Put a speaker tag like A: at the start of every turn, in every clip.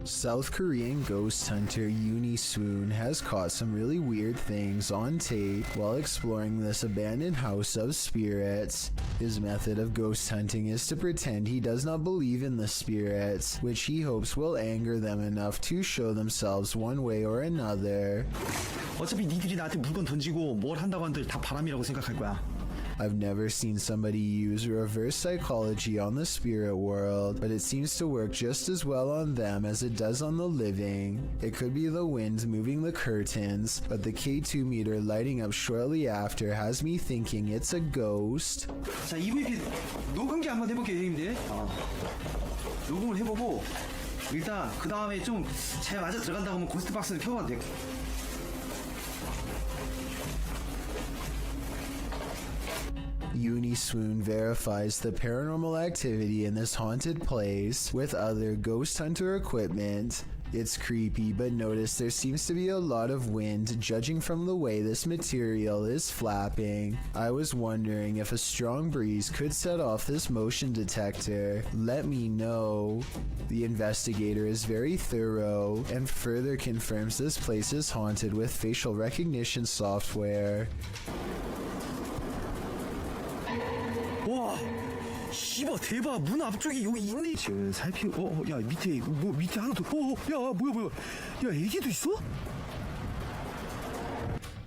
A: South Korean ghost hunter Uni Swoon has caught some really weird things on tape while exploring this abandoned house of spirits. His method of ghost hunting is to pretend he does not believe in the spirits, which he hopes will anger them enough to show themselves one way or another.
B: 어차피 니들이 나한테 물건 던지고 뭘 한다고 한들 다 바람이라고 생각할 거야.
A: I've never seen somebody use reverse psychology on the spirit world, but it seems to work just as well on them as it does on the living. It could be the wind moving the curtains, but the K2 meter lighting up shortly after has me thinking it's a ghost.
B: 자, EVP 녹음기 한번 해볼게요, 형님들. 녹음을 해보고 일단 그 다음에 좀 잘 맞아 들어간다고 하면 고스트 박스를 켜봐도 돼요.
A: Uni Swoon verifies the paranormal activity in this haunted place with other ghost hunter equipment. It's creepy, but notice there seems to be a lot of wind judging from the way this material is flapping. I was wondering if a strong breeze could set off this motion detector. Let me know. The investigator is very thorough and further confirms this place is haunted with facial recognition software.
B: 와, 씨발 대박. 문 앞쪽에 여기 있네. 지금 살피고 야 밑에 뭐 밑에 하나 더. 야 뭐야 야 애기도 있어?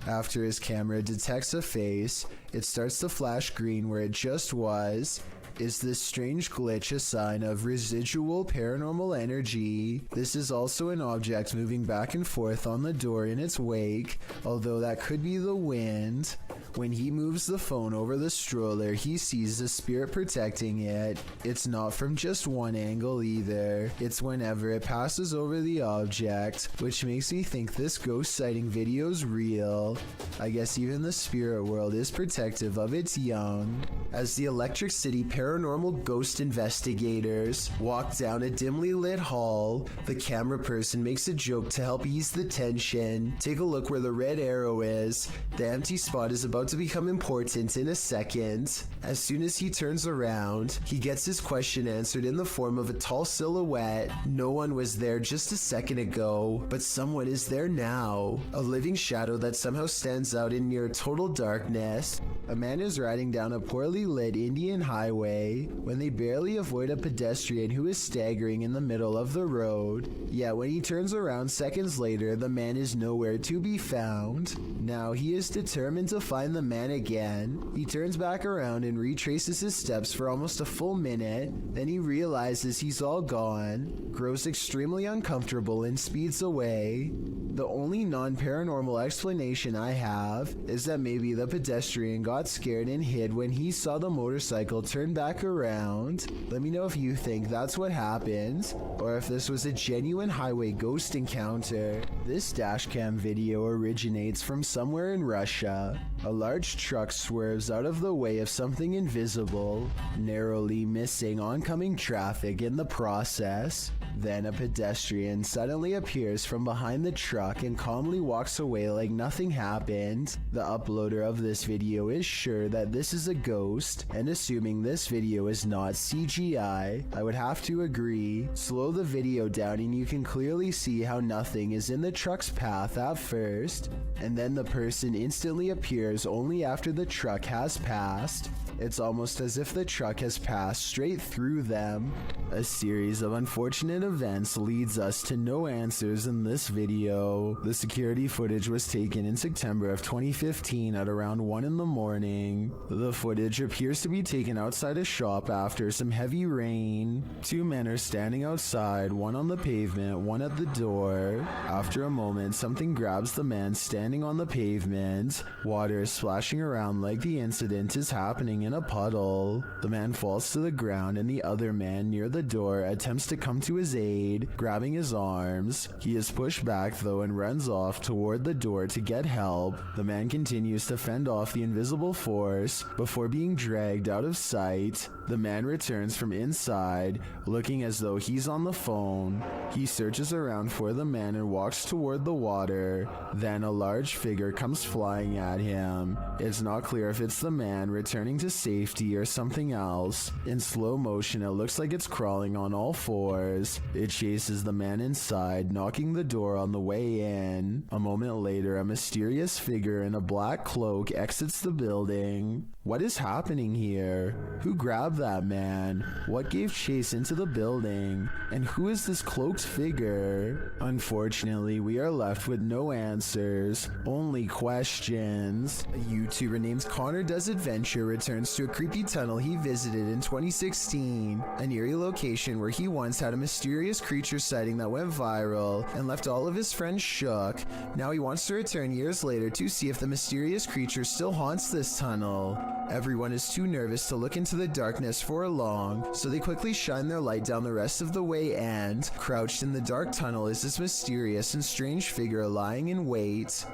A: After his camera detects a face, it starts to flash green where it just was. Is this strange glitch a sign of residual paranormal energy? This is also an object moving back and forth on the door in its wake, although that could be the wind. When he moves the phone over the stroller, he sees the spirit protecting it. It's not from just one angle either. It's whenever it passes over the object, which makes me think this ghost sighting video's real. I guess even the spirit world is protective of its young. As the Electric City paranormal ghost investigators walk down a dimly lit hall, the camera person makes a joke to help ease the tension. Take a look where the red arrow is. The empty spot is about to become important in a second. As soon as he turns around, he gets his question answered in the form of a tall silhouette. No one was there just a second ago, but someone is there now. A living shadow that somehow stands out in near total darkness. A man is riding down a poorly lit Indian highway when they barely avoid a pedestrian who is staggering in the middle of the road. Yet when he turns around seconds later, the man is nowhere to be found. Now he is determined to find the man again. He turns back around and retraces his steps for almost a full minute. Then he realizes he's all gone, grows extremely uncomfortable, and speeds away. The only non-paranormal explanation I have is that maybe the pedestrian got scared and hid when he saw the motorcycle turn back around. Let me know if you think that's what happened, or if this was a genuine highway ghost encounter. This dashcam video originates from somewhere in Russia. A large truck swerves out of the way of something invisible, narrowly missing oncoming traffic in the process. Then a pedestrian suddenly appears from behind the truck and calmly walks away like nothing happened. The uploader of this video is sure that this is a ghost, and assuming this video is not CGI, I would have to agree. Slow the video down and you can clearly see how nothing is in the truck's path at first, and then the person instantly appears only after the truck has passed. It's almost as if the truck has passed straight through them. A series of unfortunate events leads us to no answers in this video. The security footage was taken in September of 2015 at around 1 in the morning. The footage appears to be taken outside a shop after some heavy rain. Two men are standing outside, one on the pavement, one at the door. After a moment, something grabs the man standing on the pavement. Water is splashing around like the incident is happening in a puddle. The man falls to the ground and the other man near the door attempts to come to his aid, grabbing his arms. He is pushed back though and runs off toward the door to get help. The man continues to fend off the invisible force before being dragged out of sight. The man returns from inside, looking as though he's on the phone. He searches around for the man and walks toward the water. Then a large figure comes flying at him. It's not clear if it's the man returning to safety or something else. In slow motion, it looks like it's crawling on all fours. It chases the man inside, knocking the door on the way in. A moment later, a mysterious figure in a black cloak exits the building. What is happening here? Who grabbed that man? What gave chase into the building? And who is this cloaked figure? Unfortunately, we are left with no answers, only questions. A YouTuber named Connor Does Adventure returns to a creepy tunnel he visited in 2016, an eerie location where he once had a mysterious creature sighting that went viral and left all of his friends shook. Now he wants to return years later to see if the mysterious creature still haunts this tunnel. Everyone is too nervous to look into the darkness for long, so they quickly shine their light down the rest of the way, and crouched in the dark tunnel is this mysterious and strange figure lying in wait.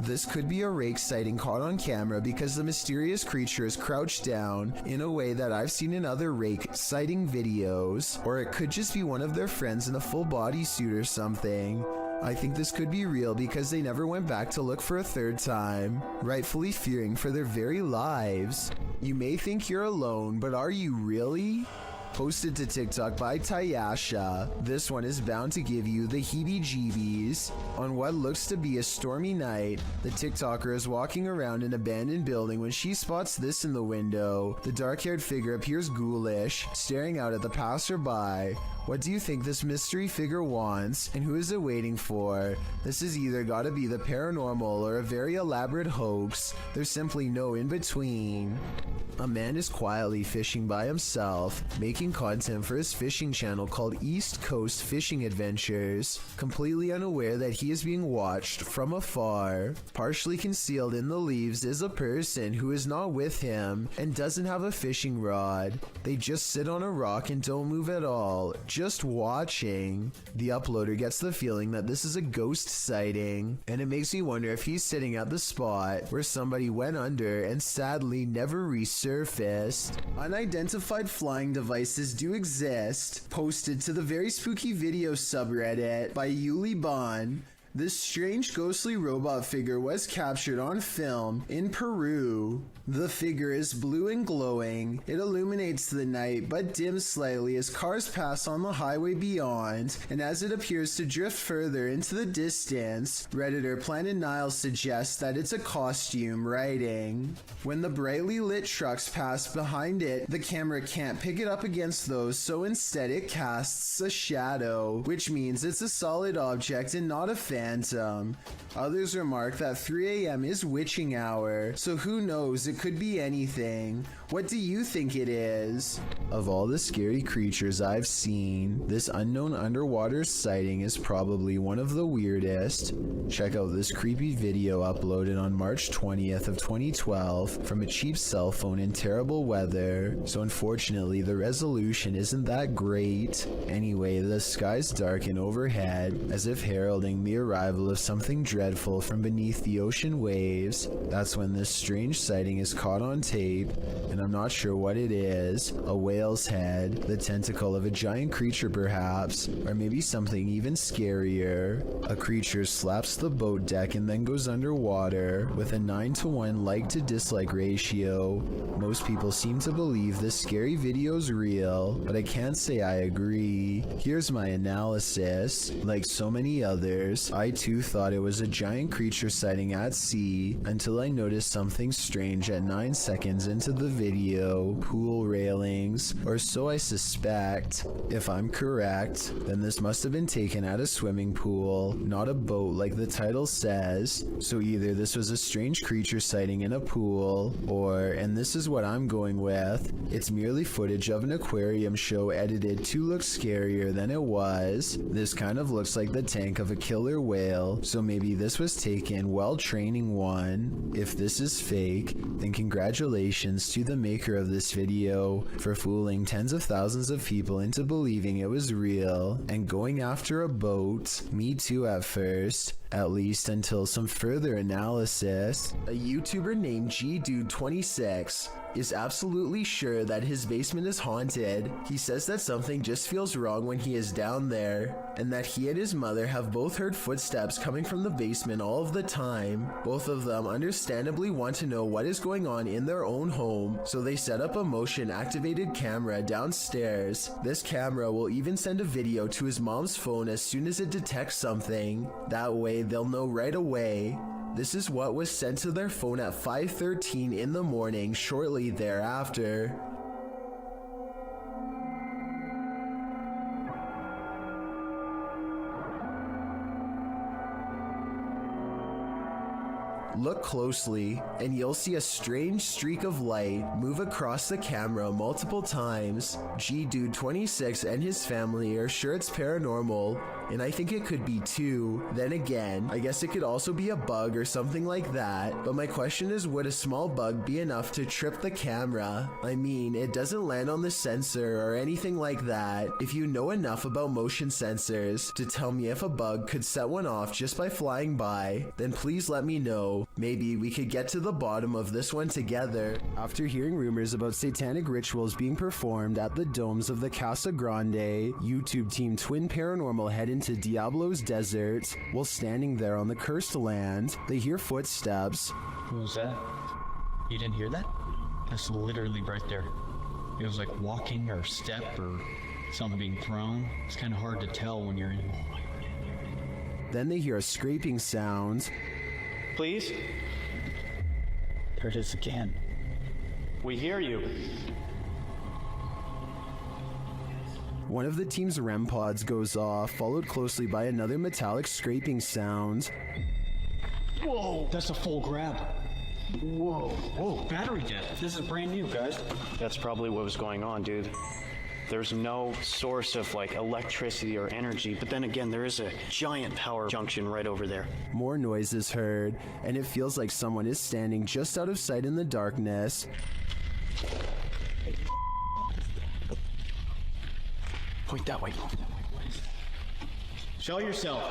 A: This could be a rake sighting caught on camera because the mysterious creature is crouched down in a way that I've seen in other rake sighting videos, or it could just be one of their friends in a full bodysuit or something. I think this could be real because they never went back to look for a third time, rightfully fearing for their very lives. You may think you're alone, but are you really? Posted to TikTok by Tayasha, this one is bound to give you the heebie-jeebies. On what looks to be a stormy night, the TikToker is walking around an abandoned building when she spots this in the window. The dark-haired figure appears ghoulish, staring out at the passerby. What do you think this mystery figure wants, and who is it waiting for? This has either gotta be the paranormal or a very elaborate hoax. There's simply no in-between. A man is quietly fishing by himself, making content for his fishing channel called East Coast Fishing Adventures, completely unaware that he is being watched from afar. Partially concealed in the leaves is a person who is not with him and doesn't have a fishing rod. They just sit on a rock and don't move at all, just watching. The uploader gets the feeling that this is a ghost sighting, and it makes me wonder if he's sitting at the spot where somebody went under and sadly never resurfaced. Unidentified flying devices do exist. Posted to the very spooky video subreddit by Yuli Bon. This strange ghostly robot figure was captured on film in Peru. The figure is blue and glowing. It illuminates the night but dims slightly as cars pass on the highway beyond, and as it appears to drift further into the distance, Redditor Planet Nile suggests that it's a costume, writing, "When the brightly lit trucks pass behind it, the camera can't pick it up against those, so instead it casts a shadow, which means it's a solid object and not a phantom." Others remark that 3 a.m. is witching hour, so who knows, it could be anything. What do you think it is? Of all the scary creatures I've seen, this unknown underwater sighting is probably one of the weirdest. Check out this creepy video uploaded on March 20th of 2012 from a cheap cell phone in terrible weather, so unfortunately the resolution isn't that great. Anyway, the skies darken overhead as if heralding the arrival of something dreadful from beneath the ocean waves. That's when this strange sighting is caught on tape, and I'm not sure what it is. A whale's head, the tentacle of a giant creature perhaps, or maybe something even scarier. A creature slaps the boat deck and then goes underwater with a 9-to-1 like to dislike ratio. Most people seem to believe this scary video's real, but I can't say I agree. Here's my analysis. Like so many others, I too thought it was a giant creature sighting at sea until I noticed something strange at 9 seconds into the video. Pool railings, or so I suspect. If I'm correct, then this must have been taken at a swimming pool, not a boat like the title says. So either this was a strange creature sighting in a pool, or, and this is what I'm going with, it's merely footage of an aquarium show edited to look scarier than it was. This kind of looks like the tank of a killer whale, so maybe this was taken while training one. If this is fake, then congratulations to the maker of this video for fooling tens of thousands of people into believing it was real and going after a boat. Me too at first, at least until some further analysis. A YouTuber named GDude26 is absolutely sure that his basement is haunted. He says that something just feels wrong when he is down there, and that he and his mother have both heard footsteps coming from the basement all of the time. Both of them understandably want to know what is going on in their own home, so they set up a motion activated camera downstairs. This camera will even send a video to his mom's phone as soon as it detects something. That way they'll know right away. This is what was sent to their phone at 5:13 in the morning shortly thereafter. Look closely, and you'll see a strange streak of light move across the camera multiple times. GDude26 and his family are sure it's paranormal, and I think it could be too. Then again, I guess it could also be a bug or something like that, but my question is, would a small bug be enough to trip the camera? I mean, it doesn't land on the sensor or anything like that. If you know enough about motion sensors to tell me if a bug could set one off just by flying by, then please let me know. Maybe we could get to the bottom of this one together. After hearing rumors about satanic rituals being performed at the domes of the Casa Grande, YouTube team Twin Paranormal head into Diablo's desert. While standing there on the cursed land, they hear footsteps.
C: What was that? You didn't hear that? That's literally right there. It was like walking or step or something being thrown. It's kind of hard to tell when you're in.
A: Then they hear a scraping sound.
D: Please?
C: There it is again.
D: We hear you.
A: One of the team's REM pods goes off, followed closely by another metallic scraping sound.
C: Whoa, that's a full grab. Whoa, whoa, battery dead. This is brand new, guys.
D: That's probably what was going on, dude. There's no source of like electricity or energy, but then again, there is a giant power junction right over there.
A: More noise is heard, and it feels like someone is standing just out of sight in the darkness.
D: Point that way.
C: Show yourself.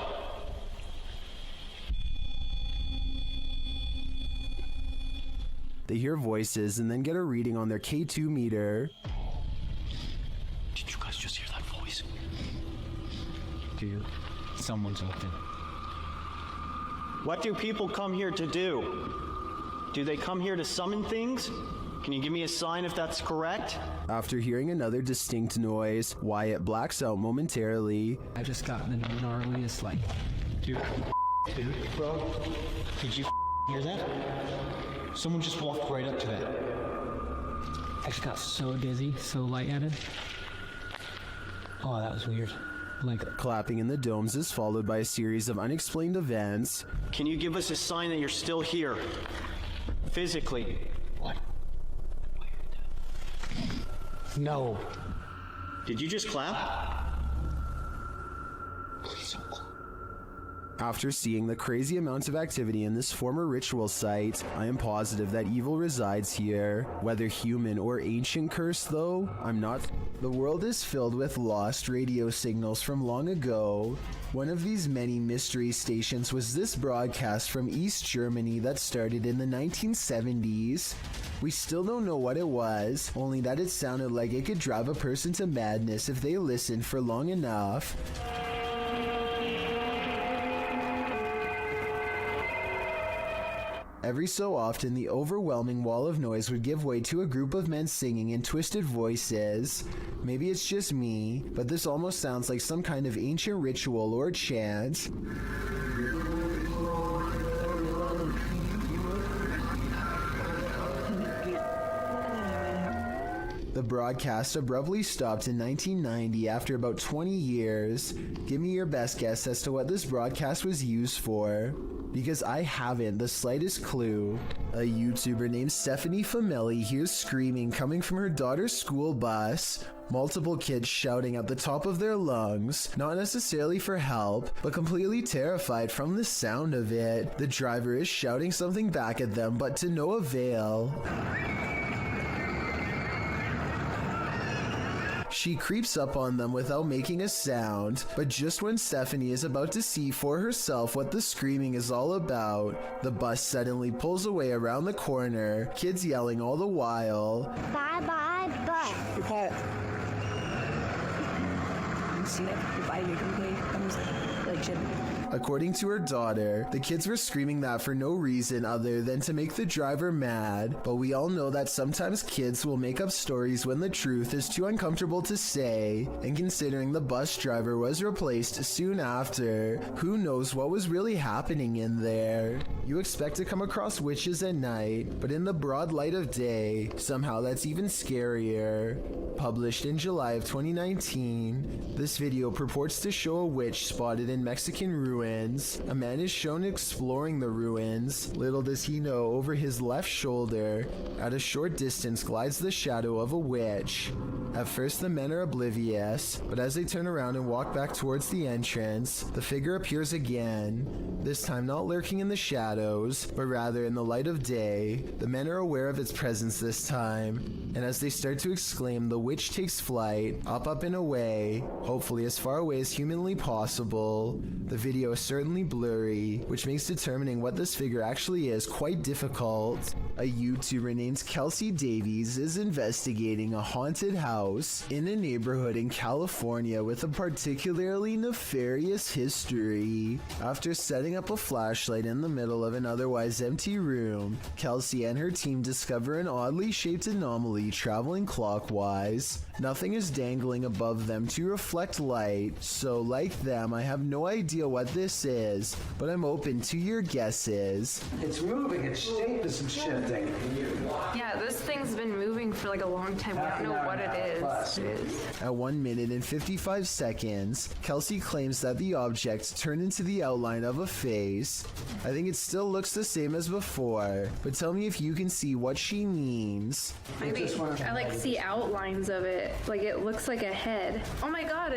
A: They hear voices and then get a reading on their K2 meter.
D: Did you guys just hear that voice?
C: Dude, someone's open.
D: What do people come here to do? Do they come here to summon things? Can you give me a sign if that's correct?
A: After hearing another distinct noise, Wyatt blacks out momentarily.
E: I just got the gnarliest, like,
C: Dude, bro, did you hear that? Someone just walked right up to that.
E: I just got so dizzy, so lightheaded. Oh, that was weird. Like,
A: Clapping in the domes is followed by a series of unexplained events.
D: Can you give us a sign that you're still here? Physically.
C: What? No.
D: Did you just clap?
C: Please don't close.
A: After seeing the crazy amounts of activity in this former ritual site, I am positive that evil resides here. Whether human or ancient curse though, I'm not. The world is filled with lost radio signals from long ago. One of these many mystery stations was this broadcast from East Germany that started in the 1970s. We still don't know what it was, only that it sounded like it could drive a person to madness if they listened for long enough. Every so often, the overwhelming wall of noise would give way to a group of men singing in twisted voices. Maybe it's just me, but this almost sounds like some kind of ancient ritual or chant. The broadcast abruptly stopped in 1990 after about 20 years. Give me your best guess as to what this broadcast was used for, because I haven't the slightest clue. A YouTuber named Stephanie Famelli hears screaming coming from her daughter's school bus. Multiple kids shouting at the top of their lungs, not necessarily for help, but completely terrified from the sound of it. The driver is shouting something back at them, but to no avail. She creeps up on them without making a sound, but just when Stephanie is about to see for herself what the screaming is all about, the bus suddenly pulls away around the corner, kids yelling all the while.
F: Bye bye bus.
G: Be quiet. You see that? Goodbye, like shit.
A: According to her daughter, the kids were screaming that for no reason other than to make the driver mad, but we all know that sometimes kids will make up stories when the truth is too uncomfortable to say, and considering the bus driver was replaced soon after, who knows what was really happening in there. You expect to come across witches at night, but in the broad light of day, somehow that's even scarier. Published in July of 2019, this video purports to show a witch spotted in Mexican ruins. A man is shown exploring the ruins. Little does he know, over his left shoulder, at a short distance, glides the shadow of a witch. At first, the men are oblivious, but as they turn around and walk back towards the entrance, the figure appears again, this time not lurking in the shadows, but rather in the light of day. The men are aware of its presence this time, and as they start to exclaim, the witch takes flight, up and away, hopefully as far away as humanly possible. The video is certainly blurry, which makes determining what this figure actually is quite difficult. A YouTuber named Kelsey Davies is investigating a haunted house in a neighborhood in California with a particularly nefarious history. After setting up a flashlight in the middle of an otherwise empty room, Kelsey and her team discover an oddly shaped anomaly traveling clockwise. Nothing is dangling above them to reflect light, so like them, I have no idea what this is, but I'm open to your guesses.
H: It's moving, its shape is shifting.
I: Yeah, this thing's been moving for like a long time. We don't know what it is.
A: At 1 minute and 55 seconds, Kelsey claims that the object turned into the outline of a face. I think it still looks the same as before, but tell me if you can see what she means.
I: Maybe I like see outlines of it. Like it looks like a head. Oh my god,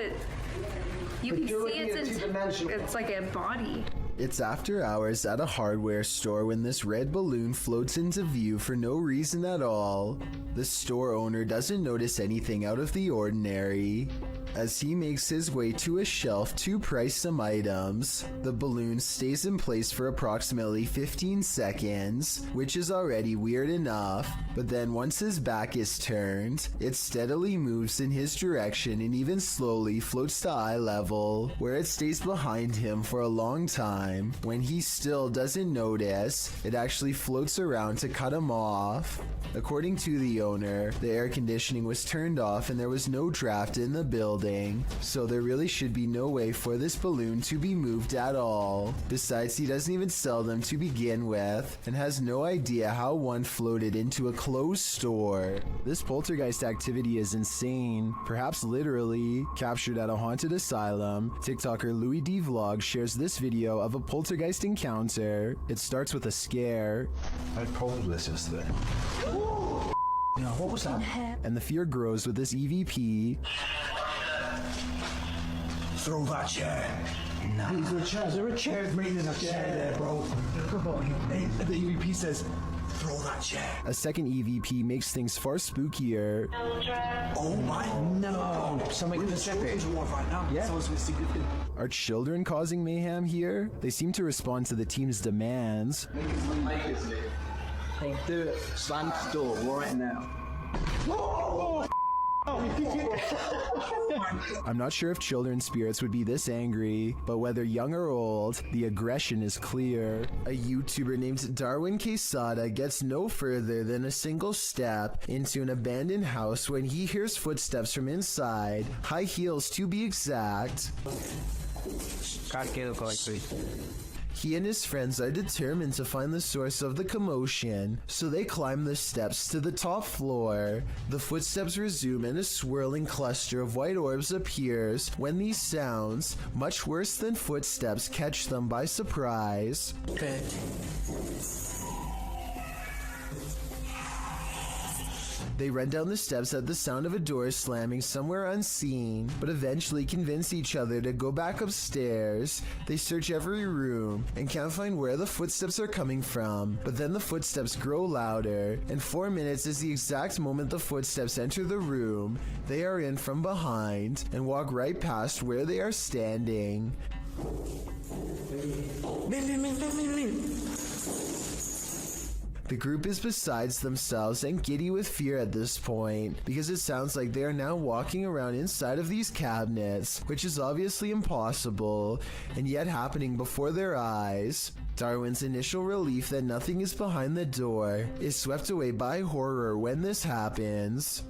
I: you can see it's like a body.
A: It's after hours at a hardware store when this red balloon floats into view for no reason at all. The store owner doesn't notice anything out of the ordinary. As he makes his way to a shelf to price some items, the balloon stays in place for approximately 15 seconds, which is already weird enough, but then once his back is turned, it steadily moves in his direction and even slowly floats to eye level, where it stays behind him for a long time. When he still doesn't notice, it actually floats around to cut him off. According to the owner, the air conditioning was turned off and there was no draft in the building, so there really should be no way for this balloon to be moved at all. Besides, he doesn't even sell them to begin with, and has no idea how one floated into a closed store. This poltergeist activity is insane, perhaps literally. Captured at a haunted asylum, TikToker Louis D Vlog shares this video of a poltergeist encounter. It starts with a scare.
H: I told this yesterday. You know, what was that?
A: And the fear grows with this EVP.
H: Throw that chair. No. Is there a chair? Is there a chair? There's meaning a chair there, bro. The EVP says, throw that chair.
A: A second EVP makes things far spookier.
H: Oh my no! Somebody in the children's ward right now. Yeah.
A: Are children causing mayhem here? They seem to respond to the team's demands.
E: Hey, do it. Slam the door right now.
A: I'm not sure if children's spirits would be this angry, but whether young or old, the aggression is clear. A YouTuber named Darwin Quesada gets no further than a single step into an abandoned house when he hears footsteps from inside, high heels to be exact. He and his friends are determined to find the source of the commotion, so they climb the steps to the top floor. The footsteps resume and a swirling cluster of white orbs appears when these sounds, much worse than footsteps, catch them by surprise. They run down the steps at the sound of a door slamming somewhere unseen, but eventually convince each other to go back upstairs. They search every room and can't find where the footsteps are coming from, but then the footsteps grow louder, and 4 minutes is the exact moment the footsteps enter the room they are in from behind and walk right past where they are standing. The group is besides themselves and giddy with fear at this point, because it sounds like they are now walking around inside of these cabinets, which is obviously impossible, and yet happening before their eyes. Darwin's initial relief that nothing is behind the door is swept away by horror when this happens.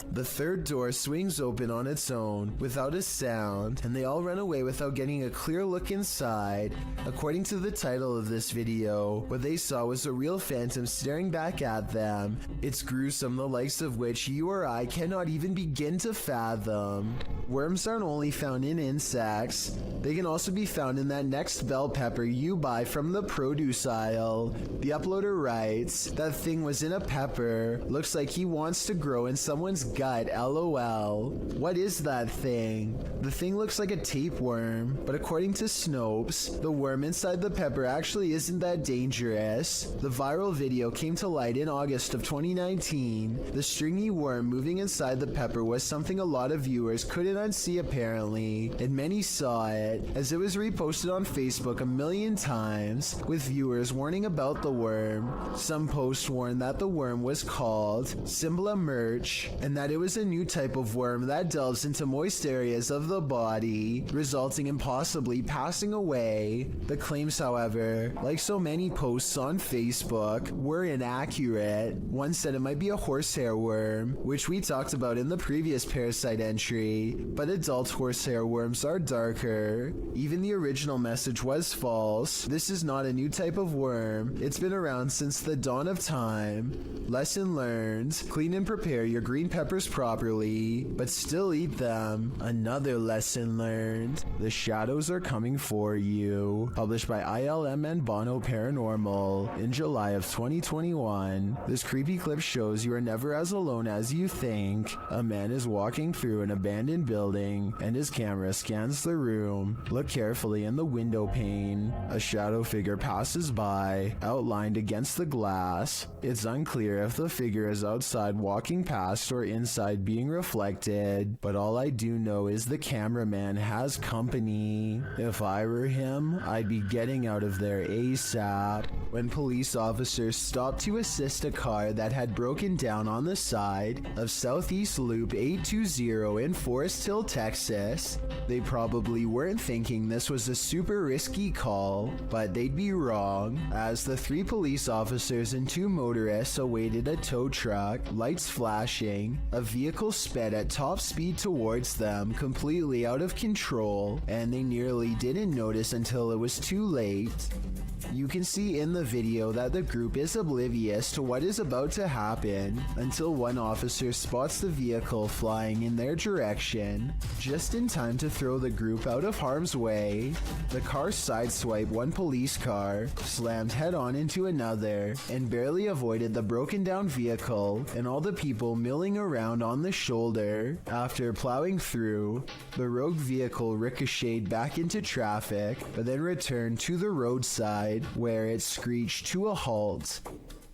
A: The third door swings open on its own without a sound, and they all run away without getting a clear look inside. According to the title of this video, what they saw was a real phantom staring back at them. It's gruesome, the likes of which you or I cannot even begin to fathom. Worms aren't only found in insects, they can also be found in that next bell pepper you buy from the produce aisle. The uploader writes, "That thing was in a pepper. Looks like he wants to grow in someone's gut, LOL. What is that thing? The thing looks like a tapeworm, but according to Snopes, the worm inside the pepper actually isn't that dangerous." The viral video came to light in August of 2019. The stringy worm moving inside the pepper was something a lot of viewers couldn't unsee apparently, and many saw it as it was reposted on Facebook 1,000,000 times with viewers warning about the worm. Some posts warned that the worm was called Symbla Merch and that it was a new type of worm that delves into moist areas of the body, resulting in possibly passing away. The claims, however, like so many posts on Facebook, were inaccurate. One said it might be a horsehair worm, which we talked about in the previous parasite entry, but adult horsehair worms are darker. Even the original message was false. This is not a new type of worm. It's been around since the dawn of time. Lesson learned: clean and prepare your green peppers properly, but still eat them. Another lesson learned: the shadows are coming for you. Published by ILM and Bono Paranormal in July of 2021. This creepy clip shows you are never as alone as you think. A man is walking through an abandoned building and his camera scans the room. Look carefully in the window pane. A shadow figure passes by, outlined against the glass. It's unclear if the figure is outside walking past or inside being reflected, but all I do know is the cameraman has company. If I were him, I'd be getting out of there ASAP. When police officers stopped to assist a car that had broken down on the side of Southeast Loop 820 in Forest Hill, Texas, they probably weren't thinking this was a super risky call, but they'd be wrong, as the 3 police officers and 2 motorists awaited a tow truck, lights flashing. A vehicle sped at top speed towards them, completely out of control, and they nearly didn't notice until it was too late. You can see in the video that the group is oblivious to what is about to happen until one officer spots the vehicle flying in their direction, just in time to throw the group out of harm's way. The car sideswiped one police car, slammed head-on into another, and barely avoided the broken down vehicle and all the people milling around on the shoulder. After plowing through, the rogue vehicle ricocheted back into traffic, but then returned to the roadside, where it screeched to a halt.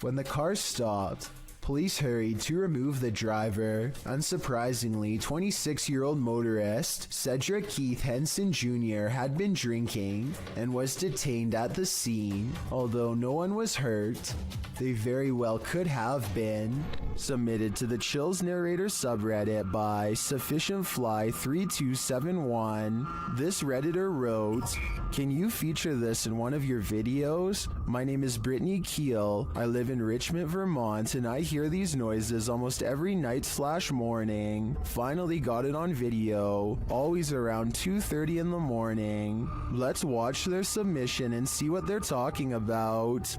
A: When the car stopped, police hurried to remove the driver. Unsurprisingly, 26-year-old motorist Cedric Keith Henson Jr. had been drinking and was detained at the scene. Although no one was hurt, they very well could have been. Submitted to the Chills Narrator subreddit by SufficientFly3271. This Redditor wrote, "Can you feature this in one of your videos? My name is Brittany Keel. I live in Richmond, Vermont, and I hear these noises almost every night/morning. Finally got it on video, always around 2:30 in the morning. Let's watch their submission and see what they're talking about."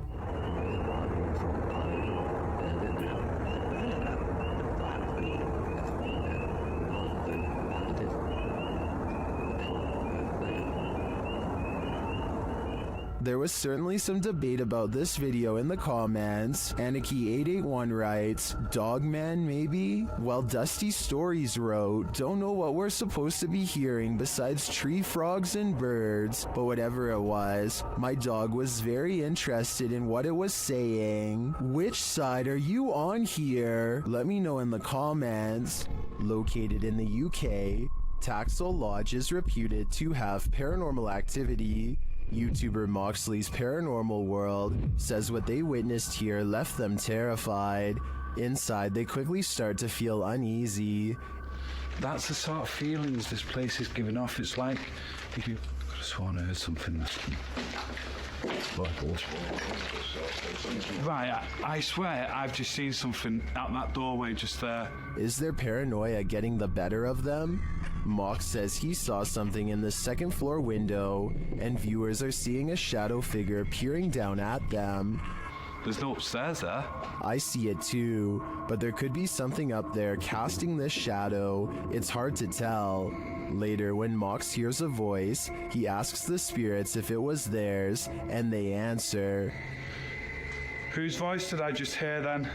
A: There was certainly some debate about this video in the comments. Anarchy881 writes, Dogman maybe? While Dusty Stories wrote, don't know what we're supposed to be hearing besides tree frogs and birds, but whatever it was, my dog was very interested in what it was saying. Which side are you on here? Let me know in the comments. Located in the UK, Taxel Lodge is reputed to have paranormal activity. YouTuber Moxley's Paranormal World says what they witnessed here left them terrified. Inside, they quickly start to feel uneasy.
H: That's the sort of feelings this place is giving off. It's like if you could have sworn I heard something. Right, I swear I've just seen something out that doorway just there.
A: Is their paranoia getting the better of them? Mox says he saw something in the second floor window, and viewers are seeing a shadow figure peering down at them.
H: There's no upstairs there.
A: I see it too, but there could be something up there casting this shadow. It's hard to tell. Later, when Mox hears a voice, he asks the spirits if it was theirs, and they answer.
H: Whose voice did I just hear then?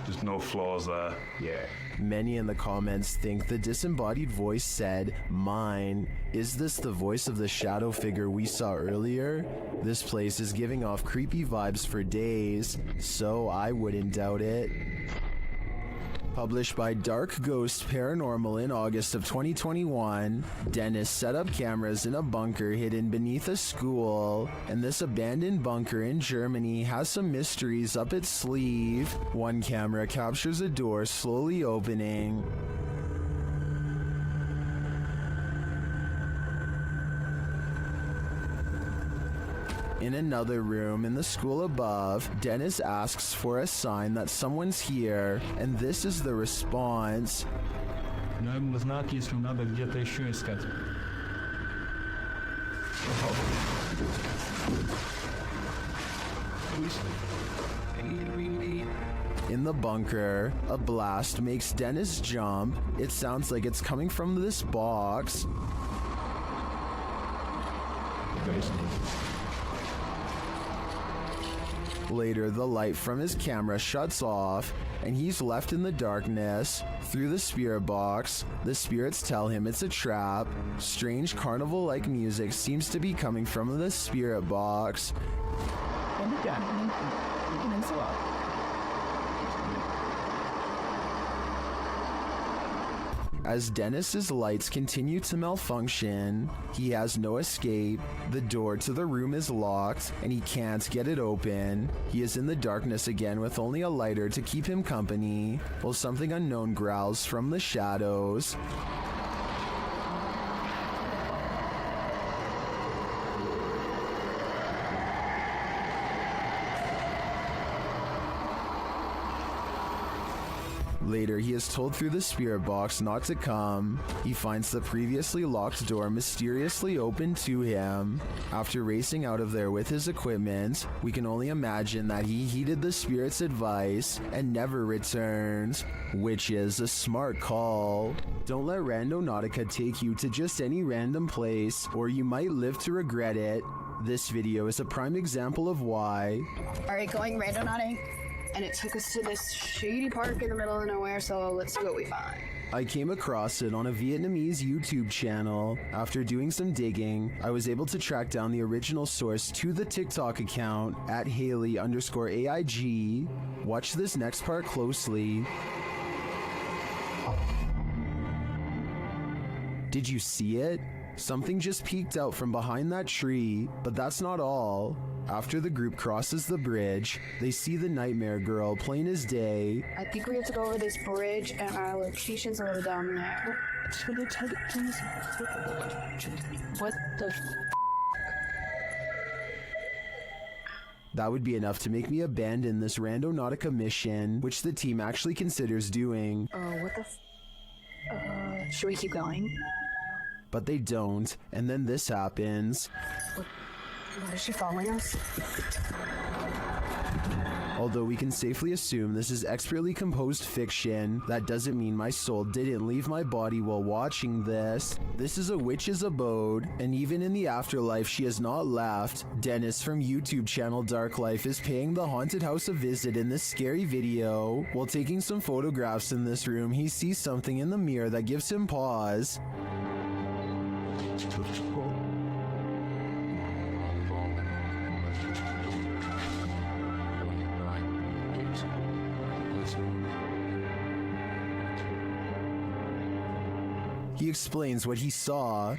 H: There's no floors there.
A: Yeah. Many in the comments think the disembodied voice said, mine. Is this the voice of the shadow figure we saw earlier? This place is giving off creepy vibes for days, so I wouldn't doubt it. Published by Dark Ghost Paranormal in August of 2021, Dennis set up cameras in a bunker hidden beneath a school, and this abandoned bunker in Germany has some mysteries up its sleeve. One camera captures a door slowly opening. In another room in the school above, Dennis asks for a sign that someone's here, and this is the response.
E: Знак, если надо где-то еще искать.
A: In the bunker, a blast makes Dennis jump. It sounds like it's coming from this box. Later, the light from his camera shuts off, and he's left in the darkness. Through the spirit box, the spirits tell him it's a trap. Strange carnival-like music seems to be coming from the spirit box. As Dennis's lights continue to malfunction, he has no escape. The door to the room is locked, and he can't get it open. He is in the darkness again with only a lighter to keep him company, while something unknown growls from the shadows. Later, he is told through the spirit box not to come. He finds the previously locked door mysteriously open to him. After racing out of there with his equipment, we can only imagine that he heeded the spirit's advice and never returned, which is a smart call. Don't let Randonautica take you to just any random place, or you might live to regret it. This video is a prime example of why.
G: Alright, going randonauting. And it took us to this shady park in the middle of nowhere, so let's see what we find.
A: I came across it on a Vietnamese YouTube channel. After doing some digging, I was able to track down the original source to the TikTok account at Haley_AIG. Watch this next part closely. Did you see it? Something just peeked out from behind that tree, but that's not all. After the group crosses the bridge, they see the Nightmare Girl plain as day.
G: I think we have to go over this bridge, and our location's over down there. What the
A: That would be enough to make me abandon this Randonautica mission, which the team actually considers doing.
G: what the should we keep going?
A: But they don't, and then this happens.
G: What is she following us?
A: Although we can safely assume this is expertly composed fiction, that doesn't mean my soul didn't leave my body while watching this. This is a witch's abode, and even in the afterlife she has not left. Dennis from YouTube channel Dark Life is paying the haunted house a visit in this scary video. While taking some photographs in this room, he sees something in the mirror that gives him pause. He explains what he saw.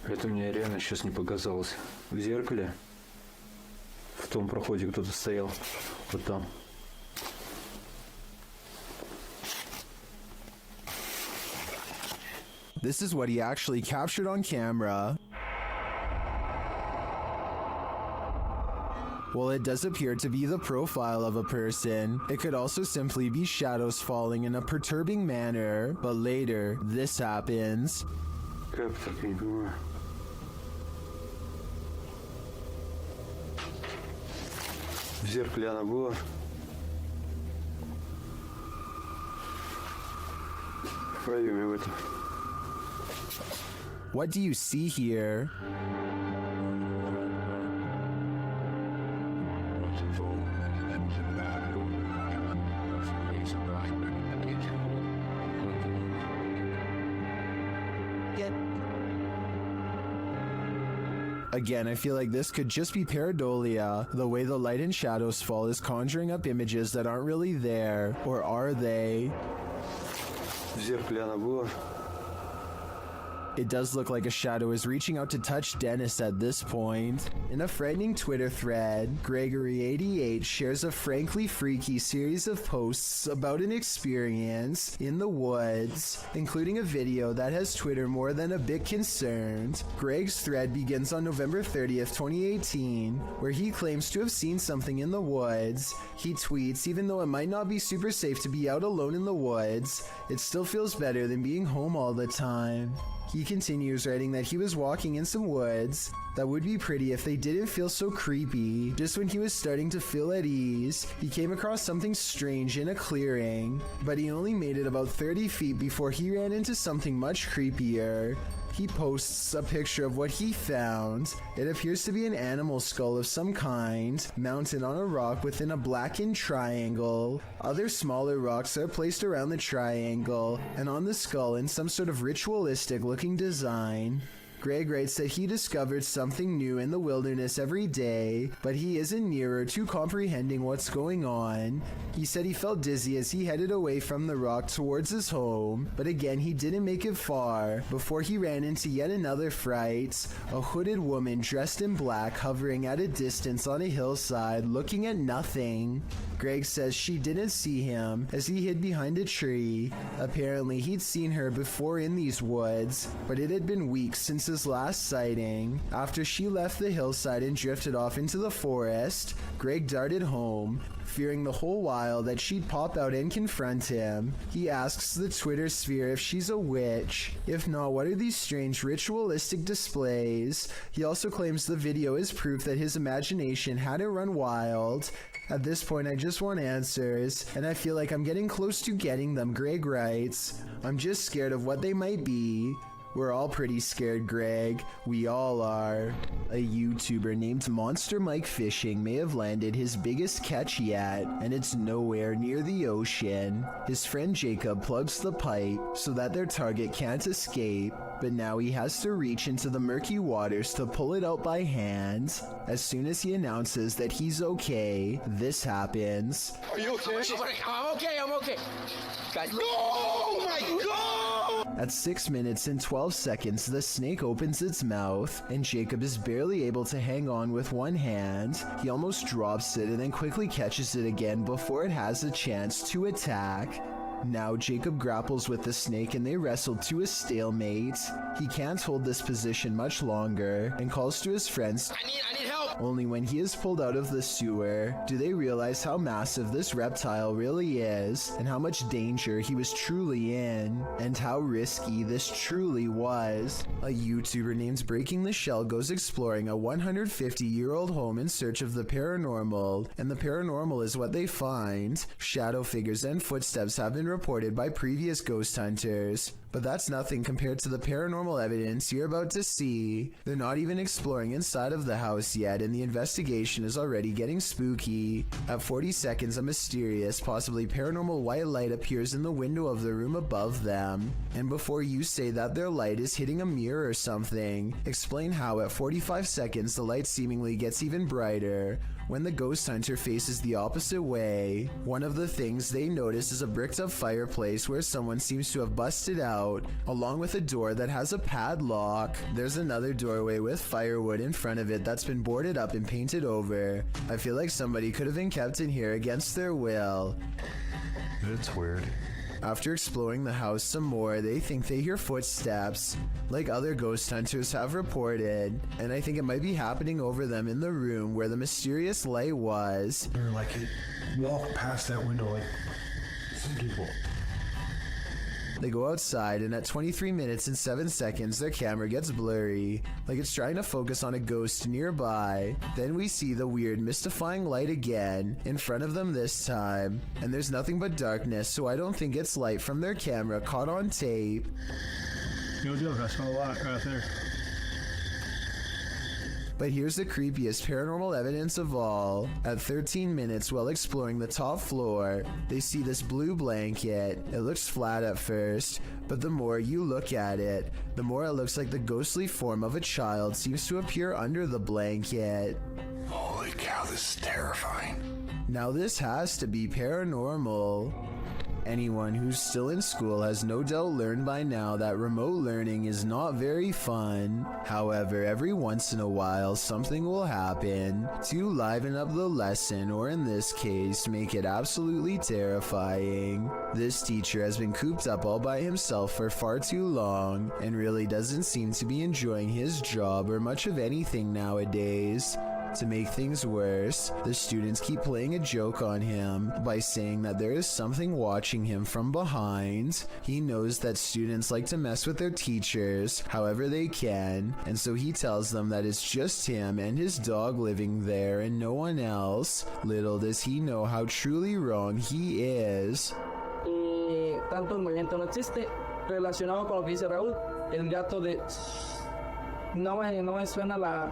B: Это мне реально сейчас не показалось. В зеркале, в том проходе кто-то стоял, вот там.
A: This is what he actually captured on camera. While it does appear to be the profile of a person, it could also simply be shadows falling in a perturbing manner. But later, this happens.
B: Как так, я не понимаю. В зеркале она была. В проеме в этом.
A: What do you see here? Again, I feel like this could just be pareidolia. The way the light and shadows fall is conjuring up images that aren't really there. Or are they?
B: В зеркале она была.
A: It does look like a shadow is reaching out to touch Dennis at this point. In a frightening Twitter thread, Gregory88 shares a frankly freaky series of posts about an experience in the woods, including a video that has Twitter more than a bit concerned. Greg's thread begins on November 30th, 2018, where he claims to have seen something in the woods. He tweets, even though it might not be super safe to be out alone in the woods, it still feels better than being home all the time. He continues writing that he was walking in some woods that would be pretty if they didn't feel so creepy. Just when he was starting to feel at ease, he came across something strange in a clearing, but he only made it about 30 feet before he ran into something much creepier. He posts a picture of what he found. It appears to be an animal skull of some kind, mounted on a rock within a blackened triangle. Other smaller rocks are placed around the triangle, and on the skull in some sort of ritualistic looking design. Greg writes that he discovered something new in the wilderness every day, but he isn't nearer to comprehending what's going on. He said he felt dizzy as he headed away from the rock towards his home, but again he didn't make it far before he ran into yet another fright, a hooded woman dressed in black hovering at a distance on a hillside looking at nothing. Greg says she didn't see him as he hid behind a tree. Apparently he'd seen her before in these woods, but it had been weeks since his last sighting. After she left the hillside and drifted off into the forest, Greg darted home, fearing the whole while that she'd pop out and confront him. He asks the Twitter sphere if she's a witch. If not, what are these strange ritualistic displays? He also claims the video is proof that his imagination hadn't run wild. At this point, I just want answers, and I feel like I'm getting close to getting them, Greg writes. I'm just scared of what they might be. We're all pretty scared, Greg. We all are. A YouTuber named Monster Mike Fishing may have landed his biggest catch yet, and it's nowhere near the ocean. His friend Jacob plugs the pipe so that their target can't escape, but now he has to reach into the murky waters to pull it out by hand. As soon as he announces that he's okay, this happens.
H: Are you okay? I'm okay. Guys, no! Oh my God!
A: At 6 minutes and 12 seconds, the snake opens its mouth, and Jacob is barely able to hang on with one hand. He almost drops it and then quickly catches it again before it has a chance to attack. Now Jacob grapples with the snake and they wrestle to a stalemate. He can't hold this position much longer and calls to his friends
H: I need help!
A: Only when he is pulled out of the sewer do they realize how massive this reptile really is and how much danger he was truly in and how risky this truly was. A YouTuber named Breaking the Shell goes exploring a 150-year-old home in search of the paranormal, and the paranormal is what they find. Shadow figures and footsteps have been reported by previous ghost hunters, but that's nothing compared to the paranormal evidence you're about to see. They're not even exploring inside of the house yet, and the investigation is already getting spooky. At 40 seconds, a mysterious, possibly paranormal white light appears in the window of the room above them. And before you say that their light is hitting a mirror or something, explain how at 45 seconds the light seemingly gets even brighter when the ghost hunter faces the opposite way. One of the things they notice is a bricked up fireplace where someone seems to have busted out, along with a door that has a padlock. There's another doorway with firewood in front of it that's been boarded up and painted over. I feel like somebody could have been kept in here against their will.
B: It's weird.
A: After exploring the house some more, they think they hear footsteps, like other ghost hunters have reported, and I think it might be happening over them in the room where the mysterious light was.
H: They're like, walk past that window like some people.
A: They go outside, and at 23 minutes and 7 seconds, their camera gets blurry, like it's trying to focus on a ghost nearby. Then we see the weird, mystifying light again, in front of them this time, and there's nothing but darkness, so I don't think it's light from their camera caught on tape.
B: No joke, I saw a lot right there.
A: But here's the creepiest paranormal evidence of all. At 13 minutes, while exploring the top floor, they see this blue blanket. It looks flat at first, but the more you look at it, the more it looks like the ghostly form of a child seems to appear under the blanket.
H: Holy cow, this is terrifying.
A: Now this has to be paranormal. Anyone who's still in school has no doubt learned by now that remote learning is not very fun. However, every once in a while something will happen to liven up the lesson, or in this case, make it absolutely terrifying. This teacher has been cooped up all by himself for far too long and really doesn't seem to be enjoying his job or much of anything nowadays. To make things worse, the students keep playing a joke on him by saying that there is something watching him from behind. He knows that students like to mess with their teachers however they can, and so he tells them that it's just him and his dog living there and no one else. Little does he know how truly wrong he is.
J: Tanto el movimiento no existe, relacionado con lo que dice Raúl, el gato de... No me suena la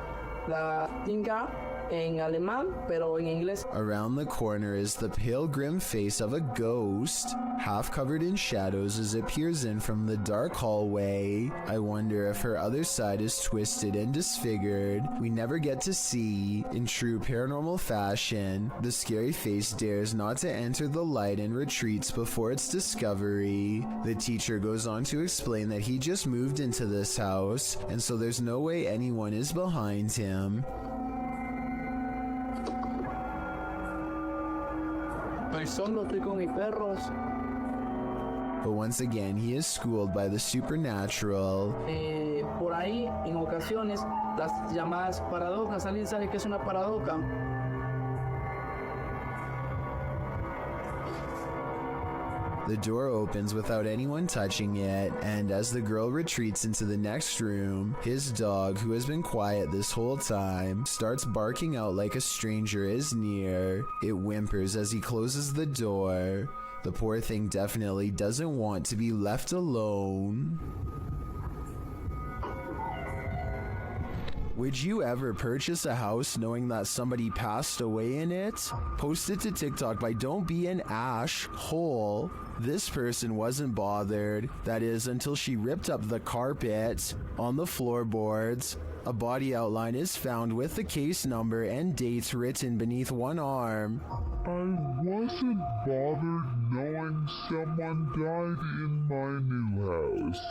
J: tinga en alemán, pero en inglés.
A: Around the corner is the pale grim face of a ghost, half covered in shadows as it peers in from the dark hallway. I wonder if her other side is twisted and disfigured. We never get to see. In true paranormal fashion, the scary face dares not to enter the light and retreats before its discovery. The teacher goes on to explain that he just moved into this house, and so there's no way anyone is behind him.
J: Solo estoy con mis perros.
A: But once again, he is schooled by the supernatural.
J: Por ahí, en ocasiones, las llamadas paradojas. ¿Alguien sabe qué es una paradoja?
A: The door opens without anyone touching it, and as the girl retreats into the next room, his dog, who has been quiet this whole time, starts barking out like a stranger is near. It whimpers as he closes the door. The poor thing definitely doesn't want to be left alone. Would you ever purchase a house knowing that somebody passed away in it? Post it to TikTok by Don't Be an Ash Hole. This person wasn't bothered, that is, until she ripped up the carpet. On the floorboards, a body outline is found with the case number and dates written beneath one arm.
K: I wasn't bothered knowing someone died in my new house.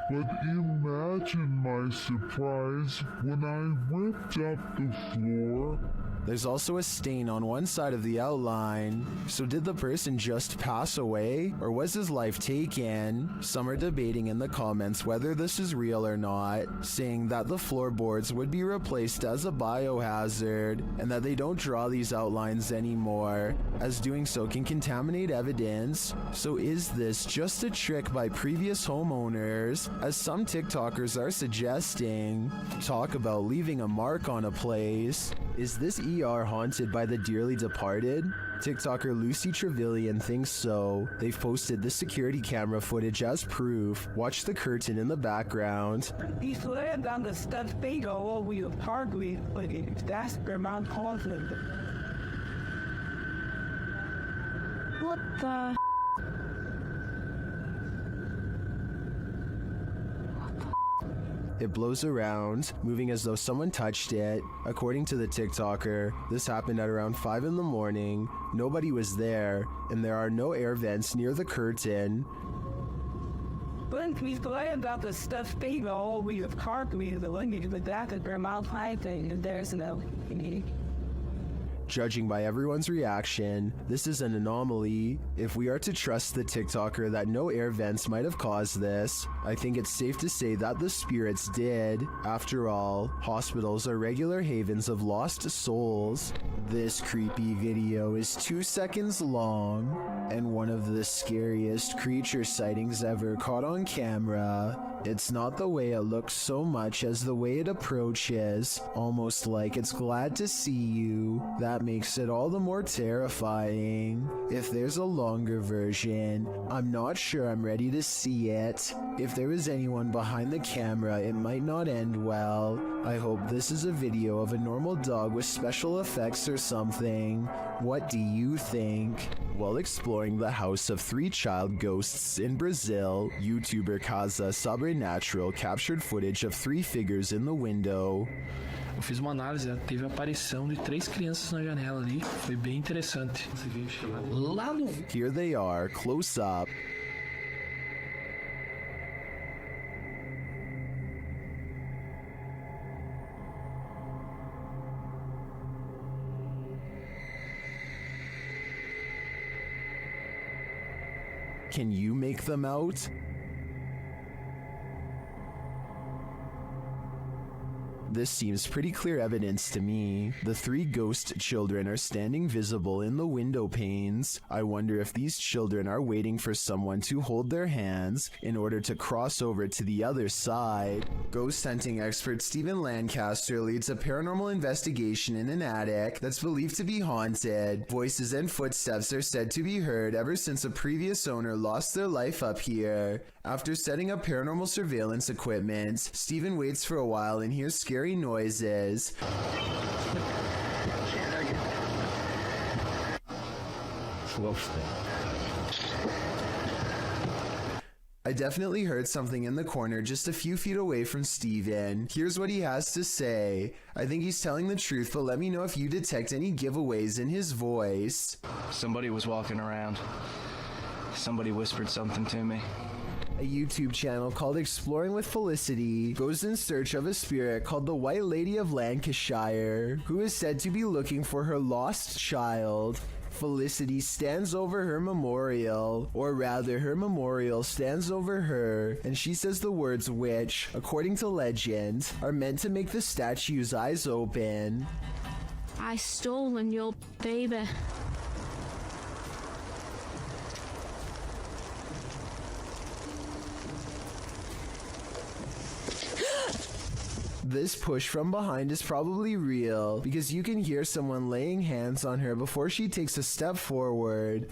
K: But imagine my surprise when I ripped up the floor
A: There's also a stain on one side of the outline. So did the person just pass away, or was his life taken? Some are debating in the comments whether this is real or not, saying that the floorboards would be replaced as a biohazard, and that they don't draw these outlines anymore, as doing so can contaminate evidence. So is this just a trick by previous homeowners, as some TikTokers are suggesting? Talk about leaving a mark on a place. Is this ER haunted by the dearly departed? TikToker Lucy Trevelyan thinks so. They've posted the security camera footage as proof. Watch the curtain in the background.
J: He slammed on the stuff finger over your hardware, but that's Vermont conflict.
F: What the?
A: It blows around, moving as though someone touched it. According to the TikToker, this happened at around 5 in the morning. Nobody was there, and there are no air vents near the curtain.
J: But we slammed on the stuff finger over your hardware, but that's Vermont conflict, and there's no.
A: Judging by everyone's reaction, this is an anomaly. If we are to trust the TikToker that no air vents might have caused this, I think it's safe to say that the spirits did. After all, hospitals are regular havens of lost souls. This creepy video is 2 seconds long, and one of the scariest creature sightings ever caught on camera. It's not the way it looks so much as the way it approaches, almost like it's glad to see you. That makes it all the more terrifying. If there's a longer version, I'm not sure I'm ready to see it. If there is anyone behind the camera, it might not end well. I hope this is a video of a normal dog with special effects or something. What do you think? While exploring the house of 3 child ghosts in Brazil, YouTuber Casa Sobrenatural captured footage of 3 figures in the window.
L: Eu fiz uma análise, teve a aparição de 3 crianças na janela ali, foi bem interessante. Lá no...
A: Here they are, close up. Can you make them out? This seems pretty clear evidence to me. The 3 ghost children are standing visible in the window panes. I wonder if these children are waiting for someone to hold their hands in order to cross over to the other side. Ghost hunting expert Stephen Lancaster leads a paranormal investigation in an attic that's believed to be haunted. Voices and footsteps are said to be heard ever since a previous owner lost their life up here. After setting up paranormal surveillance equipment, Stephen waits for a while and hears scary noises. I definitely heard something in the corner just a few feet away from Steven. Here's what he has to say. I think he's telling the truth, but let me know if you detect any giveaways in his voice.
M: Somebody was walking around. Somebody whispered something to me.
A: A YouTube channel called Exploring with Felicity goes in search of a spirit called the White Lady of Lancashire, who is said to be looking for her lost child. Felicity stands over her memorial, or rather her memorial stands over her, and she says the words which, according to legend, are meant to make the statue's eyes open.
F: I stolen your baby.
A: This push from behind is probably real, because you can hear someone laying hands on her before she takes a step forward.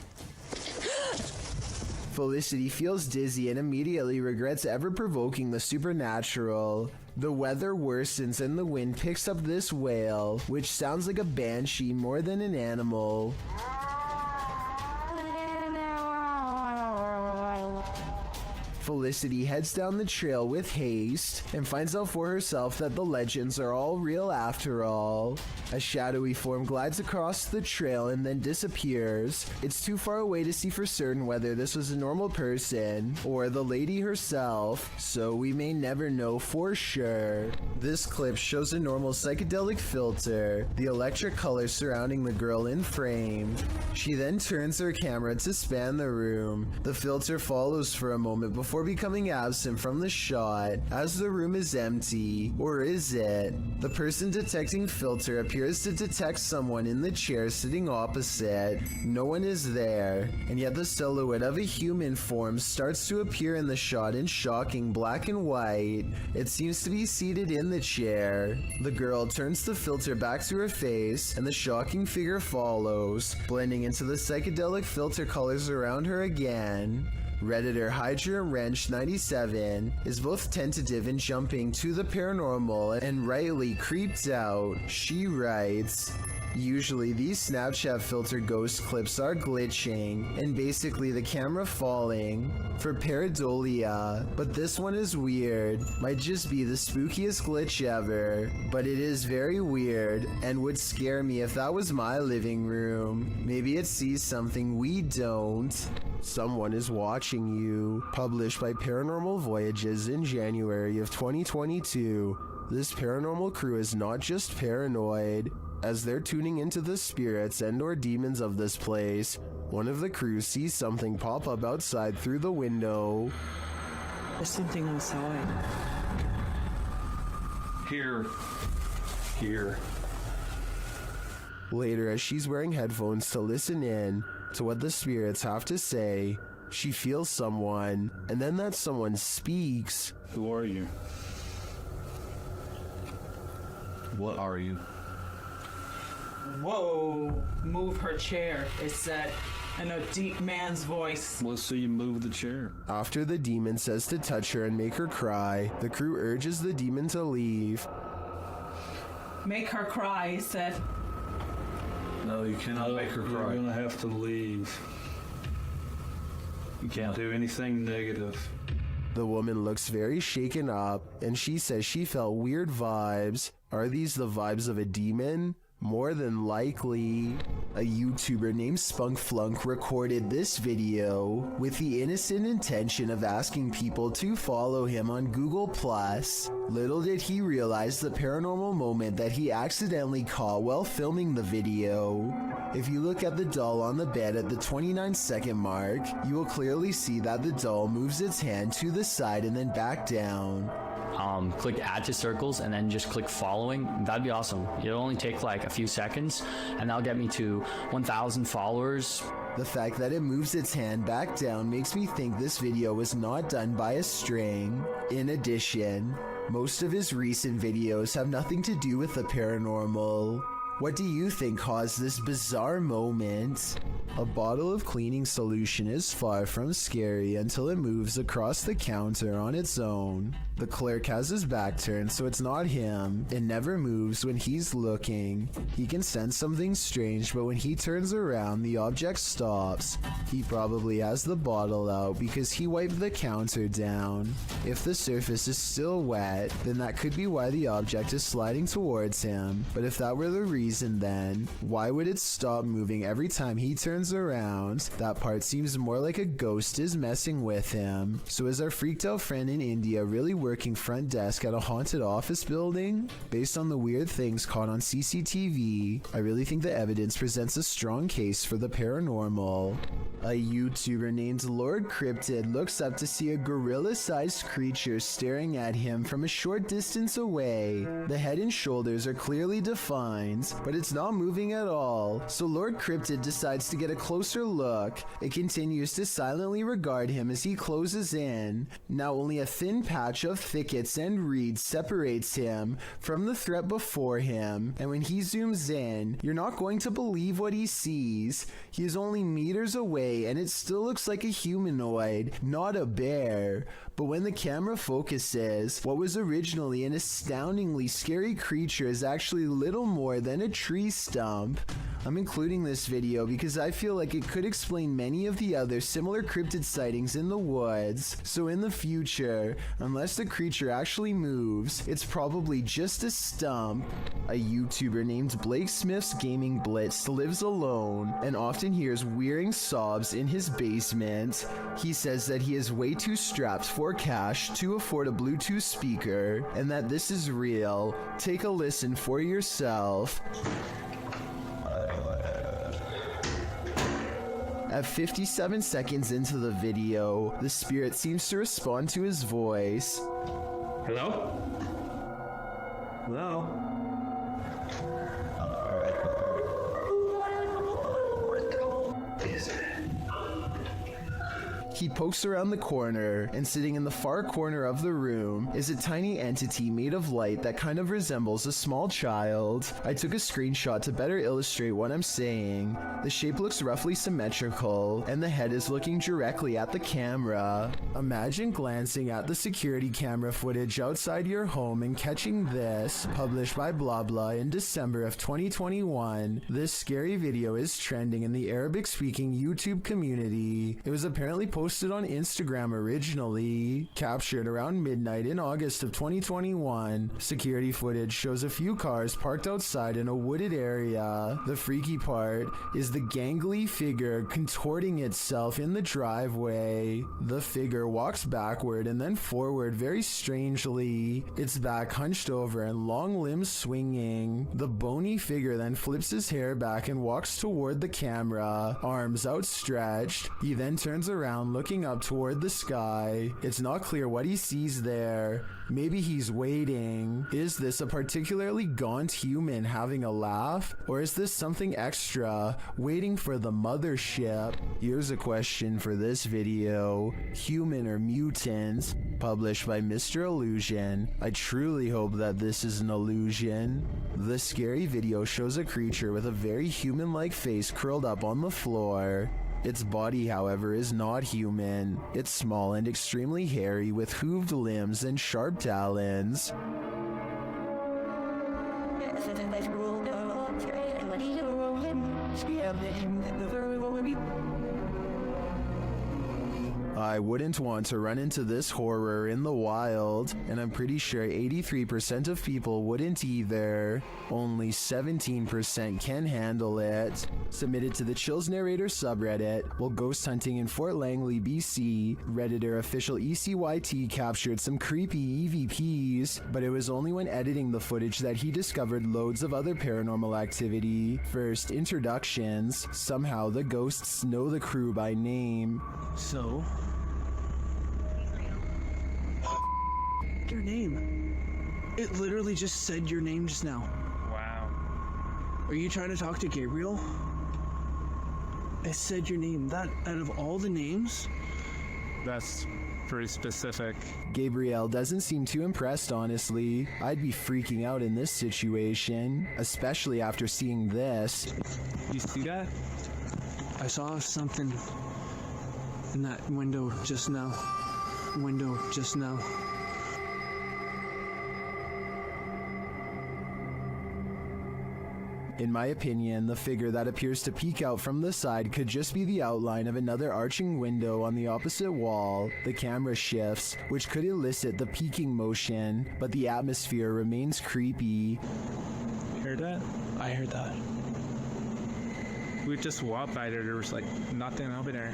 A: Felicity feels dizzy and immediately regrets ever provoking the supernatural. The weather worsens and the wind picks up this wail, which sounds like a banshee more than an animal. Felicity heads down the trail with haste and finds out for herself that the legends are all real after all. A shadowy form glides across the trail and then disappears. It's too far away to see for certain whether this was a normal person or the lady herself, so we may never know for sure. This clip shows a normal psychedelic filter, the electric colors surrounding the girl in frame. She then turns her camera to span the room. The filter follows for a moment before becoming absent from the shot as the room is empty. Or is it? The person detecting filter appears to detect someone in the chair sitting opposite. No one is there, and yet the silhouette of a human form starts to appear in the shot in shocking black and white. It seems to be seated in the chair. The girl turns the filter back to her face, and the shocking figure follows, blending into the psychedelic filter colors around her again. Redditor Hydra Wrench 97 is both tentative in jumping to the paranormal and rightly creeped out. She writes, "Usually these Snapchat filter ghost clips are glitching and basically the camera falling for pareidolia, but this one is weird. Might just be the spookiest glitch ever, but it is very weird and would scare me if that was my living room. Maybe it sees something we don't. Someone is watching you." Published by Paranormal Voyages in January of 2022. This paranormal crew is not just paranoid. As they're tuning into the spirits and or demons of this place, one of the crew sees something pop up outside through the window.
J: There's something outside.
B: Here.
A: Later, as she's wearing headphones to listen in to what the spirits have to say, she feels someone, and then that someone speaks.
B: Who are you? What are you?
J: Whoa, move her chair, it said in a deep man's voice.
B: Let's see you move the chair.
A: After the demon says to touch her and make her cry, the crew urges the demon to leave.
J: Make her cry, he said.
B: No, you cannot make her cry. You're gonna have to leave. You can't do anything negative.
A: The woman looks very shaken up, and she says she felt weird vibes. Are these the vibes of a demon? More than likely. A YouTuber named Spunkflunk recorded this video with the innocent intention of asking people to follow him on Google+. Little did he realize the paranormal moment that he accidentally caught while filming the video. If you look at the doll on the bed at the 29-second mark, you will clearly see that the doll moves its hand to the side and then back down.
E: Click add to circles and then just click following. That'd be awesome. It'll only take like a few seconds and that'll get me to 1,000 followers.
A: The fact that it moves its hand back down makes me think this video was not done by a string. In addition, most of his recent videos have nothing to do with the paranormal. What do you think caused this bizarre moment? A bottle of cleaning solution is far from scary until it moves across the counter on its own. The clerk has his back turned, so it's not him. It never moves when he's looking. He can sense something strange, but when he turns around, the object stops. He probably has the bottle out because he wiped the counter down. If the surface is still wet, then that could be why the object is sliding towards him. But if that were the reason, then why would it stop moving every time he turns around? That part seems more like a ghost is messing with him. So is our freaked out friend in India really working front desk at a haunted office building? Based on the weird things caught on CCTV, I really think the evidence presents a strong case for the paranormal. A YouTuber named Lord Cryptid looks up to see a gorilla-sized creature staring at him from a short distance away. The head and shoulders are clearly defined, but it's not moving at all. So Lord Cryptid decides to get a closer look. It continues to silently regard him as he closes in. Now only a thin patch of thickets and reeds separates him from the threat before him, and when he zooms in, you're not going to believe what he sees. He is only meters away and it still looks like a humanoid, not a bear. But when the camera focuses, what was originally an astoundingly scary creature is actually little more than a tree stump. I'm including this video because I feel like it could explain many of the other similar cryptid sightings in the woods. So in the future, unless the creature actually moves, it's probably just a stump. A YouTuber named Blake Smith's Gaming Blitz lives alone and often hears wearing sobs in his basement. He says that he is way too strapped for cash to afford a Bluetooth speaker and that this is real. Take a listen for yourself. At 57 seconds into the video, the spirit seems to respond to his voice.
B: Hello? Hello?
A: He pokes around the corner, and sitting in the far corner of the room is a tiny entity made of light that kind of resembles a small child. I took a screenshot to better illustrate what I'm saying. The shape looks roughly symmetrical, and the head is looking directly at the camera. Imagine glancing at the security camera footage outside your home and catching this, published by blah blah in December of 2021. This scary video is trending in the Arabic-speaking YouTube community. It was apparently posted on Instagram originally, captured around midnight in August of 2021. Security footage shows a few cars parked outside in a wooded area. The freaky part is the gangly figure contorting itself in the driveway. The figure walks backward and then forward very strangely, its back hunched over and long limbs swinging. The bony figure then flips his hair back and walks toward the camera, arms outstretched. He then turns around looking up toward the sky. It's not clear what he sees there. Maybe he's waiting. Is this a particularly gaunt human having a laugh? Or is this something extra, waiting for the mothership? Here's a question for this video. Human or mutant? Published by Mr. Illusion. I truly hope that this is an illusion. The scary video shows a creature with a very human-like face curled up on the floor. Its body, however, is not human. It's small and extremely hairy with hooved limbs and sharp talons. I wouldn't want to run into this horror in the wild, and I'm pretty sure 83% of people wouldn't either. Only 17% can handle it. Submitted to the Chills Narrator subreddit. While ghost hunting in Fort Langley, BC, Redditor official ECYT captured some creepy EVPs, but it was only when editing the footage that he discovered loads of other paranormal activity. First, introductions. Somehow the ghosts know the crew by name.
B: So? Your name. It literally just said your name just now.
L: Wow.
B: Are you trying to talk to Gabriel? It said your name. That, out of all the names?
L: That's pretty specific.
A: Gabriel doesn't seem too impressed, honestly. I'd be freaking out in this situation, especially after seeing this.
B: You see that? I saw something in that window just now.
A: In my opinion, the figure that appears to peek out from the side could just be the outline of another arching window on the opposite wall. The camera shifts, which could elicit the peeking motion, but the atmosphere remains creepy.
L: You heard that? I heard that. We just walked by there was like nothing over there.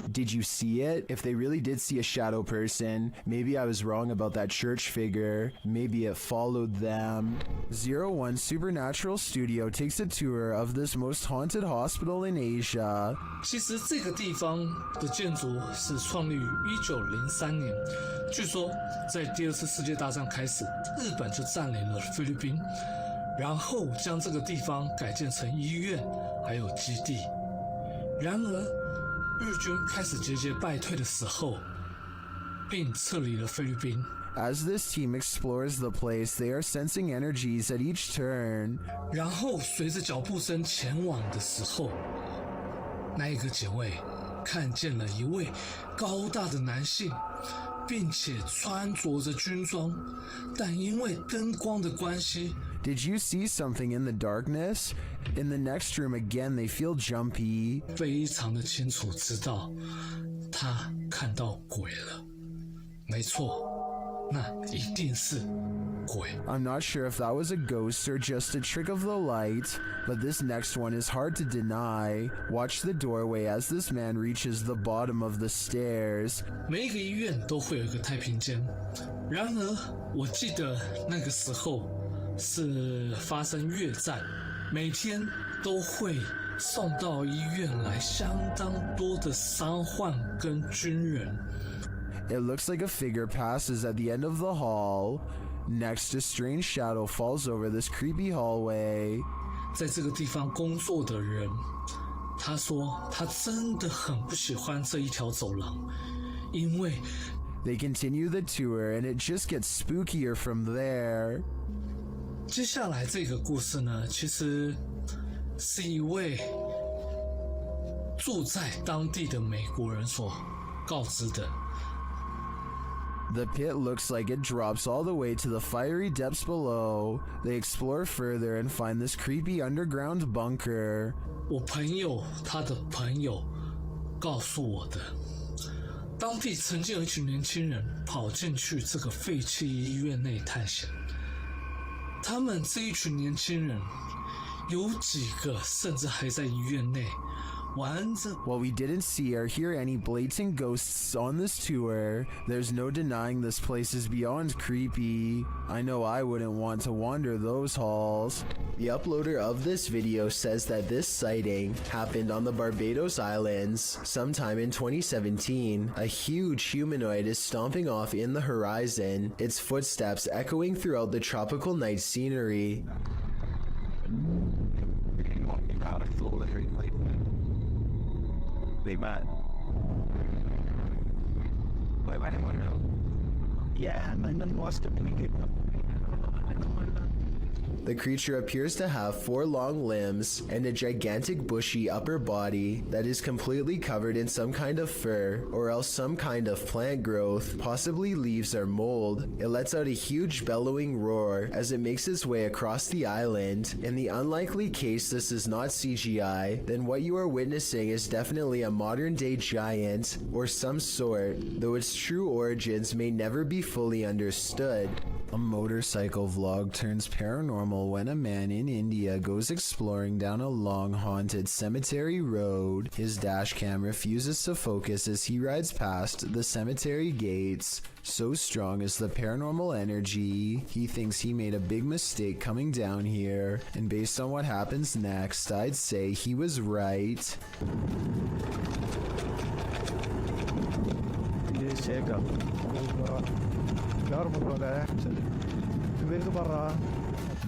A: Did you see it? If they really did see a shadow person, maybe I was wrong about that church figure. Maybe it followed them. 01 Supernatural Studio takes a tour of this most haunted hospital in Asia.
N: 其实这个地方的建筑是创立于1903年。据说，在第二次世界大战开始，日本就占领了菲律宾，然后将这个地方改建成医院，还有基地。然而，日军开始节节败退的时候，并撤离了菲律宾。
A: As this team explores the place, they are sensing energies at each turn.
N: 然后随着脚步声前往的时候，那一个警卫看见了一位高大的男性，并且穿着着军装，但因为灯光的关系。
A: Did you see something in the darkness? In the next room again, they feel jumpy.
N: 非常的清楚知道，他看到鬼了。没错，那一定是鬼。
A: I'm not sure if that was a ghost or just a trick of the light, but this next one is hard to deny. Watch the doorway as this man reaches the bottom of the stairs.
N: 每一个医院都会有一个太平间，然而我记得那个时候是发生越战，每天都会送到医院来相当多的伤患跟军人。
A: It looks like a figure passes at the end of the hall. Next, a strange shadow falls over this creepy hallway.
N: 在这个地方工作的人，他说他真的很不喜欢这一条走廊，因为
A: They continue the tour and it just gets spookier from there.
N: 接下来这个故事呢，其实是一位住在当地的美国人所告知的。
A: The pit looks like it drops all the way to the fiery depths below. They explore further and find this creepy underground bunker.
N: 我朋友他的朋友告诉我的，当地曾经有一群年轻人跑进去这个废弃医院内探险。他们这一群年轻人有几个甚至还在医院内玩着。
A: While we didn't see or hear any blatant ghosts on this tour, there's no denying this place is beyond creepy. I know I wouldn't want to wander those halls. The uploader of this video says that this sighting happened on the Barbados Islands sometime in 2017. A huge humanoid is stomping off in the horizon, its footsteps echoing throughout the tropical night scenery.
H: Wait, man. Wait, yeah, man, lost it.
A: The creature appears to have 4 long limbs and a gigantic bushy upper body that is completely covered in some kind of fur or else some kind of plant growth, possibly leaves or mold. It lets out a huge bellowing roar as it makes its way across the island. In the unlikely case this is not CGI, then what you are witnessing is definitely a modern day giant or some sort, though its true origins may never be fully understood. A motorcycle vlog turns paranormal when a man in India goes exploring down a long haunted cemetery road. His dash cam refuses to focus as he rides past the cemetery gates. So strong is the paranormal energy, he thinks he made a big mistake coming down here, and based on what happens next, I'd say he was right.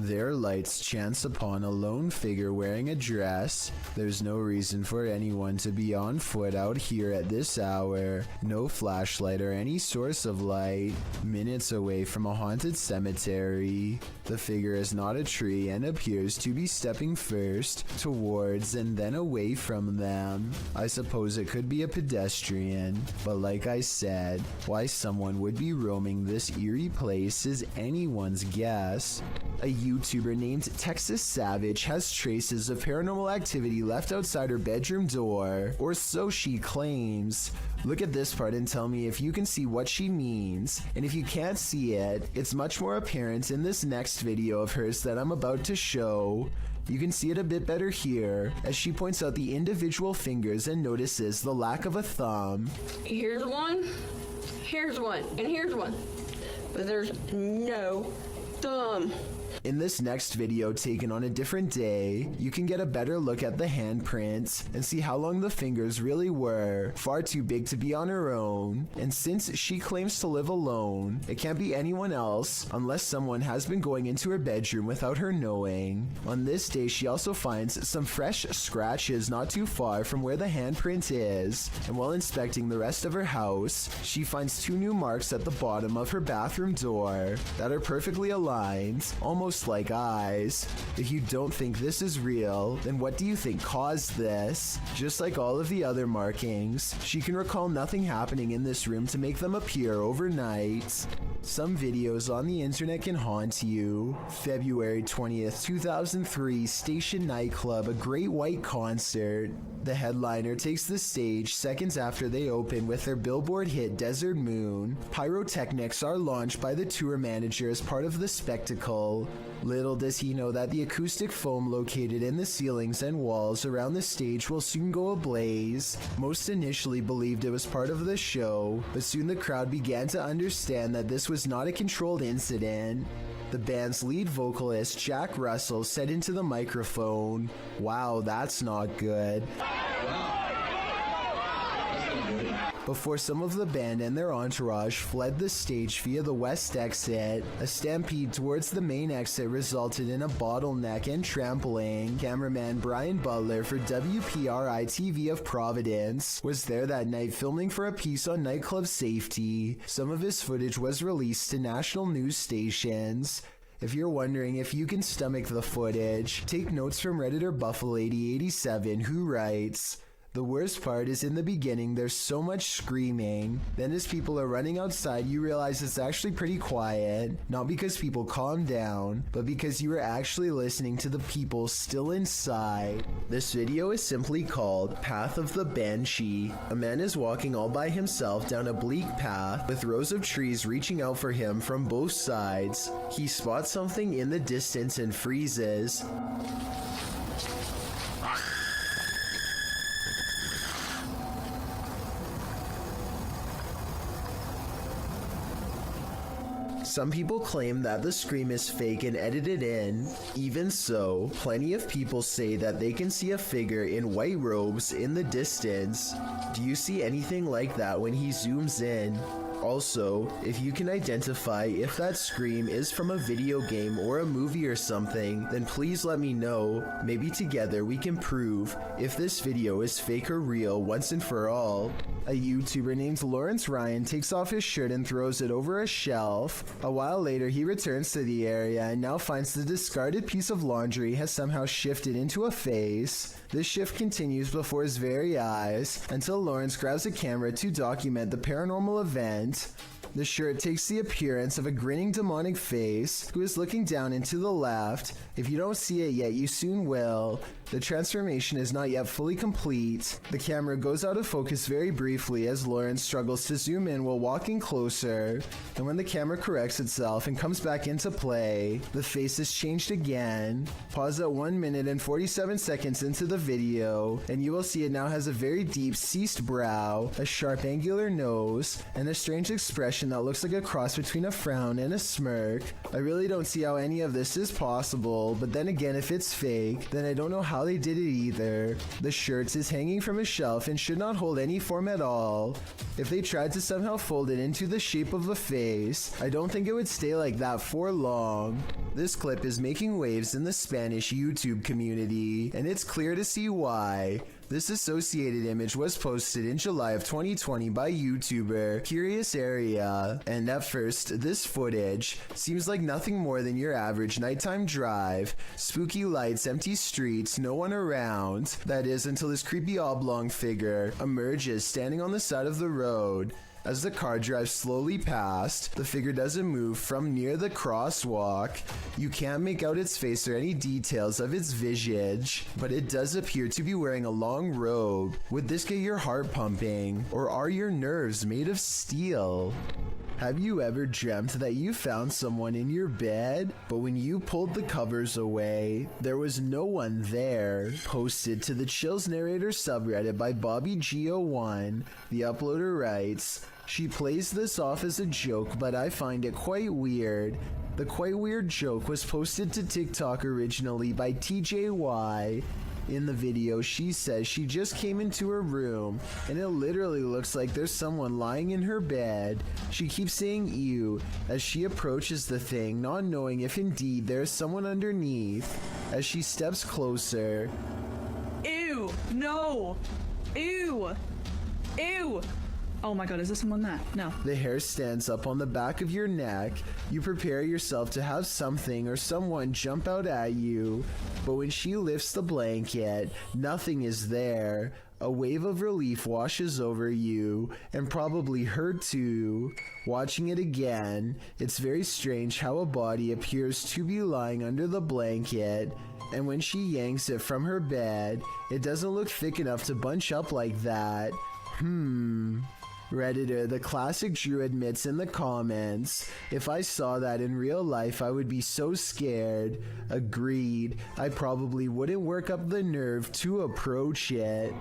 A: Their lights chance upon a lone figure wearing a dress. There's no reason for anyone to be on foot out here at this hour. No flashlight or any source of light. Minutes away from a haunted cemetery. The figure is not a tree and appears to be stepping first towards and then away from them. I suppose it could be a pedestrian, but like I said, why someone would be roaming this eerie place is anyone's guess. A YouTuber named Texas Savage has traces of paranormal activity left outside her bedroom door, or so she claims. Look at this part and tell me if you can see what she means. And if you can't see it, it's much more apparent in this next video of hers that I'm about to show. You can see it a bit better here, as she points out the individual fingers and notices the lack of a thumb.
O: Here's one, and here's one. But there's no thumb.
A: In this next video taken on a different day, you can get a better look at the handprints and see how long the fingers really were, far too big to be on her own. And since she claims to live alone, it can't be anyone else unless someone has been going into her bedroom without her knowing. On this day, she also finds some fresh scratches not too far from where the handprint is, and while inspecting the rest of her house, she finds 2 new marks at the bottom of her bathroom door that are perfectly aligned, almost almost like eyes. If you don't think this is real, then what do you think caused this? Just like all of the other markings, she can recall nothing happening in this room to make them appear overnight. Some videos on the internet can haunt you. February 20th, 2003, Station Nightclub, a Great White concert. The headliner takes the stage seconds after they open with their Billboard hit Desert Moon. Pyrotechnics are launched by the tour manager as part of the spectacle. Little does he know that the acoustic foam located in the ceilings and walls around the stage will soon go ablaze. Most initially believed it was part of the show, but soon the crowd began to understand that this was not a controlled incident. The band's lead vocalist, Jack Russell, said into the microphone, "Wow, that's not good," before some of the band and their entourage fled the stage via the west exit. A stampede towards the main exit resulted in a bottleneck and trampling. Cameraman Brian Butler for WPRI-TV of Providence was there that night filming for a piece on nightclub safety. Some of his footage was released to national news stations. If you're wondering if you can stomach the footage, take notes from Redditor Buffalady87, who writes, "The worst part is in the beginning there's so much screaming. Then as people are running outside you realize it's actually pretty quiet. Not because people calm down, but because you are actually listening to the people still inside." This video is simply called Path of the Banshee. A man is walking all by himself down a bleak path with rows of trees reaching out for him from both sides. He spots something in the distance and freezes. Some people claim that the scream is fake and edited in. Even so, plenty of people say that they can see a figure in white robes in the distance. Do you see anything like that when he zooms in? Also, if you can identify if that scream is from a video game or a movie or something, then please let me know. Maybe together we can prove if this video is fake or real once and for all. A YouTuber named Lawrence Ryan takes off his shirt and throws it over a shelf. A while later, he returns to the area and now finds the discarded piece of laundry has somehow shifted into a face. This shift continues before his very eyes until Lawrence grabs a camera to document the paranormal event. The shirt takes the appearance of a grinning demonic face who is looking down and to the left. If you don't see it yet, you soon will. The transformation is not yet fully complete. The camera goes out of focus very briefly as Lawrence struggles to zoom in while walking closer. And when the camera corrects itself and comes back into play, the face is changed again. Pause at 1 minute and 47 seconds into the video, and you will see it now has a very deep, ceased brow, a sharp angular nose, and a strange expression that looks like a cross between a frown and a smirk. I really don't see how any of this is possible, but then again, if it's fake, then I don't know how they did it either. The shirt is hanging from a shelf and should not hold any form at all. If they tried to somehow fold it into the shape of a face, I don't think it would stay like that for long. This clip is making waves in the Spanish YouTube community, and it's clear to see why. This associated image was posted in July of 2020 by YouTuber Curious Area, and at first, this footage seems like nothing more than your average nighttime drive. Spooky lights, empty streets, no one around. That is, until this creepy oblong figure emerges standing on the side of the road. As the car drives slowly past, the figure doesn't move from near the crosswalk. You can't make out its face or any details of its visage, but it does appear to be wearing a long robe. Would this get your heart pumping, or are your nerves made of steel? Have you ever dreamt that you found someone in your bed, but when you pulled the covers away, there was no one there? Posted to the Chills Narrator subreddit by BobbyGO1, the uploader writes, "She plays this off as a joke, but I find it quite weird. The quite weird joke was posted to TikTok originally by TJY. In the video, she says she just came into her room, and it literally looks like there's someone lying in her bed. She keeps saying ew as she approaches the thing, not knowing if indeed there's someone underneath. As she steps closer,
P: ew, no, ew, ew, Oh my god, is there someone there? No.
A: The hair stands up on the back of your neck. You prepare yourself to have something or someone jump out at you, but when she lifts the blanket, nothing is there. A wave of relief washes over you, and probably her too. Watching it again, it's very strange how a body appears to be lying under the blanket, and when she yanks it from her bed, it doesn't look thick enough to bunch up like that. Redditor, the classic Drew admits in the comments, if I saw that in real life, I would be so scared. Agreed. I probably wouldn't work up the nerve to approach it.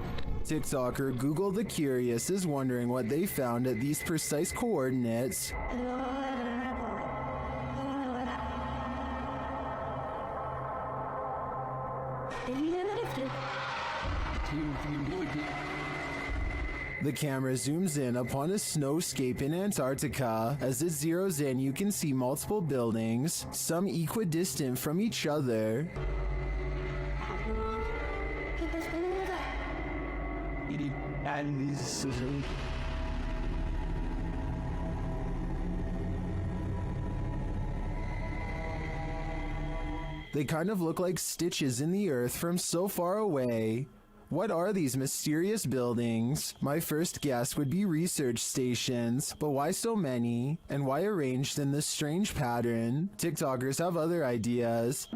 A: TikToker Google the Curious is wondering what they found at these precise coordinates. The camera zooms in upon a snowscape in Antarctica. As it zeroes in, you can see multiple buildings, some equidistant from each other. They kind of look like stitches in the earth from so far away. What are these mysterious buildings? My first guess would be research stations, but why so many? And why arranged in this strange pattern? TikTokers have other ideas.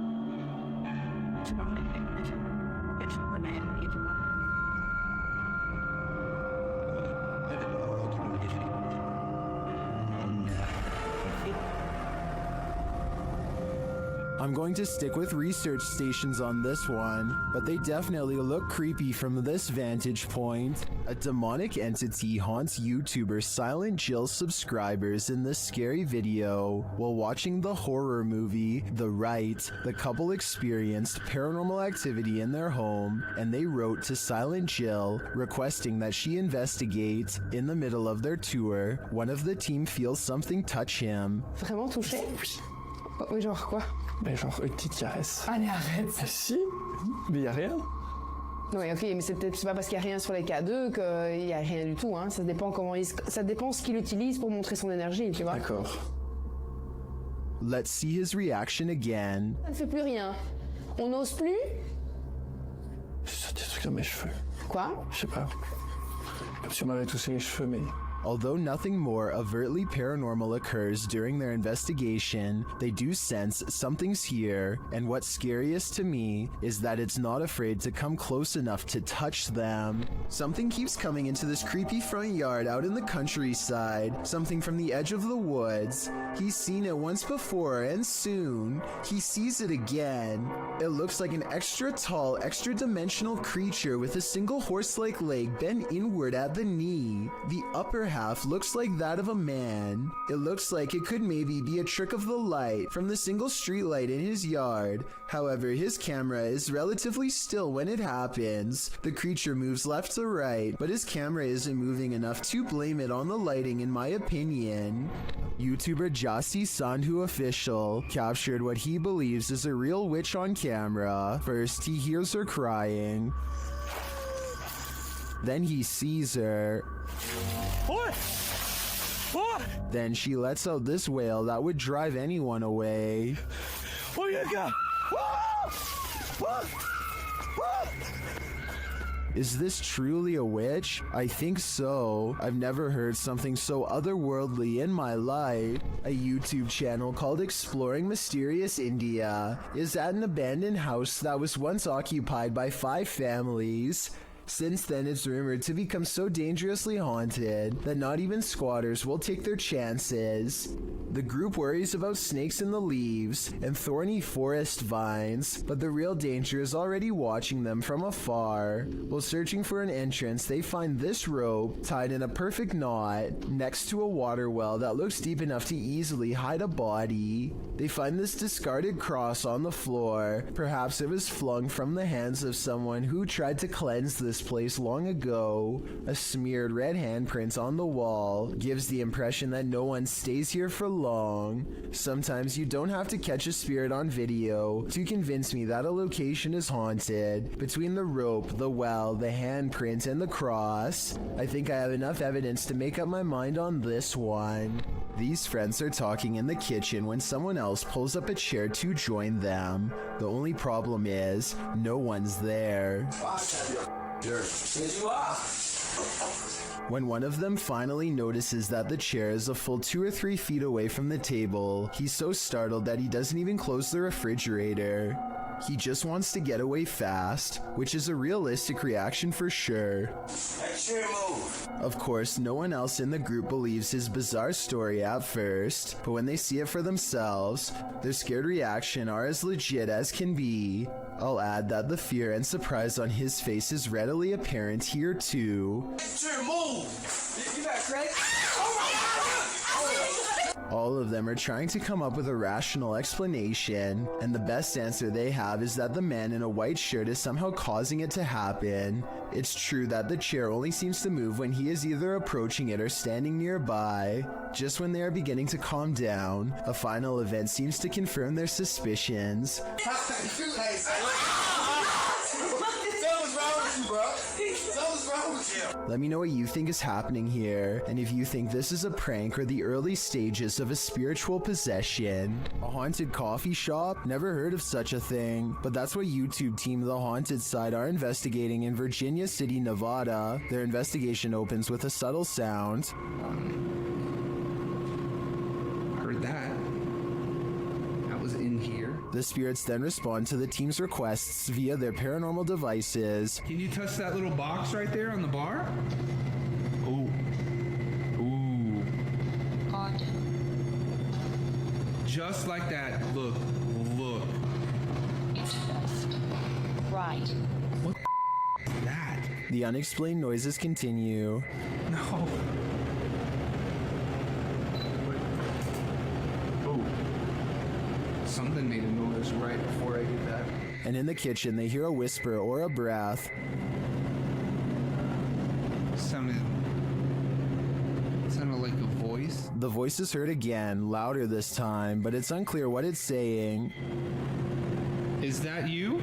A: I'm going to stick with research stations on this one, but they definitely look creepy from this vantage point. A demonic entity haunts YouTuber Silent Jill subscribers in this scary video. While watching the horror movie The Rite, the couple experienced paranormal activity in their home, and they wrote to Silent Jill requesting that she investigate. In the middle of their tour, one of the team feels something touch him.
O: Vraiment touché? Oui, genre quoi?
B: Ben genre une petite caresse.
O: Allez, arrête.
B: Ah si, mais y a rien.
O: Oui, ok, mais c'est pas parce qu'il n'y a rien sur les K2 qu'il n'y a rien du tout, hein. Ça dépend ça dépend ce qu'il utilise pour montrer son énergie, tu vois.
B: D'accord.
A: Let's see his reaction again.
O: Ça ne fait plus rien. On n'ose plus?
B: C'est des trucs dans mes cheveux.
O: Quoi?
B: Je sais pas. Comme si on m'avait touché les cheveux, mais...
A: Although nothing more overtly paranormal occurs during their investigation, they do sense something's here, and what's scariest to me is that it's not afraid to come close enough to touch them. Something keeps coming into this creepy front yard out in the countryside, something from the edge of the woods. He's seen it once before, and soon, he sees it again. It looks like an extra tall, extra-dimensional creature with a single horse-like leg bent inward at the knee. The upper half looks like that of a man. It looks like it could maybe be a trick of the light from the single street light in his yard. However, his camera is relatively still when it happens. The creature moves left to right, but his camera isn't moving enough to blame it on the lighting in my opinion. YouTuber Jasi Sandhu Official captured what he believes is a real witch on camera. First, he hears her crying. Then he sees her. Then she lets out this wail that would drive anyone away. Is this truly a witch? I think so. I've never heard something so otherworldly in my life. A YouTube channel called Exploring Mysterious India is at an abandoned house that was once occupied by 5 families. Since then, it's rumored to become so dangerously haunted that not even squatters will take their chances. The group worries about snakes in the leaves and thorny forest vines, but the real danger is already watching them from afar. While searching for an entrance, they find this rope tied in a perfect knot next to a water well that looks deep enough to easily hide a body. They find this discarded cross on the floor. Perhaps it was flung from the hands of someone who tried to cleanse the this place long ago. A smeared red handprint on the wall gives the impression that no one stays here for long. Sometimes you don't have to catch a spirit on video to convince me that a location is haunted. Between the rope, the well, the handprint, and the cross, I think I have enough evidence to make up my mind on this one. These friends are talking in the kitchen when someone else pulls up a chair to join them. The only problem is, no one's there. When one of them finally notices that the chair is a full 2 or 3 feet away from the table, he's so startled that he doesn't even close the refrigerator. He just wants to get away fast, which is a realistic reaction for sure. Of course, no one else in the group believes his bizarre story at first, but when they see it for themselves, their scared reaction are as legit as can be. I'll add that the fear and surprise on his face is readily apparent here too. All of them are trying to come up with a rational explanation, and the best answer they have is that the man in a white shirt is somehow causing it to happen. It's true that the chair only seems to move when he is either approaching it or standing nearby. Just when they are beginning to calm down, a final event seems to confirm their suspicions. Let me know what you think is happening here, and if you think this is a prank or the early stages of a spiritual possession. A haunted coffee shop? Never heard of such a thing, but that's what YouTube team The Haunted Side are investigating in Virginia City, Nevada. Their investigation opens with a subtle sound.
H: Heard that. That was in here.
A: The spirits then respond to the team's requests via their paranormal devices.
H: Can you touch that little box right there on the bar? Ooh. Ooh.
F: Haunted.
H: Just like that. Look. Look.
F: It's just right.
H: What the is that?
A: The unexplained noises continue.
H: No. Something made a noise right before I did that.
A: And in the kitchen, they hear a whisper or a breath.
H: Sounded like a voice.
A: The voice is heard again, louder this time, but it's unclear what it's saying.
H: Is that you?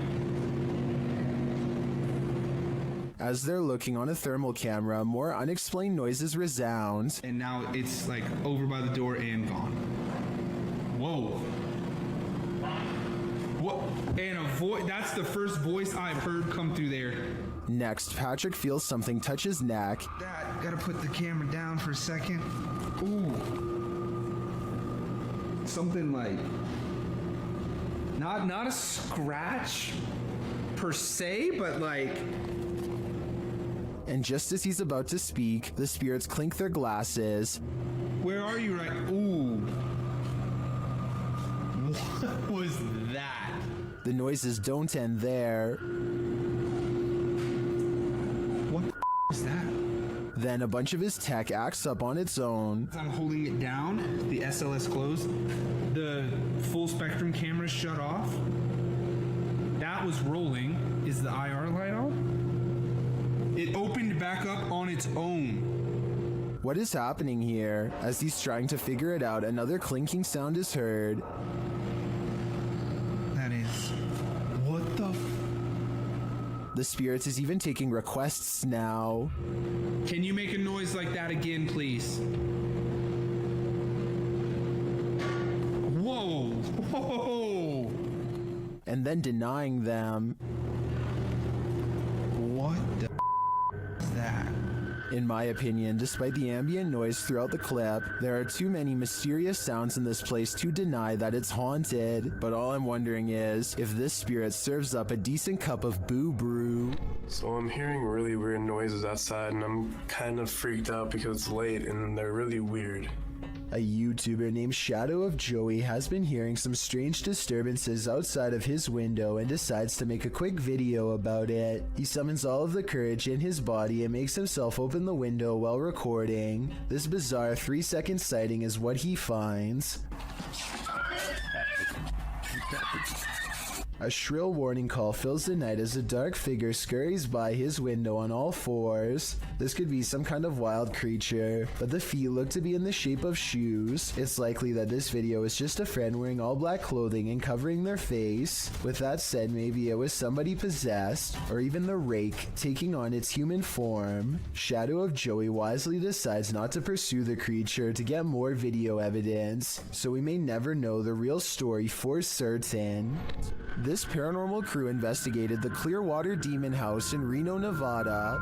A: As they're looking on a thermal camera, more unexplained noises resound.
H: And now it's like over by the door and gone. Whoa. What? And a voice. That's the first voice I've heard come through there.
A: Next, Patrick feels something touch his neck.
H: Dad, gotta put the camera down for a second. Ooh. Something like. Not a scratch per se, but like.
A: And just as he's about to speak, the spirits clink their glasses.
H: Where are you right? Ooh. What was that?
A: The noises don't end there.
H: What the is that?
A: Then a bunch of his tech acts up on its own.
H: As I'm holding it down, the SLS closed, the full spectrum camera shut off. That was rolling. Is the IR light on? It opened back up on its own.
A: What is happening here? As he's trying to figure it out, another clinking sound is heard.
H: That is... What the...
A: The spirits is even taking requests now.
H: Can you make a noise like that again, please? Whoa! Whoa!
A: And then denying them.
H: What the is that?
A: In my opinion, despite the ambient noise throughout the clip, there are too many mysterious sounds in this place to deny that it's haunted. But all I'm wondering is if this spirit serves up a decent cup of boo brew.
P: So I'm hearing really weird noises outside and I'm kind of freaked out because it's late and they're really weird.
A: A YouTuber named Shadow of Joey has been hearing some strange disturbances outside of his window and decides to make a quick video about it. He summons all of the courage in his body and makes himself open the window while recording. This bizarre 3-second sighting is what he finds. A shrill warning call fills the night as a dark figure scurries by his window on all fours. This could be some kind of wild creature, but the feet look to be in the shape of shoes. It's likely that this video is just a friend wearing all black clothing and covering their face. With that said, maybe it was somebody possessed, or even the rake taking on its human form. Shadow of Joey wisely decides not to pursue the creature to get more video evidence, so we may never know the real story for certain. This paranormal crew investigated the Clearwater Demon House in Reno, Nevada.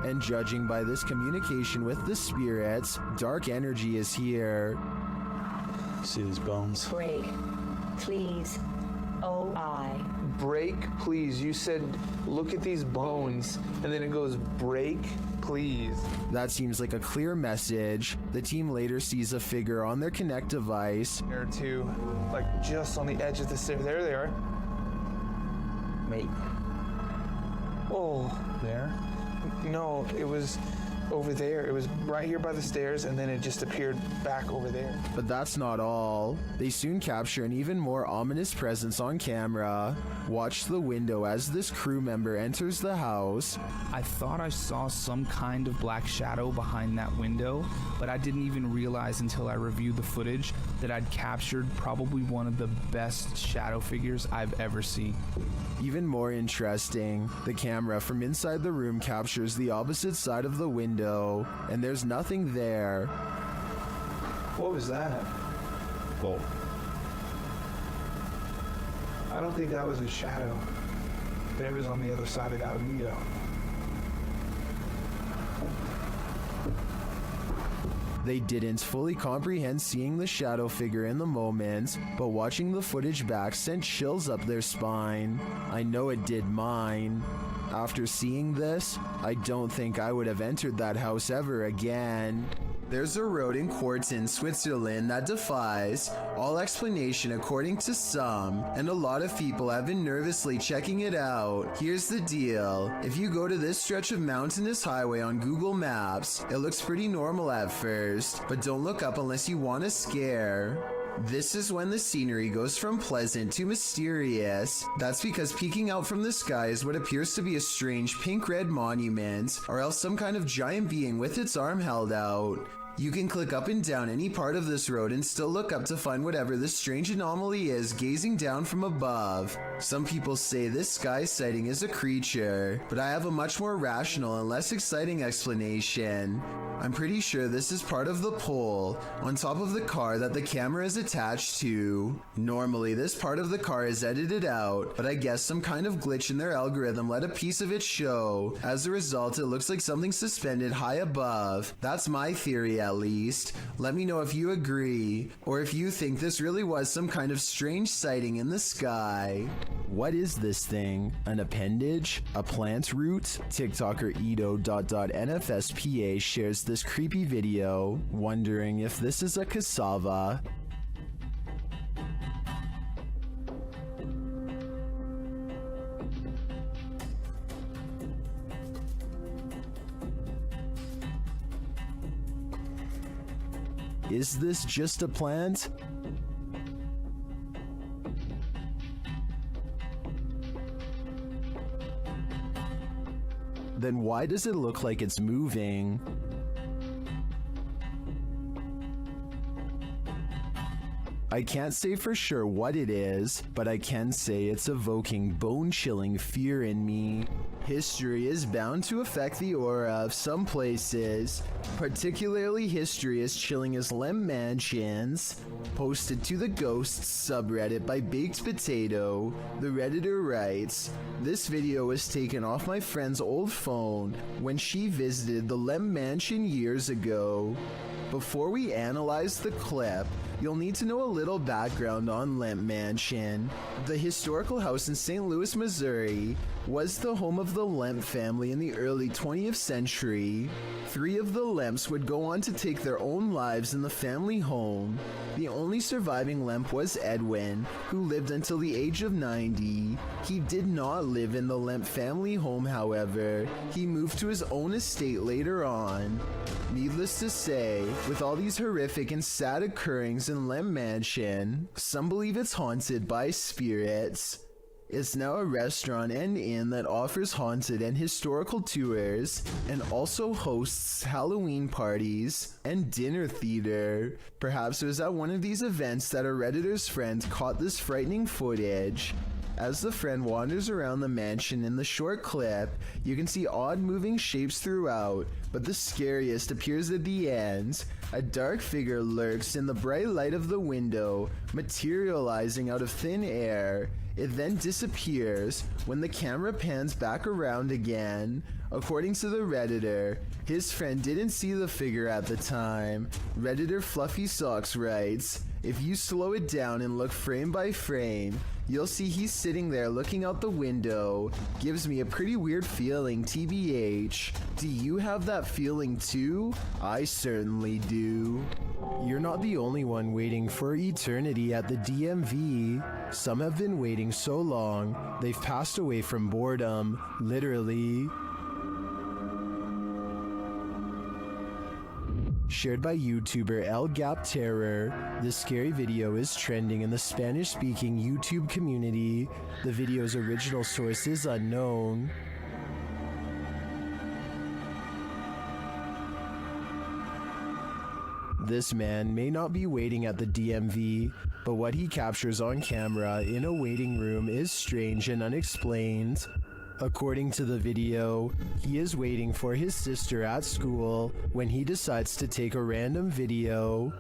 A: And judging by this communication with the spirits, dark energy is here.
M: See these bones?
F: Break. Please. O-I.
Q: Break, please. You said, look at these bones. And then it goes, break, please.
A: That seems like a clear message. The team later sees a figure on their Connect device.
Q: There are two, like just on the edge of the stairs. There they are.
J: Wait.
Q: Oh.
J: There?
Q: No, it was over there. It was right here by the stairs, and then it just appeared back over there.
A: But that's not all. They soon capture an even more ominous presence on camera. Watch the window as this crew member enters the house.
R: I thought I saw some kind of black shadow behind that window, but I didn't even realize until I reviewed the footage that I'd captured probably one of the best shadow figures I've ever seen.
A: Even more interesting, the camera from inside the room captures the opposite side of the window, and there's nothing there.
Q: What was that?
R: Whoa.
Q: I don't think that was a shadow. It was on the other side of that window.
A: They didn't fully comprehend seeing the shadow figure in the moment, but watching the footage back sent chills up their spine. I know it did mine. After seeing this, I don't think I would have entered that house ever again. There's a road in Quarten, Switzerland that defies all explanation according to some, and a lot of people have been nervously checking it out. Here's the deal. If you go to this stretch of mountainous highway on Google Maps, it looks pretty normal at first, but don't look up unless you want a scare. This is when the scenery goes from pleasant to mysterious. That's because peeking out from the sky is what appears to be a strange pink-red monument, or else some kind of giant being with its arm held out. You can click up and down any part of this road and still look up to find whatever this strange anomaly is gazing down from above. Some people say this sky sighting is a creature, but I have a much more rational and less exciting explanation. I'm pretty sure this is part of the pole on top of the car that the camera is attached to. Normally, this part of the car is edited out, but I guess some kind of glitch in their algorithm let a piece of it show. As a result, it looks like something suspended high above. That's my theory, at least. Let me know if you agree, or if you think this really was some kind of strange sighting in the sky. What is this thing? An appendage? A plant root? TikToker Edo.NFSPA shares this creepy video, wondering if this is a cassava. Is this just a plant? Then why does it look like it's moving? I can't say for sure what it is, but I can say it's evoking bone-chilling fear in me. History is bound to affect the aura of some places. Particularly history is chilling as Lem Mansions. Posted to the Ghosts subreddit by Baked Potato, the Redditor writes, "This video was taken off my friend's old phone when she visited the Lem Mansion years ago. Before we analyze the clip, you'll need to know a little background on Lemp Mansion. The historical house in St. Louis, Missouri was the home of the Lemp family in the early 20th century. 3 of the Lemps would go on to take their own lives in the family home. The only surviving Lemp was Edwin, who lived until the age of 90. He did not live in the Lemp family home, however. He moved to his own estate later on. Needless to say, with all these horrific and sad occurrings in Lemp Mansion, some believe it's haunted by spirits. It's now a restaurant and inn that offers haunted and historical tours and also hosts Halloween parties and dinner theater. Perhaps it was at one of these events that a Redditor's friend caught this frightening footage. As the friend wanders around the mansion in the short clip, you can see odd moving shapes throughout, but the scariest appears at the end. A dark figure lurks in the bright light of the window, materializing out of thin air. It then disappears when the camera pans back around again. According to the Redditor, his friend didn't see the figure at the time. Redditor Fluffy Socks writes, "If you slow it down and look frame by frame, you'll see he's sitting there looking out the window. Gives me a pretty weird feeling, TBH. Do you have that feeling too? I certainly do." You're not the only one waiting for eternity at the DMV. Some have been waiting so long, they've passed away from boredom, literally. Shared by YouTuber El Gap Terror, this scary video is trending in the Spanish-speaking YouTube community. The video's original source is unknown. This man may not be waiting at the DMV, but what he captures on camera in a waiting room is strange and unexplained. According to the video, he is waiting for his sister at school when he decides to take a random video.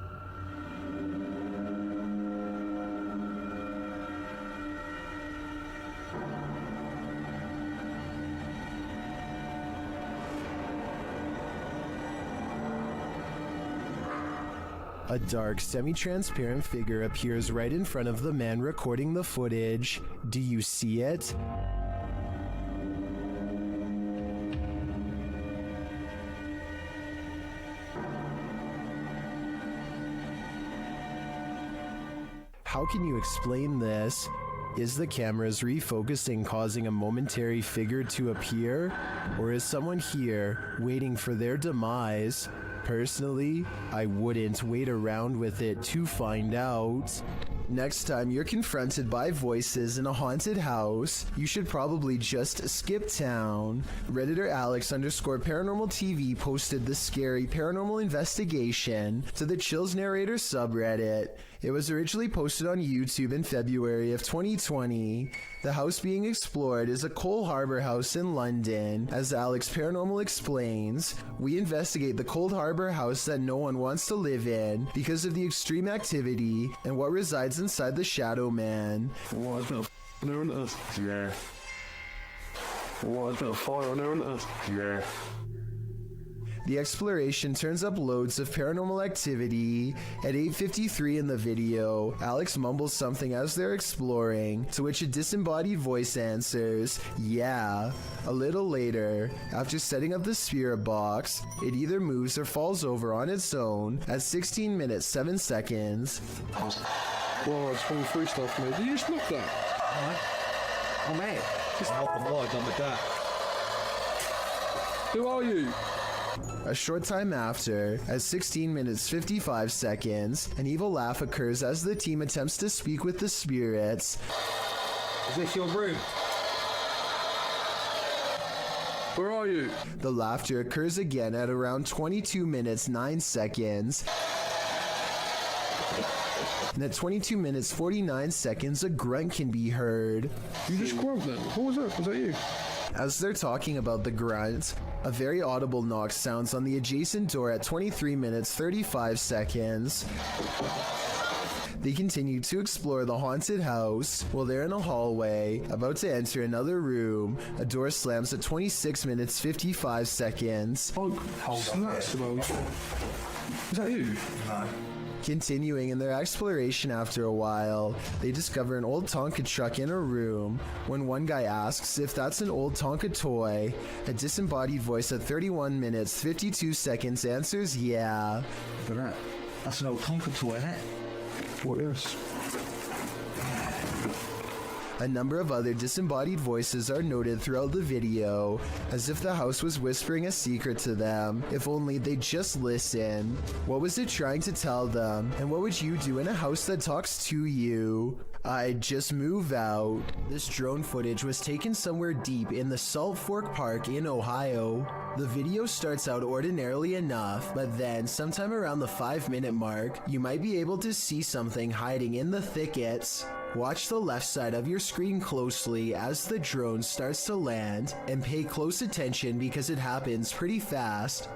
A: A dark, semi-transparent figure appears right in front of the man recording the footage. Do you see it? How can you explain this? Is the camera's refocusing causing a momentary figure to appear? Or is someone here waiting for their demise? Personally, I wouldn't wait around with it to find out. Next time you're confronted by voices in a haunted house, you should probably just skip town. Redditor Alex_paranormal TV posted the scary paranormal investigation to the Chills Narrator subreddit. It was originally posted on YouTube in February of 2020. The house being explored is a Cole Harbour house in London. As Alex Paranormal explains, we investigate the Cold Harbour house that no one wants to live in because of the extreme activity and what resides inside the Shadow Man.
P: What the f*** on earth? Yeah. What the f*** on earth? Yeah.
A: The exploration turns up loads of paranormal activity. At 8:53 in the video, Alex mumbles something as they're exploring, to which a disembodied voice answers, "Yeah." A little later, after setting up the spirit box, it either moves or falls over on its own at 16 minutes 7 seconds.
P: Well, it's going through stuff, mate. Did you just look that?
B: Oh, mate. Just what the Lord done with that.
P: Who are you?
A: A short time after, at 16 minutes 55 seconds, an evil laugh occurs as the team attempts to speak with the spirits.
B: Is this your room?
P: Where are you?
A: The laughter occurs again at around 22 minutes 9 seconds. And at 22 minutes 49 seconds, a grunt can be heard.
P: You just grunt then? What was that? Was that you?
A: As they're talking about the grunt, a very audible knock sounds on the adjacent door at 23 minutes 35 seconds. They continue to explore the haunted house. While they're in a hallway, about to enter another room, a door slams at 26 minutes 55 seconds.
P: Oh, snaps about. Is that you?
A: No. Continuing in their exploration after a while, they discover an old Tonka truck in a room. When one guy asks if that's an old Tonka toy, a disembodied voice at 31 minutes 52 seconds answers yeah.
B: That's an old Tonka toy, isn't it? What else?
A: A number of other disembodied voices are noted throughout the video, as if the house was whispering a secret to them, if only they'd just listen. What was it trying to tell them, and what would you do in a house that talks to you? I'd just move out. This drone footage was taken somewhere deep in the Salt Fork Park in Ohio. The video starts out ordinarily enough, but then sometime around the 5-minute mark, you might be able to see something hiding in the thickets. Watch the left side of your screen closely as the drone starts to land, and pay close attention because it happens pretty fast.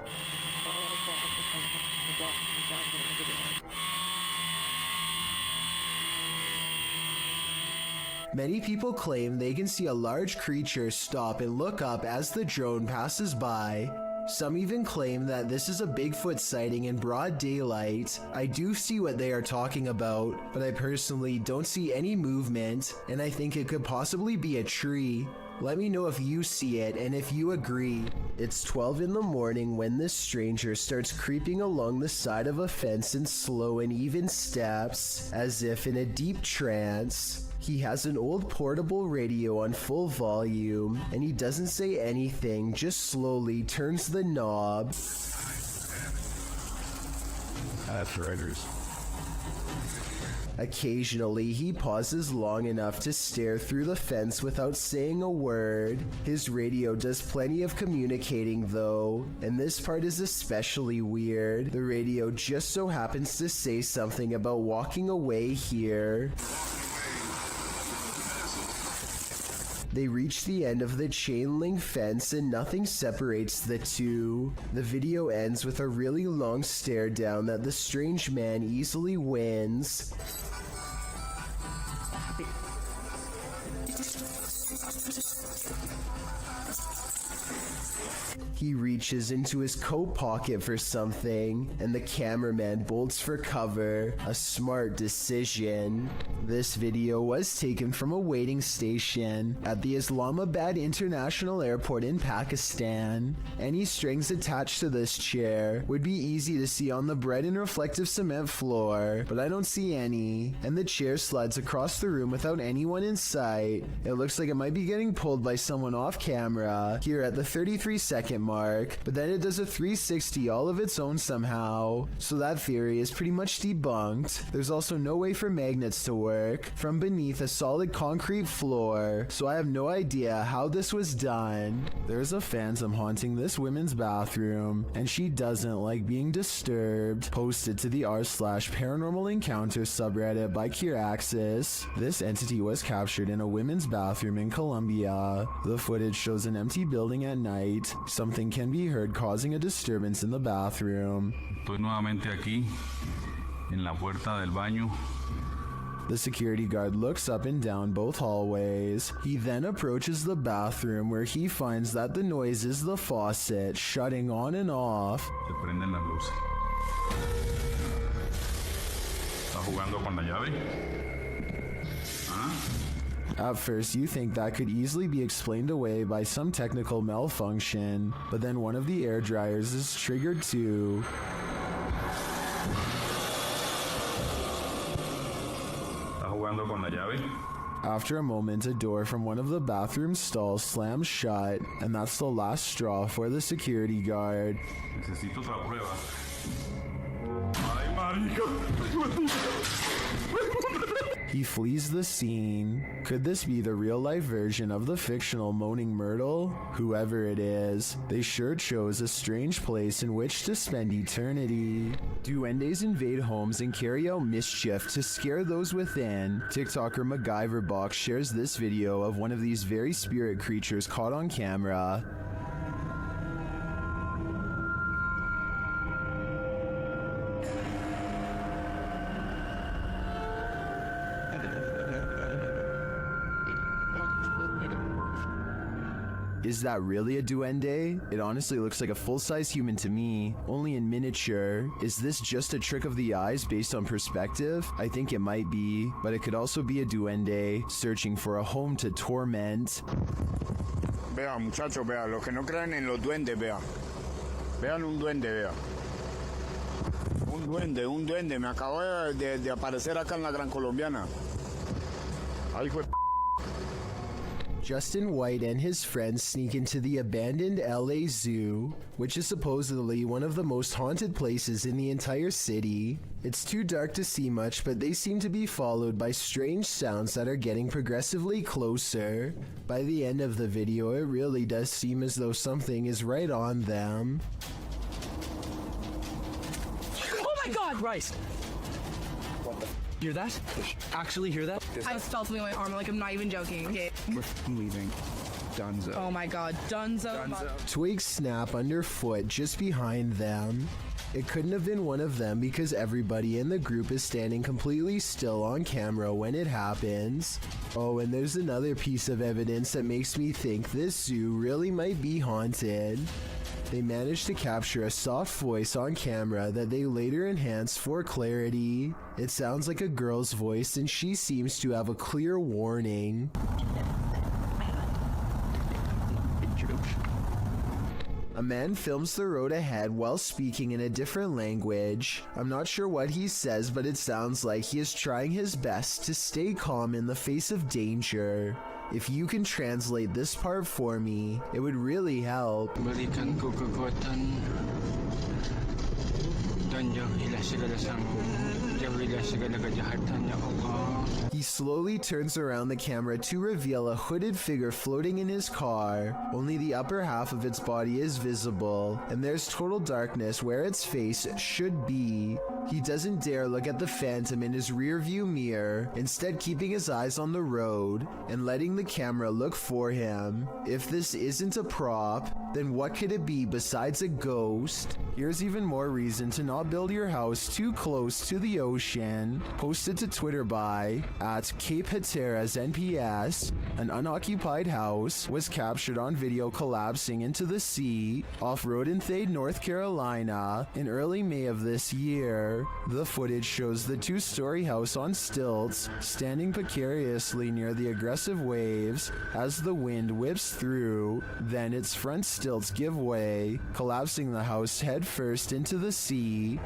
A: Many people claim they can see a large creature stop and look up as the drone passes by. Some even claim that this is a Bigfoot sighting in broad daylight. I do see what they are talking about, but I personally don't see any movement, and I think it could possibly be a tree. Let me know if you see it and if you agree. It's 12 in the morning when this stranger starts creeping along the side of a fence in slow and even steps, as if in a deep trance. He has an old portable radio on full volume, and he doesn't say anything, just slowly turns the knob.
B: That's writers.
A: Occasionally, he pauses long enough to stare through the fence without saying a word. His radio does plenty of communicating though, and this part is especially weird. The radio just so happens to say something about walking away here. They reach the end of the chain link fence and nothing separates the two. The video ends with a really long stare down that the strange man easily wins. He reaches into his coat pocket for something, and the cameraman bolts for cover. A smart decision. This video was taken from a waiting station at the Islamabad International Airport in Pakistan. Any strings attached to this chair would be easy to see on the bright and reflective cement floor, but I don't see any, and the chair slides across the room without anyone in sight. It looks like it might be getting pulled by someone off camera here at the 33-second mark, but then it does a 360 all of its own somehow. So that theory is pretty much debunked. There's also no way for magnets to work from beneath a solid concrete floor, so I have no idea how this was done. There's a phantom haunting this women's bathroom, and she doesn't like being disturbed. Posted to the r/paranormal encounter subreddit by Kiraxis. This entity was captured in a women's bathroom in Colombia. The footage shows an empty building at night. Something can be heard causing a disturbance in the bathroom.
S: Estoy nuevamente aquí, en la puerta del baño.
A: The security guard looks up and down both hallways. He then approaches the bathroom where he finds that the noise is the faucet shutting on and off.
S: Se prenden las luces. ¿Está jugando con la llave? ¿Ah?
A: At first, you think that could easily be explained away by some technical malfunction, but then one of the air dryers is triggered too.
S: ¿Está jugando con la llave?
A: After a moment, a door from one of the bathroom stalls slams shut, and that's the last straw for the security guard.
S: Necesito otra prueba. Ay, marica.
A: He flees the scene. Could this be the real-life version of the fictional Moaning Myrtle? Whoever it is, they sure chose a strange place in which to spend eternity. Duendes invade homes and carry out mischief to scare those within. TikToker MacGyverBox shares this video of one of these very spirit creatures caught on camera. Is that really a duende? It honestly looks like a full-size human to me, only in miniature. Is this just a trick of the eyes based on perspective? I think it might be, but it could also be a duende searching for a home to torment.
T: Vea, muchachos, vea, los que no crean en los duendes, vea. Vean un duende, vea. Un duende, me acabo de aparecer acá en la Gran Colombiana. Ahí fue.
A: Justin White and his friends sneak into the abandoned LA Zoo, which is supposedly one of the most haunted places in the entire city. It's too dark to see much, but they seem to be followed by strange sounds that are getting progressively closer. By the end of the video, it really does seem as though something is right on them.
U: Oh my god! Christ! Hear that? Actually hear that?
G: I just felt something in my arm, like I'm not even joking, okay?
R: We're leaving. Dunzo.
G: Oh my god, Dunzo.
A: Twigs snap underfoot just behind them. It couldn't have been one of them because everybody in the group is standing completely still on camera when it happens. Oh, and there's another piece of evidence that makes me think this zoo really might be haunted. They managed to capture a soft voice on camera that they later enhanced for clarity. It sounds like a girl's voice and she seems to have a clear warning. A man films the road ahead while speaking in a different language. I'm not sure what he says, but it sounds like he is trying his best to stay calm in the face of danger. If you can translate this part for me, it would really help.
V: Berikan ku kekuatan dan jauhilah segala sanggup, jauhilah segala kejahatan ya Allah.
A: He slowly turns around the camera to reveal a hooded figure floating in his car. Only the upper half of its body is visible, and there's total darkness where its face should be. He doesn't dare look at the phantom in his rearview mirror, instead keeping his eyes on the road and letting the camera look for him. If this isn't a prop, then what could it be besides a ghost? Here's even more reason to not build your house too close to the ocean. Posted to Twitter by @Cape Hatteras NPS, an unoccupied house was captured on video collapsing into the sea off Rodenthade, North Carolina in early May of this year. The footage shows the two-story house on stilts standing precariously near the aggressive waves as the wind whips through. Then its front stilts give way, collapsing the house head first into the sea.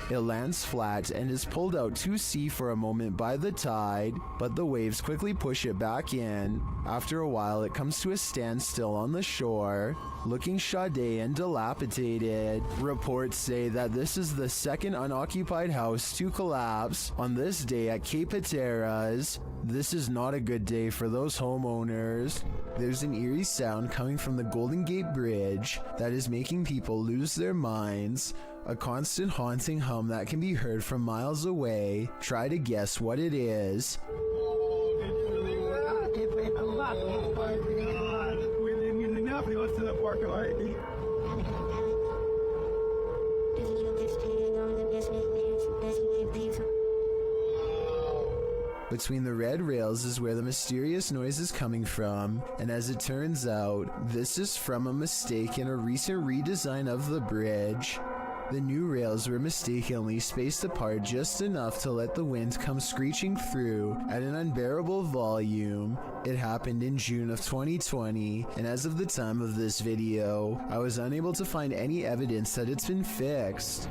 A: It lands flat and is pulled out to sea for a moment by the tide, but the waves quickly push it back in. After a while, it comes to a standstill on the shore, looking shoddy and dilapidated. Reports say that this is the second unoccupied house to collapse on this day at Cape Hatteras. This is not a good day for those homeowners. There's an eerie sound coming from the Golden Gate Bridge that is making people lose their minds. A constant haunting hum that can be heard from miles away. Try to guess what it is. Between the red rails is where the mysterious noise is coming from, and as it turns out, this is from a mistake in a recent redesign of the bridge. The new rails were mistakenly spaced apart just enough to let the wind come screeching through at an unbearable volume. It happened in June of 2020, and as of the time of this video, I was unable to find any evidence that it's been fixed.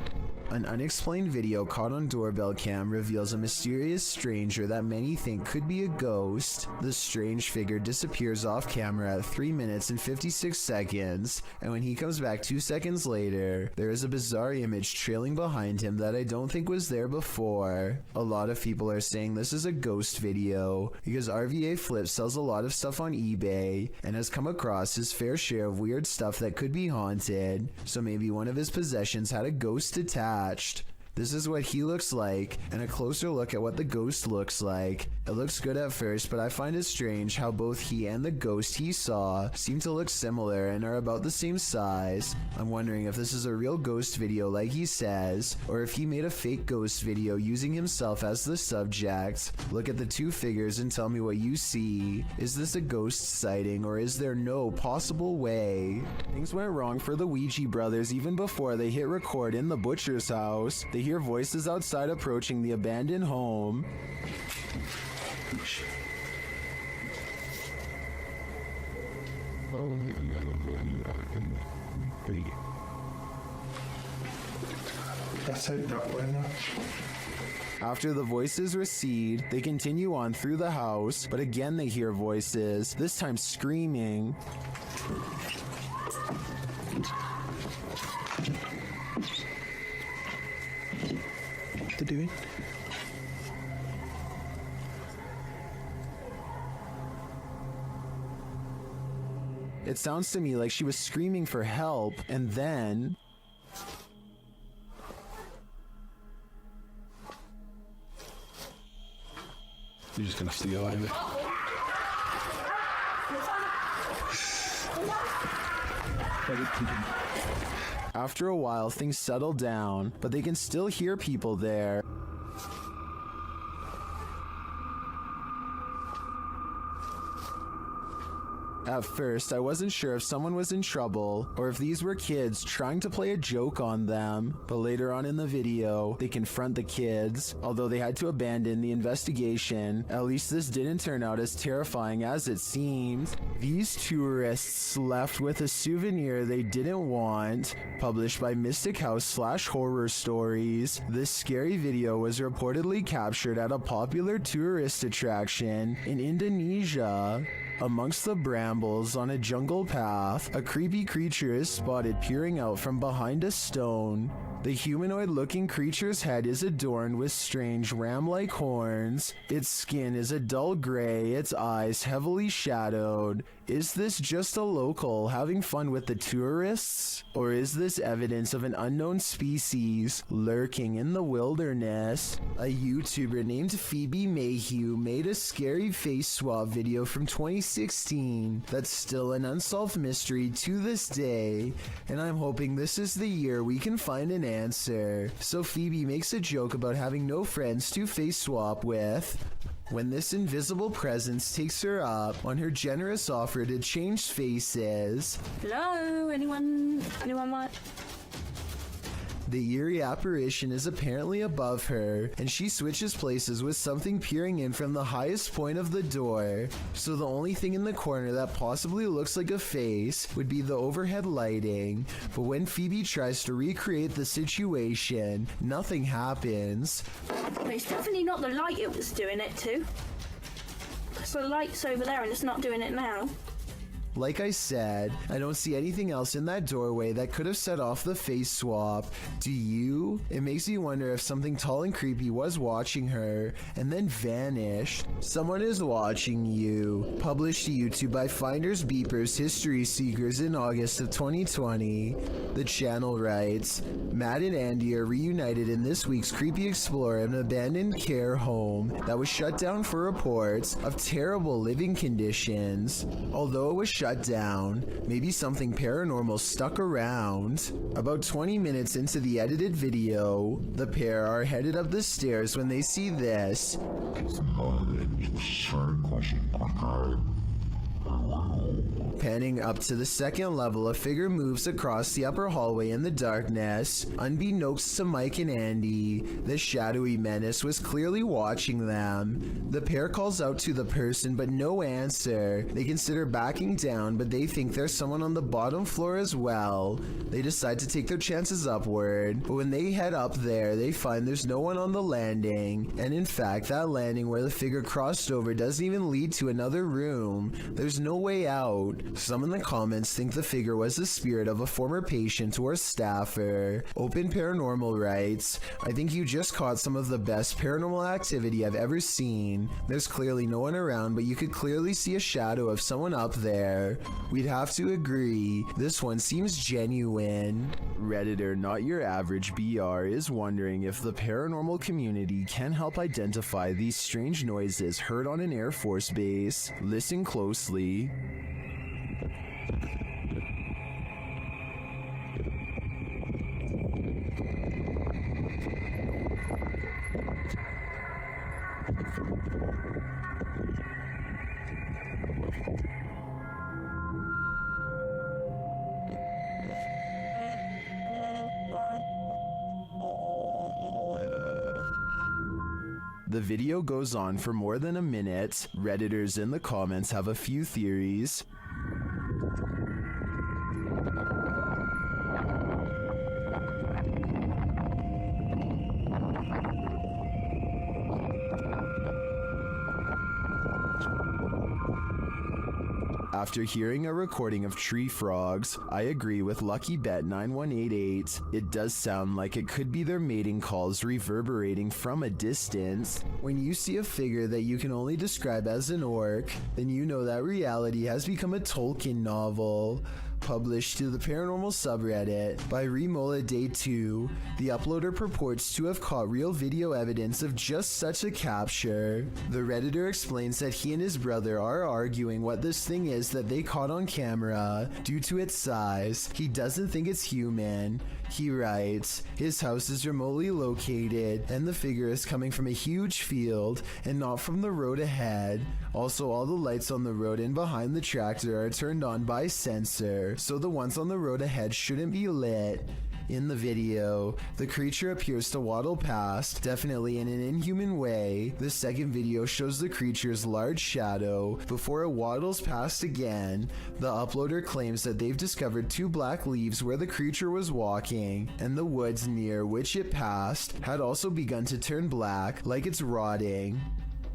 A: An unexplained video caught on doorbell cam reveals a mysterious stranger that many think could be a ghost. The strange figure disappears off camera at 3 minutes and 56 seconds, and when he comes back 2 seconds later, there is a bizarre image trailing behind him that I don't think was there before. A lot of people are saying this is a ghost video because RVA Flip sells a lot of stuff on eBay and has come across his fair share of weird stuff that could be haunted, so maybe one of his possessions had a ghost attached. This is what he looks like, and a closer look at what the ghost looks like, It looks good at first, but I find it strange how both he and the ghost he saw seem to look similar and are about the same size. I'm wondering if this is a real ghost video like he says, or if he made a fake ghost video using himself as the subject. Look at the two figures and tell me what you see. Is this a ghost sighting, or is there no possible way? Things went wrong for the Ouija brothers even before they hit record in the butcher's house. They hear voices outside approaching the abandoned home. After the voices recede, they continue on through the house, but again they hear voices, this time screaming.
B: What they're doing?
A: It sounds to me like she was screaming for help, and then...
B: You're just gonna have to go over.
A: After a while, things settle down, but they can still hear people there. At first, I wasn't sure if someone was in trouble or if these were kids trying to play a joke on them, but later on in the video, they confront the kids. Although they had to abandon the investigation, at least this didn't turn out as terrifying as it seemed. These tourists left with a souvenir they didn't want, published by Mystic House / Horror Stories. This scary video was reportedly captured at a popular tourist attraction in Indonesia. Amongst the brambles on a jungle path, a creepy creature is spotted peering out from behind a stone. The humanoid-looking creature's head is adorned with strange ram-like horns. Its skin is a dull gray, its eyes heavily shadowed. Is this just a local having fun with the tourists? Or is this evidence of an unknown species lurking in the wilderness? A YouTuber named Phoebe Mayhew made a scary face swap video from 2016 that's still an unsolved mystery to this day, and I'm hoping this is the year we can find an answer. So Phoebe makes a joke about having no friends to face swap with, when this invisible presence takes her up on her generous offer to change faces.
C: Hello, anyone want?
A: The eerie apparition is apparently above her, and she switches places with something peering in from the highest point of the door. So the only thing in the corner that possibly looks like a face would be the overhead lighting. But when Phoebe tries to recreate the situation, nothing happens.
C: It's definitely not the light it was doing it to. So the light's over there and it's not doing it now.
A: Like I said, I don't see anything else in that doorway that could have set off the face swap. Do you? It makes me wonder if something tall and creepy was watching her and then vanished. Someone is watching you. Published to YouTube by Finders Beepers History Seekers in August of 2020. The channel writes, Matt and Andy are reunited in this week's Creepy Explorer, an abandoned care home that was shut down for reports of terrible living conditions. Although it was shut down, maybe something paranormal stuck around. About 20 minutes into the edited video, the pair are headed up the stairs when they see this. Panning up to the second level, a figure moves across the upper hallway in the darkness. Unbeknownst to Mike and Andy, this shadowy menace was clearly watching them. The pair calls out to the person, but no answer. They consider backing down, but they think there's someone on the bottom floor as well. They decide to take their chances upward, but when they head up there, they find there's no one on the landing. And in fact, that landing where the figure crossed over doesn't even lead to another room. There's there's no way out. Some in the comments think the figure was the spirit of a former patient or staffer. Open Paranormal writes, I think you just caught some of the best paranormal activity I've ever seen. There's clearly no one around, but you could clearly see a shadow of someone up there. We'd have to agree, this one seems genuine. Redditor Not Your Average BR is wondering if the paranormal community can help identify these strange noises heard on an Air Force base. Listen closely. The video goes on for more than a minute. Redditors in the comments have a few theories. After hearing a recording of tree frogs, I agree with Lucky Bet 9188. It does sound like it could be their mating calls reverberating from a distance. When you see a figure that you can only describe as an orc, then you know that reality has become a Tolkien novel. Published to the paranormal subreddit by Remola Day 2, the uploader purports to have caught real video evidence of just such a capture. The Redditor explains that he and his brother are arguing what this thing is that they caught on camera. Due to its size, he doesn't think it's human. He writes, his house is remotely located and the figure is coming from a huge field and not from the road ahead. Also, all the lights on the road and behind the tractor are turned on by sensor, so the ones on the road ahead shouldn't be lit. In the video, the creature appears to waddle past, definitely in an inhuman way. The second video shows the creature's large shadow before it waddles past again. The uploader claims that they've discovered 2 black leaves where the creature was walking, and the woods near which it passed had also begun to turn black, like it's rotting.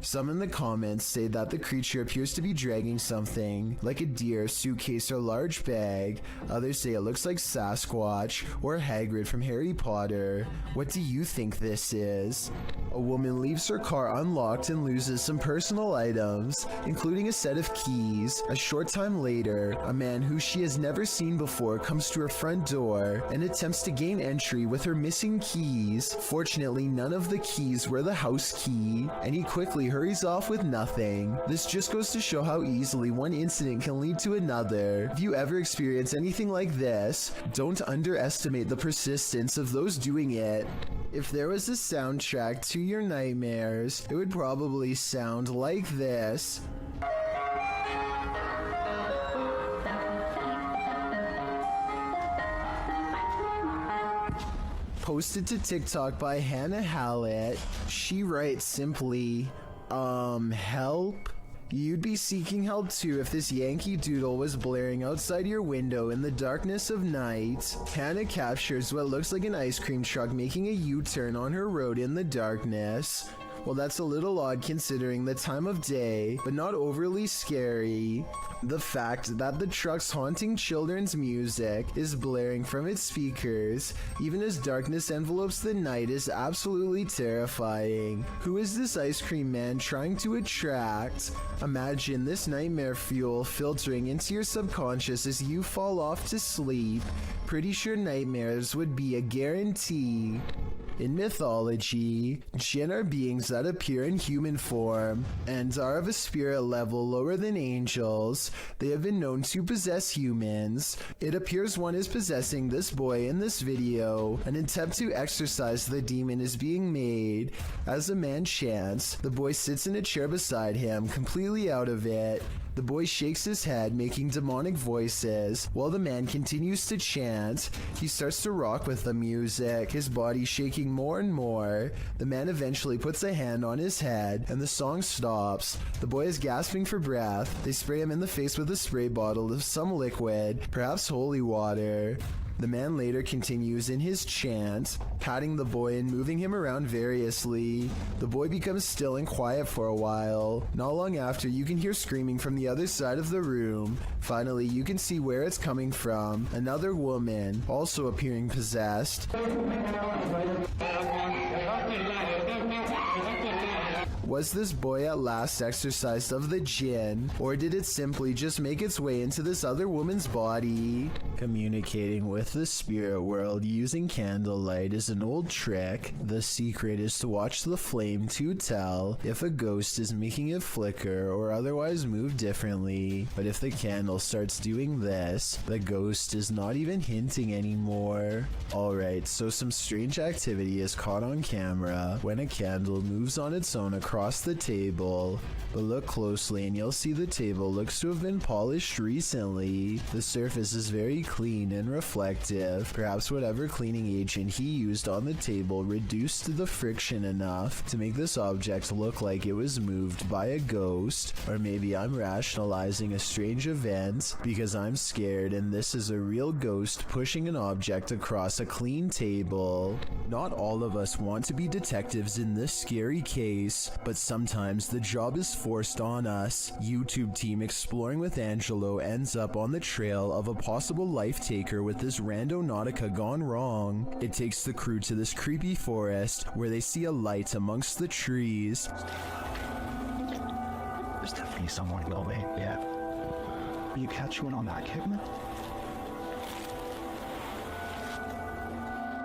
A: Some in the comments say that the creature appears to be dragging something, like a deer, suitcase, or large bag. Others say it looks like Sasquatch or Hagrid from Harry Potter. What do you think this is? A woman leaves her car unlocked and loses some personal items, including a set of keys. A short time later, a man who she has never seen before comes to her front door and attempts to gain entry with her missing keys. Fortunately, none of the keys were the house key, and he quickly hurries off with nothing. This just goes to show how easily one incident can lead to another. If you ever experience anything like this, don't underestimate the persistence of those doing it. If there was a soundtrack to your nightmares, it would probably sound like this. Posted to TikTok by Hannah Hallett. She writes simply, help? You'd be seeking help too if this Yankee Doodle was blaring outside your window in the darkness of night. Hannah captures what looks like an ice cream truck making a U-turn on her road in the darkness. Well, that's a little odd considering the time of day, but not overly scary. The fact that the truck's haunting children's music is blaring from its speakers, even as darkness envelopes the night, is absolutely terrifying. Who is this ice cream man trying to attract? Imagine this nightmare fuel filtering into your subconscious as you fall off to sleep. Pretty sure nightmares would be a guarantee. In mythology, Jinn are beings that appear in human form and are of a spirit level lower than angels. They have been known to possess humans. It appears one is possessing this boy in this video. An attempt to exorcise the demon is being made. As a man chants, the boy sits in a chair beside him, completely out of it. The boy shakes his head, making demonic voices. While the man continues to chant, he starts to rock with the music, his body shaking more and more. The man eventually puts a hand on his head, and the song stops. The boy is gasping for breath. They spray him in the face with a spray bottle of some liquid, perhaps holy water. The man later continues in his chant, patting the boy and moving him around variously. The boy becomes still and quiet for a while. Not long after, you can hear screaming from the other side of the room. Finally, you can see where it's coming from. Another woman, also appearing possessed. Was this boy at last exorcised of the jinn, or did it simply just make its way into this other woman's body? Communicating with the spirit world using candlelight is an old trick. The secret is to watch the flame to tell if a ghost is making it flicker or otherwise move differently. But if the candle starts doing this, the ghost is not even hinting anymore. Alright, so some strange activity is caught on camera when a candle moves on its own across the table, but look closely and you'll see the table looks to have been polished recently. The surface is very clean and reflective. Perhaps whatever cleaning agent he used on the table reduced the friction enough to make this object look like it was moved by a ghost. Or maybe I'm rationalizing a strange event because I'm scared and this is a real ghost pushing an object across a clean table. Not all of us want to be detectives in this scary case, but sometimes the job is forced on us. YouTube team Exploring with Angelo ends up on the trail of a possible life taker with this randonautica gone wrong. It takes the crew to this creepy forest where they see a light amongst the trees.
D: There's definitely someone going, yeah. Will you catch one on that, Kidman?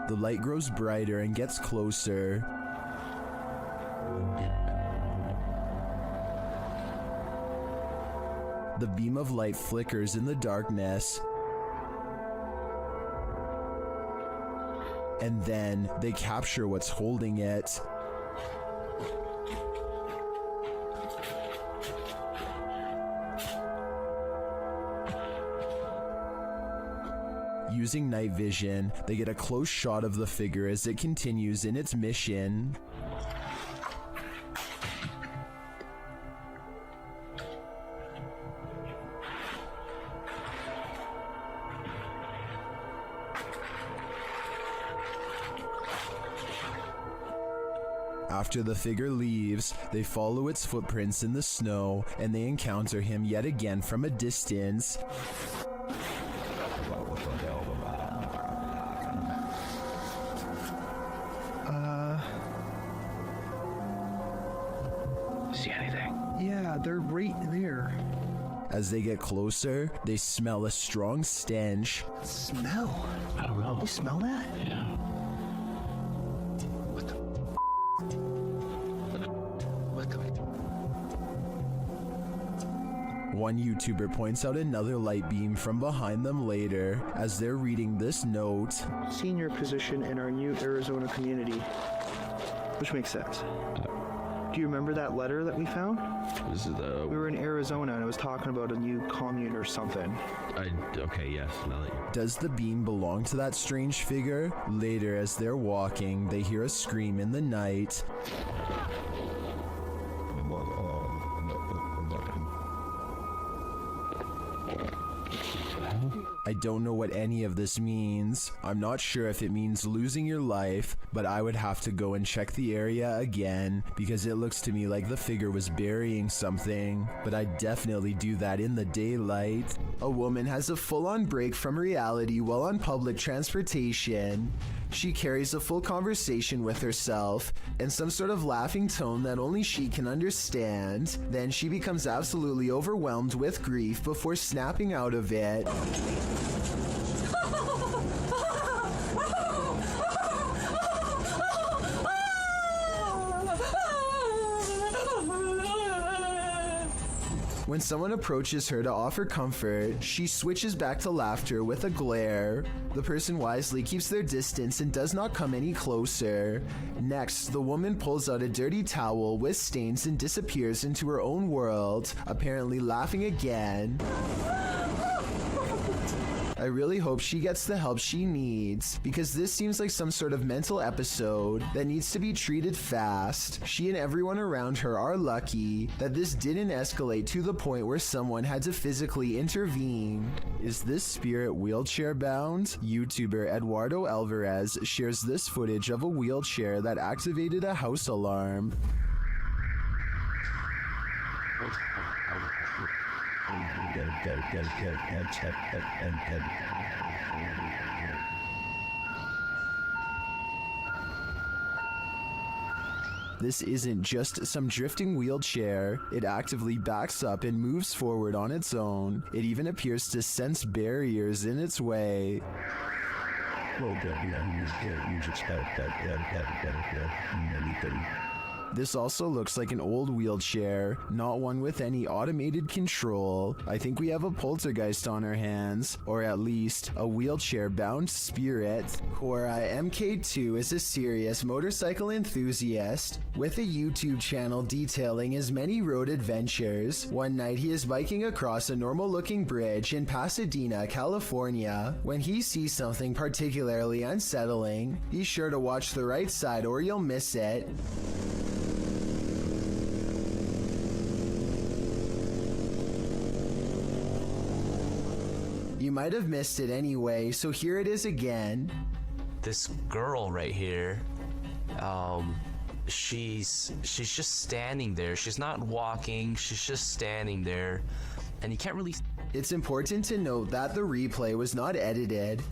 A: The light grows brighter and gets closer. The beam of light flickers in the darkness. And then they capture what's holding it. Using night vision, they get a close shot of the figure as it continues in its mission. After the figure leaves, they follow its footprints in the snow, and they encounter him yet again from a distance.
D: See anything? Yeah, they're right there.
A: As they get closer, they smell a strong stench.
D: Smell? I don't know. You smell that? Yeah.
A: One YouTuber points out another light beam from behind them later as they're reading this note.
D: Senior position in our new Arizona community. Which makes sense. Do you remember that letter that we found? We were in Arizona and it was talking about a new commune or something.
I: Okay, yes.
A: Does the beam belong to that strange figure? Later, as they're walking, they hear a scream in the night. I don't know what any of this means. I'm not sure if it means losing your life, but I would have to go and check the area again because it looks to me like the figure was burying something, but I'd definitely do that in the daylight. A woman has a full-on break from reality while on public transportation. She carries a full conversation with herself in some sort of laughing tone that only she can understand. Then she becomes absolutely overwhelmed with grief before snapping out of it. When someone approaches her to offer comfort, she switches back to laughter with a glare. The person wisely keeps their distance and does not come any closer. Next, the woman pulls out a dirty towel with stains and disappears into her own world, apparently laughing again. I really hope she gets the help she needs, because this seems like some sort of mental episode that needs to be treated fast. She and everyone around her are lucky that this didn't escalate to the point where someone had to physically intervene. Is this spirit wheelchair bound? YouTuber Eduardo Alvarez shares this footage of a wheelchair that activated a house alarm. This isn't just some drifting wheelchair. It actively backs up and moves forward on its own. It even appears to sense barriers in its way. This also looks like an old wheelchair, not one with any automated control. I think we have a poltergeist on our hands, or at least a wheelchair-bound spirit. Cora MK2 is a serious motorcycle enthusiast with a YouTube channel detailing his many road adventures. One night he is biking across a normal-looking bridge in Pasadena, California. When he sees something particularly unsettling, be sure to watch the right side or you'll miss it. You might have missed it anyway, so here it is again.
I: This girl right here, she's just standing there. She's not walking, she's just standing there, and you can't really...
A: It's important to note that the replay was not edited.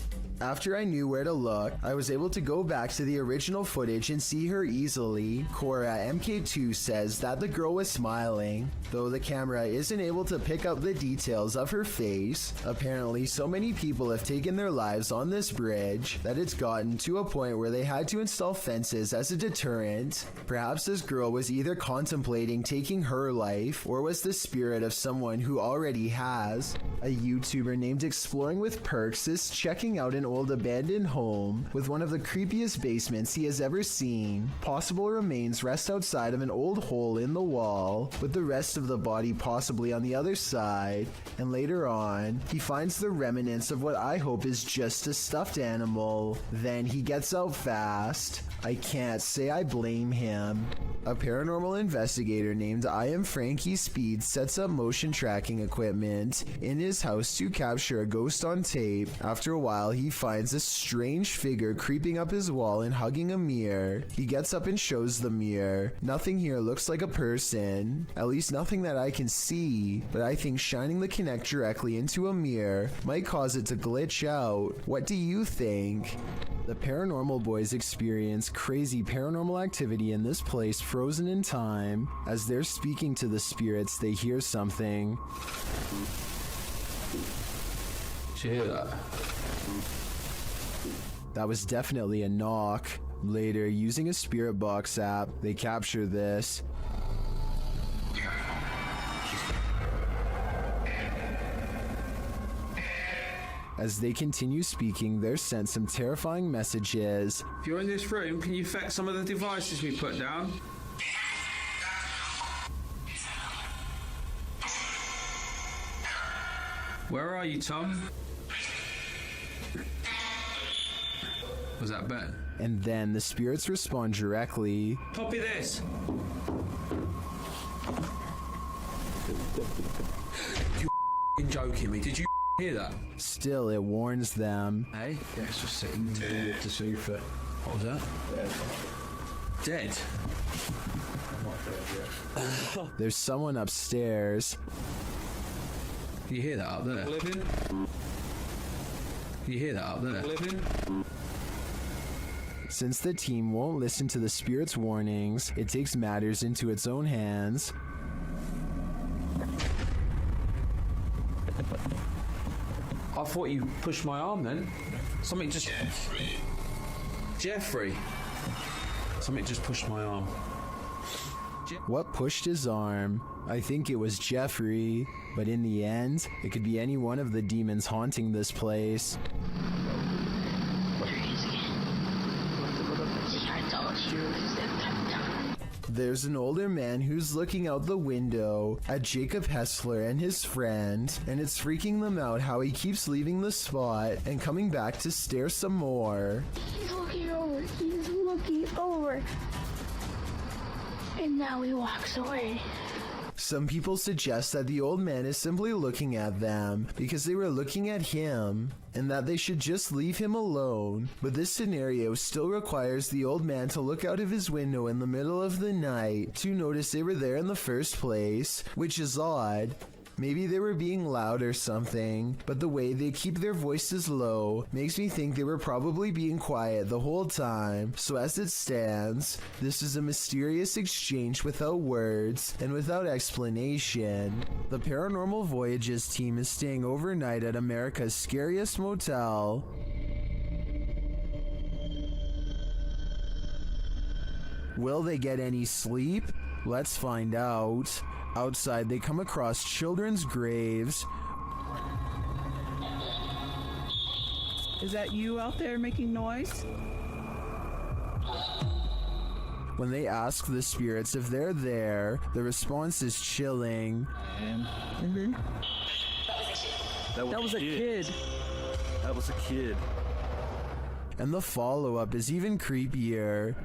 A: After I knew where to look, I was able to go back to the original footage and see her easily. Cora MK2 says that the girl was smiling, though the camera isn't able to pick up the details of her face. Apparently, so many people have taken their lives on this bridge that it's gotten to a point where they had to install fences as a deterrent. Perhaps this girl was either contemplating taking her life, or was the spirit of someone who already has. A YouTuber named Exploring with Perks is checking out an old abandoned home with one of the creepiest basements he has ever seen. Possible remains rest outside of an old hole in the wall, with the rest of the body possibly on the other side, and later on, he finds the remnants of what I hope is just a stuffed animal. Then he gets out fast. I can't say I blame him. A paranormal investigator named I Am Frankie Speed sets up motion tracking equipment in his house to capture a ghost on tape. After a while, he finds a strange figure creeping up his wall and hugging a mirror. He gets up and shows the mirror. Nothing here looks like a person, at least nothing that I can see, but I think shining the Kinect directly into a mirror might cause it to glitch out. What do you think? The Paranormal Boys experience crazy paranormal activity in this place frozen in time. As they're speaking to the spirits, they hear something.
L: Did you hear that?
A: That was definitely a knock. Later, using a spirit box app, they capture this. As they continue speaking, they're sent some terrifying messages.
H: If you're in this room, can you fetch some of the devices we put down? Where are you, Tom? Was that Ben?
A: And then the spirits respond directly.
H: Copy this. You joking me? Did you hear that?
A: Still, it warns them.
B: Hey? Yeah, it's just sitting towards the sofa. What was that? Dead.
A: There's someone upstairs.
B: Can you hear that up there?
H: Living.
B: Can you hear that up there?
H: Living.
A: Since the team won't listen to the spirit's warnings, it takes matters into its own hands.
B: I thought you pushed my arm then. Something just... Jeffrey. Something just pushed my arm.
A: What pushed his arm? I think it was Jeffrey, but in the end, it could be any one of the demons haunting this place. There's an older man who's looking out the window at Jacob Hessler and his friend, and it's freaking them out how he keeps leaving the spot and coming back to stare some more.
E: He's looking over. He's looking over. And now he walks away.
A: Some people suggest that the old man is simply looking at them because they were looking at him and that they should just leave him alone. But this scenario still requires the old man to look out of his window in the middle of the night to notice they were there in the first place, which is odd. Maybe they were being loud or something, but the way they keep their voices low makes me think they were probably being quiet the whole time. So as it stands, this is a mysterious exchange without words and without explanation. The Paranormal Voyages team is staying overnight at America's scariest motel. Will they get any sleep? Let's find out. Outside, they come across children's graves.
K: Is that you out there making noise?
A: When they ask the spirits if they're there, the response is chilling.
K: That was a kid.
B: That was a kid.
A: And the follow-up is even creepier.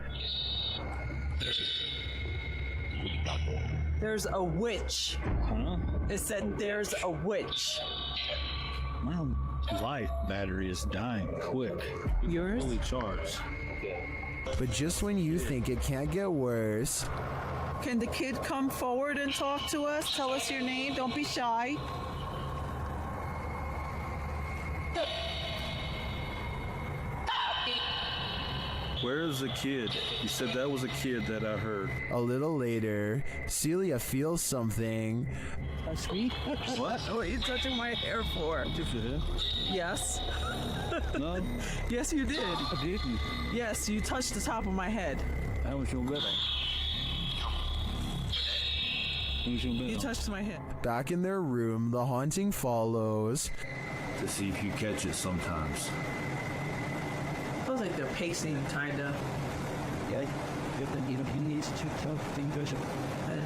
K: There's a witch.
B: Huh?
K: It said there's a witch.
B: My light battery is dying quick.
K: Yours?
B: Fully charged.
A: But just when you think it can't get worse...
K: Can the kid come forward and talk to us? Tell us your name. Don't be shy.
B: Where is the kid? You said that was a kid that I heard.
A: A little later, Celia feels something.
K: Touch me?
B: What?
K: What are you touching my hair for?
B: Did you feel?
K: Yes.
B: No.
K: Yes, you did.
B: I didn't.
K: Yes, you touched the top of my head.
B: That was your better.
K: You touched my head.
A: Back in their room, the haunting follows.
S: To see if you catch it sometimes.
K: Feels like they're pacing, kinda.
B: Yeah, he needs to tell things.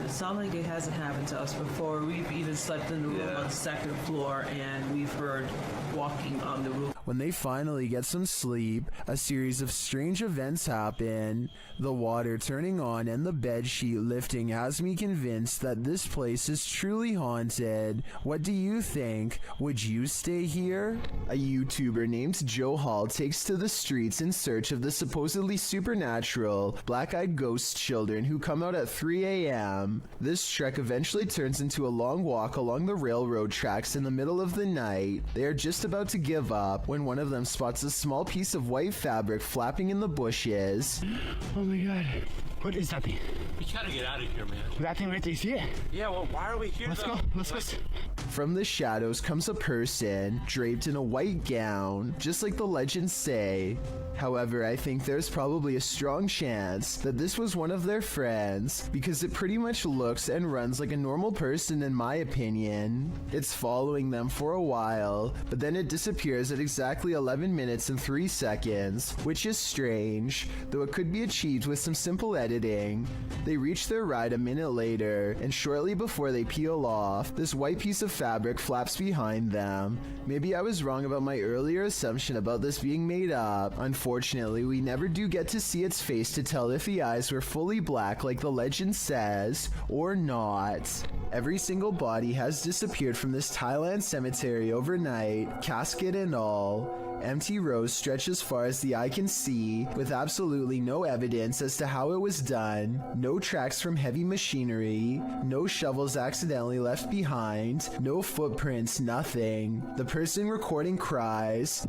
K: It sounds like it hasn't happened to us before. We've even slept in the room on the second floor, and we've heard walking on the roof.
A: When they finally get some sleep, a series of strange events happen. The water turning on and the bed sheet lifting has me convinced that this place is truly haunted. What do you think? Would you stay here? A YouTuber named Joe Hall takes to the streets in search of the supposedly supernatural, black-eyed ghost children who come out at 3 a.m. This trek eventually turns into a long walk along the railroad tracks in the middle of the night. They are just about to give up when one of them spots a small piece of white fabric flapping in the bushes.
W: Oh my god. What is that thing?
V: We gotta get out of here, man.
W: That thing right there, you see it?
V: Yeah, well, why are we here?
W: Let's go. Let's go.
A: From the shadows comes a person draped in a white gown, just like the legends say. However, I think there's probably a strong chance that this was one of their friends, because it pretty much looks and runs like a normal person in my opinion. It's following them for a while, but then it disappears at exactly 11 minutes and 3 seconds, which is strange, though it could be achieved with some simple editing. They reach their ride a minute later, and shortly before they peel off, this white piece of fabric flaps behind them. Maybe I was wrong about my earlier assumption about this being made up. Unfortunately, we never do get to see its face to tell if the eyes were fully black like the legend says, or not. Every single body has disappeared from this Thailand cemetery overnight, casket and all. Empty rows stretch as far as the eye can see, with absolutely no evidence as to how it was done, no tracks from heavy machinery, no shovels accidentally left behind, no footprints, nothing. The person recording cries.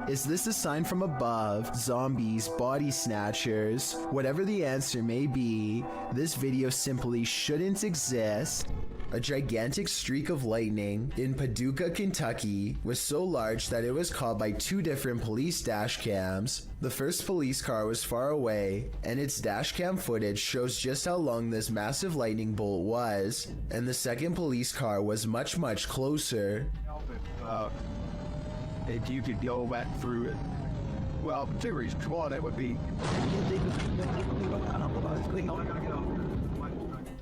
A: Is this a sign from above? Zombies, body snatchers? Whatever the answer may be, this video simply shouldn't exist. A gigantic streak of lightning in Paducah, Kentucky was so large that it was caught by 2 different police dash cams. The first police car was far away, and its dash cam footage shows just how long this massive lightning bolt was, and the second police car was much, much closer.
W: If you could go back through it. Well, two reasons. One, it would be.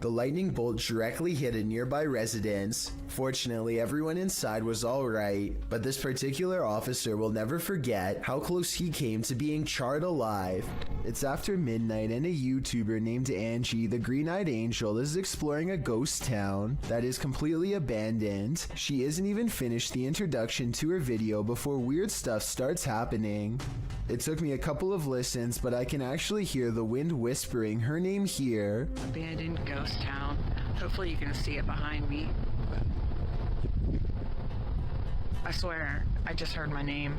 A: The lightning bolt directly hit a nearby residence. Fortunately, everyone inside was alright, but this particular officer will never forget how close he came to being charred alive. It's after midnight and a YouTuber named Angie, the Green-Eyed Angel, is exploring a ghost town that is completely abandoned. She isn't even finished the introduction to her video before weird stuff starts happening. It took me a couple of listens, but I can actually hear the wind whispering her name here.
M: Abandoned ghost town. Hopefully you can see it behind me. I swear, I just heard my name.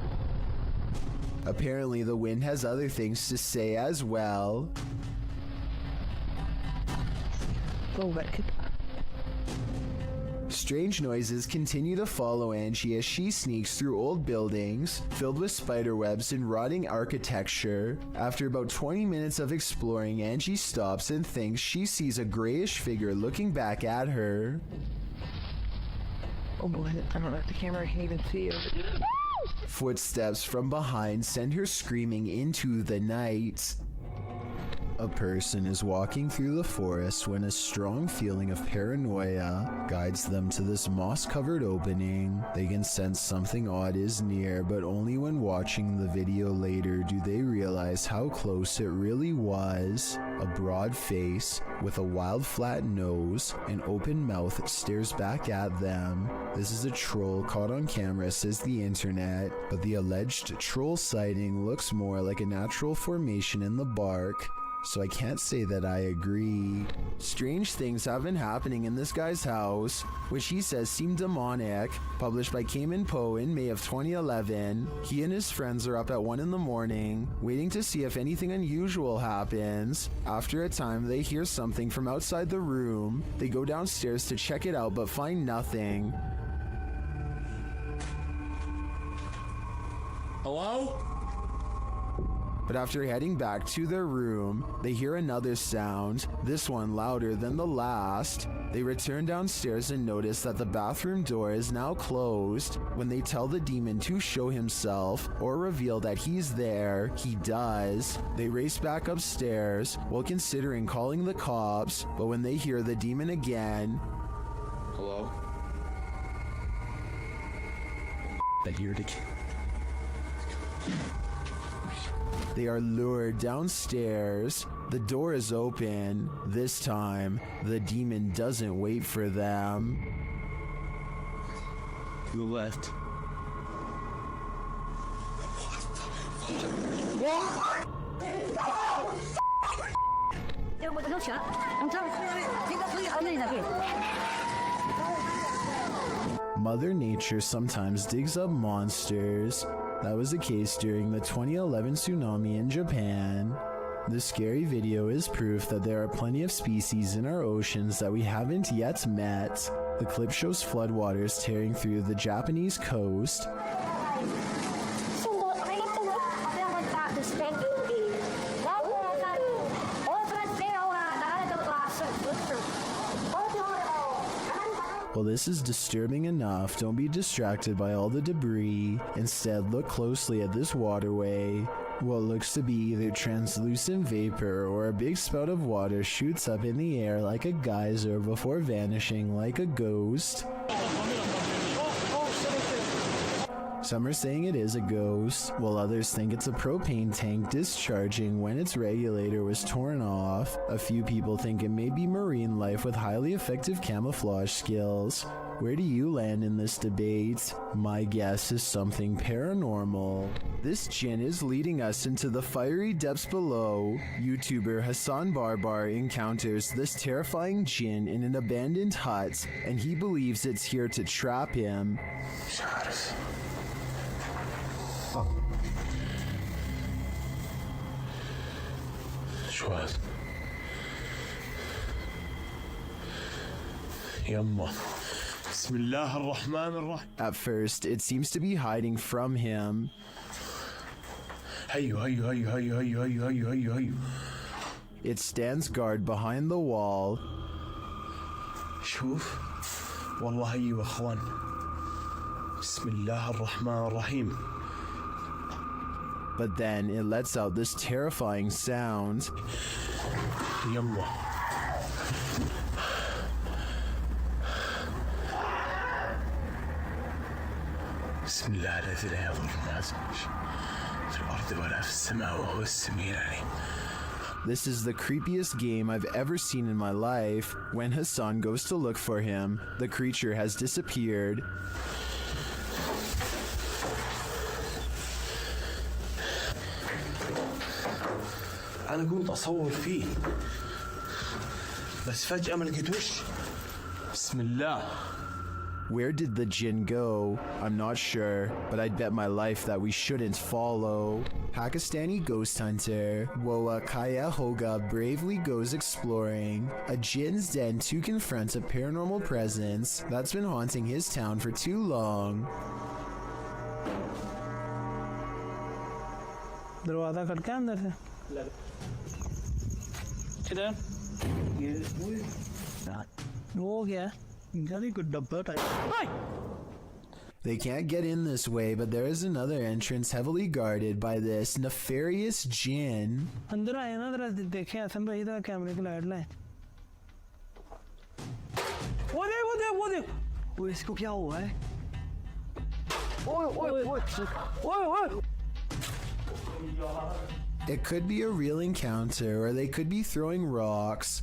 A: Apparently the wind has other things to say as well.
M: Go back.
A: Strange noises continue to follow Angie as she sneaks through old buildings filled with spiderwebs and rotting architecture. After about 20 minutes of exploring, Angie stops and thinks she sees a grayish figure looking back at her.
M: Oh boy, I don't know if the camera can even see it.
A: Footsteps from behind send her screaming into the night. A person is walking through the forest when a strong feeling of paranoia guides them to this moss-covered opening. They can sense something odd is near, but only when watching the video later do they realize how close it really was. A broad face with a wild flat nose and open mouth stares back at them. This is a troll caught on camera, says the internet, but the alleged troll sighting looks more like a natural formation in the bark, so I can't say that I agree. Strange things have been happening in this guy's house, which he says seem demonic. Published by Cayman Poe in May of 2011. He and his friends are up at 1 in the morning, waiting to see if anything unusual happens. After a time, they hear something from outside the room. They go downstairs to check it out, but find nothing.
B: Hello?
A: But after heading back to their room, they hear another sound, this one louder than the last. They return downstairs and notice that the bathroom door is now closed. When they tell the demon to show himself or reveal that he's there, he does. They race back upstairs while considering calling the cops, but when they hear the demon again,
B: Hello?
A: they are lured downstairs. The door is open. This time, the demon doesn't wait for them.
B: You left.
A: Mother Nature sometimes digs up monsters. That was the case during the 2011 tsunami in Japan. This scary video is proof that there are plenty of species in our oceans that we haven't yet met. The clip shows floodwaters tearing through the Japanese coast. While this is disturbing enough, don't be distracted by all the debris. Instead, look closely at this waterway. What looks to be either translucent vapor or a big spout of water shoots up in the air like a geyser before vanishing like a ghost. Some are saying it is a ghost, while others think it's a propane tank discharging when its regulator was torn off. A few people think it may be marine life with highly effective camouflage skills. Where do you land in this debate? My guess is something paranormal. This jinn is leading us into the fiery depths below. YouTuber Hassan Barbar encounters this terrifying jinn in an abandoned hut, and he believes it's here to trap him.
B: شوهد يما بسم الله الرحمن الرحيم.
A: At first, it seems to be hiding from him.
B: هيو.
A: It stands guard behind the wall.
B: شوف والله أيوة أخوان بسم الله الرحمن الرحيم.
A: But then it lets out this terrifying sound.
F: بسم الله الذي لا يضر مع اسمه في الأرض ولا في السماء وهو السميع العليم.
A: This is the creepiest game I've ever seen in my life. When Hassan goes to look for him, the creature has disappeared.
F: أنا كنت أصور فيه بس فجأة ما لقيتوش. بسم الله.
A: Where did the jinn go? I'm not sure, but I'd bet my life that we shouldn't follow. Pakistani ghost hunter Woa Kaya Hoga bravely goes exploring a jinn's den to confront a paranormal presence that's been haunting his town for too long.
J: दरवाजा खटका अंदर से किधर वो क्या है good डब्बा type.
A: They can't get in this way, but there is another entrance heavily guarded by this nefarious jinn.
J: अंदर आए ना जरा देखे हसन भाई का कैमरे की लाइट लाए. वो देख वो इसको क्या हुआ है? ओए
A: It could be a real encounter, or they could be throwing rocks.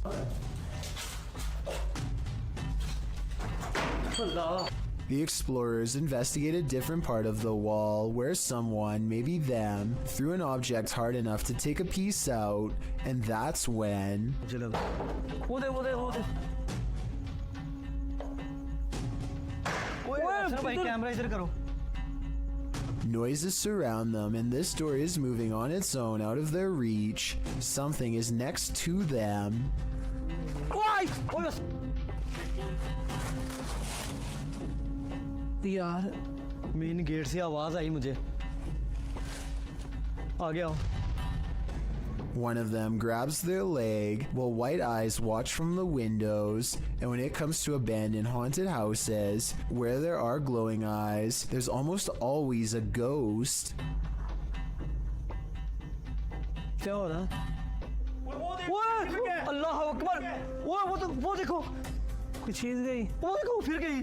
A: The explorers investigate a different part of the wall where someone, maybe them, threw an object hard enough to take a piece out, and that's when... Noises surround them, and this door is moving on its own out of their reach. Something is next to them.
J: यार main gate से आवाज आई मुझे. आ गया.
A: One of them grabs their leg while white eyes watch from the windows, and when it comes to abandoned haunted houses where there are glowing eyes, there's almost always a ghost.
J: क्या हो रहा है? अल्लाह अकबर. वो देखो कुछ चीज गई. वो देखो फिर गई.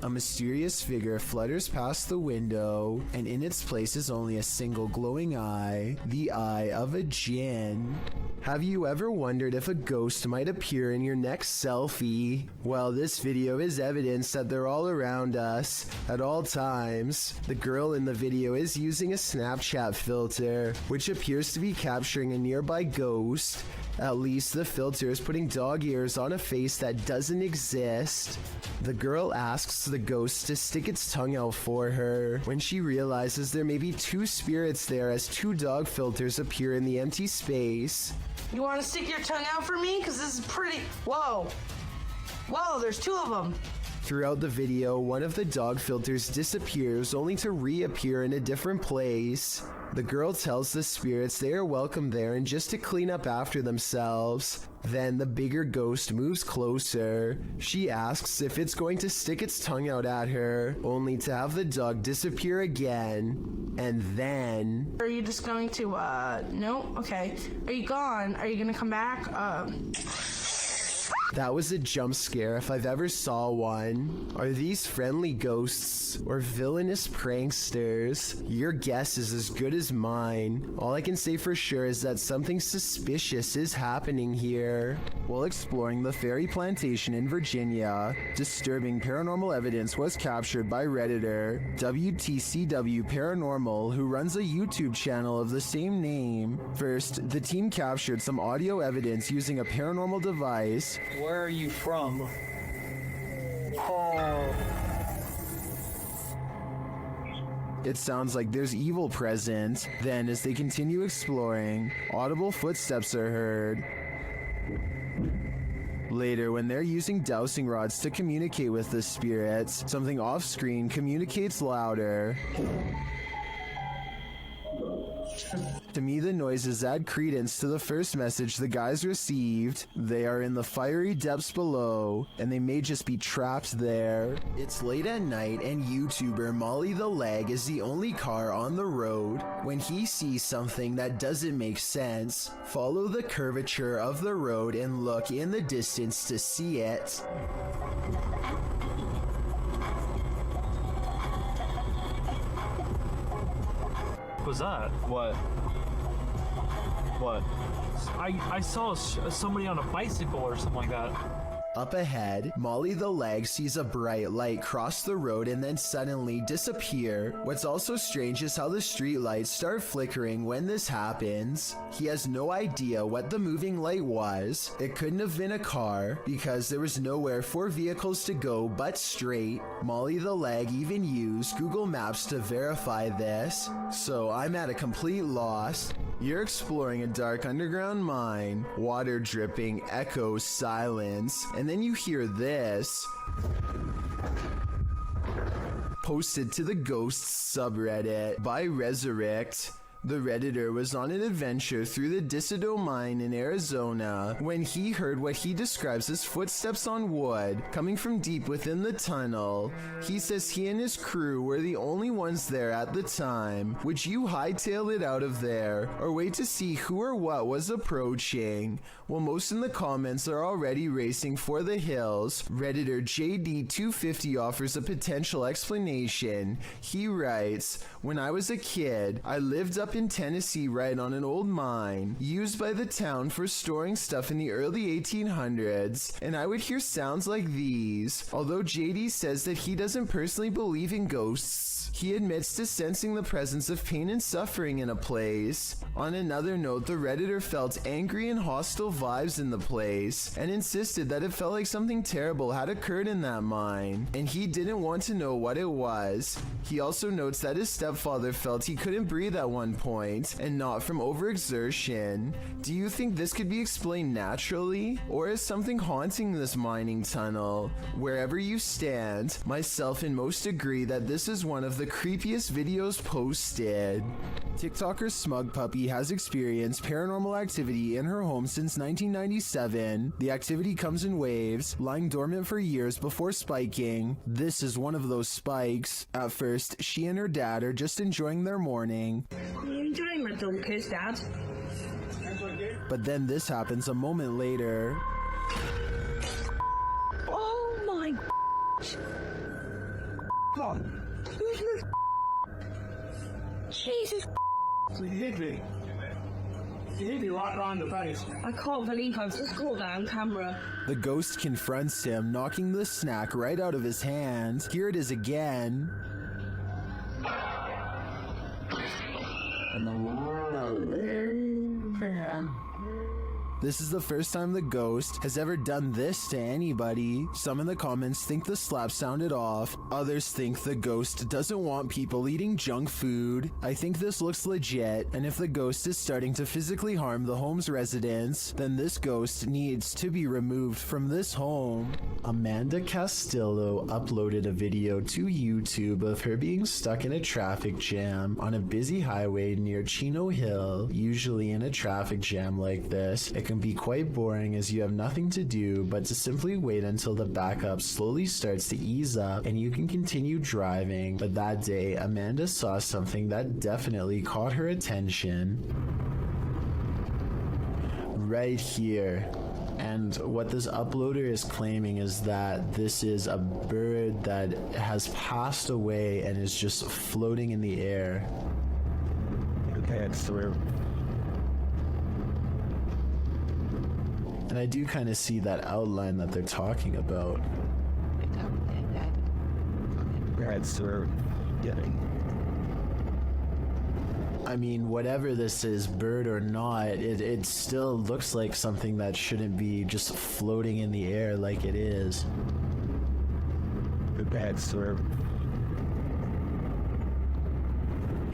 A: A mysterious figure flutters past the window, and in its place is only a single glowing eye, the eye of a jinn. Have you ever wondered if a ghost might appear in your next selfie? Well, this video is evidence that they're all around us at all times. The girl in the video is using a Snapchat filter, which appears to be capturing a nearby ghost. At least the filter is putting dog ears on a face that doesn't exist. The girl asks the ghost to stick its tongue out for her when she realizes there may be two spirits there as two dog filters appear in the empty space.
G: You want to stick your tongue out for me? Because this is pretty... Whoa, there's two of them.
A: Throughout the video, one of the dog filters disappears only to reappear in a different place. The girl tells the spirits they are welcome there and just to clean up after themselves. Then the bigger ghost moves closer. She asks if it's going to stick its tongue out at her, only to have the dog disappear again. And then...
G: Are you just going to, no? Okay. Are you gone? Are you gonna come back?
A: That was a jump scare if I've ever saw one. Are these friendly ghosts or villainous pranksters? Your guess is as good as mine. All I can say for sure is that something suspicious is happening here. While exploring the Fairy Plantation in Virginia, disturbing paranormal evidence was captured by Redditor WTCW Paranormal, who runs a YouTube channel of the same name. First, the team captured some audio evidence using a paranormal device.
J: Where are you from? Oh.
A: It sounds like there's evil present. Then, as they continue exploring, audible footsteps are heard. Later, when they're using dowsing rods to communicate with the spirits, something off-screen communicates louder. To me, the noises add credence to the first message the guys received. They are in the fiery depths below, and they may just be trapped there. It's late at night, and YouTuber Molly the Leg is the only car on the road. When he sees something that doesn't make sense, follow the curvature of the road and look in the distance to see it.
N: What was that? What? What? I saw somebody on a bicycle or something like that.
A: Up ahead, Molly the Leg sees a bright light cross the road and then suddenly disappear. What's also strange is how the street lights start flickering when this happens. He has no idea what the moving light was. It couldn't have been a car because there was nowhere for vehicles to go but straight. Molly the Leg even used Google Maps to verify this, so I'm at a complete loss. You're exploring a dark underground mine, water dripping, echoes, silence, and then you hear this. Posted to the Ghosts subreddit by Resurrect. The Redditor was on an adventure through the Disido mine in Arizona when he heard what he describes as footsteps on wood coming from deep within the tunnel. He says he and his crew were the only ones there at the time. Would you hightail it out of there or wait to see who or what was approaching? Well, most in the comments are already racing for the hills. Redditor JD250 offers a potential explanation. He writes, "When I was a kid, I lived up in Tennessee right on an old mine used by the town for storing stuff in the early 1800s, and I would hear sounds like these." Although JD says that he doesn't personally believe in ghosts, he admits to sensing the presence of pain and suffering in a place. On another note, the Redditor felt angry and hostile vibes in the place and insisted that it felt like something terrible had occurred in that mine, and he didn't want to know what it was. He also notes that his stepfather felt he couldn't breathe at one point, and not from overexertion. Do you think this could be explained naturally, or is something haunting this mining tunnel? Wherever you stand, myself and most agree that this is one of the creepiest videos posted. TikToker Smug Puppy has experienced paranormal activity in her home since 1997. The activity comes in waves, lying dormant for years before spiking. This is one of those spikes. At first, she and her dad are just enjoying their morning.
C: You're enjoying my dumb kiss, Dad.
A: But then this happens a moment later.
C: Oh my God. Who's this? Jesus.
J: He hit me. He hit me right around the face.
C: I can't believe I've just caught that on camera.
A: The ghost confronts him, knocking the snack right out of his hand. Here it is again. This is the first time the ghost has ever done this to anybody. Some in the comments think the slap sounded off. Others think the ghost doesn't want people eating junk food. I think this looks legit, and if the ghost is starting to physically harm the home's residents, then this ghost needs to be removed from this home. Amanda Castillo uploaded a video to YouTube of her being stuck in a traffic jam on a busy highway near Chino Hill. Usually in a traffic jam like this, it can be quite boring as you have nothing to do but to simply wait until the backup slowly starts to ease up and you can continue driving. But that day, Amanda saw something that definitely caught her attention. Right here. And what this uploader is claiming is that this is a bird that has passed away and is just floating in the air.
W: Okay, I swear.
A: And I do kind of see that outline that they're talking about.
W: That's where getting.
A: I mean, whatever this is, bird or not, it still looks like something that shouldn't be just floating in the air like it is.
W: Bad swerve.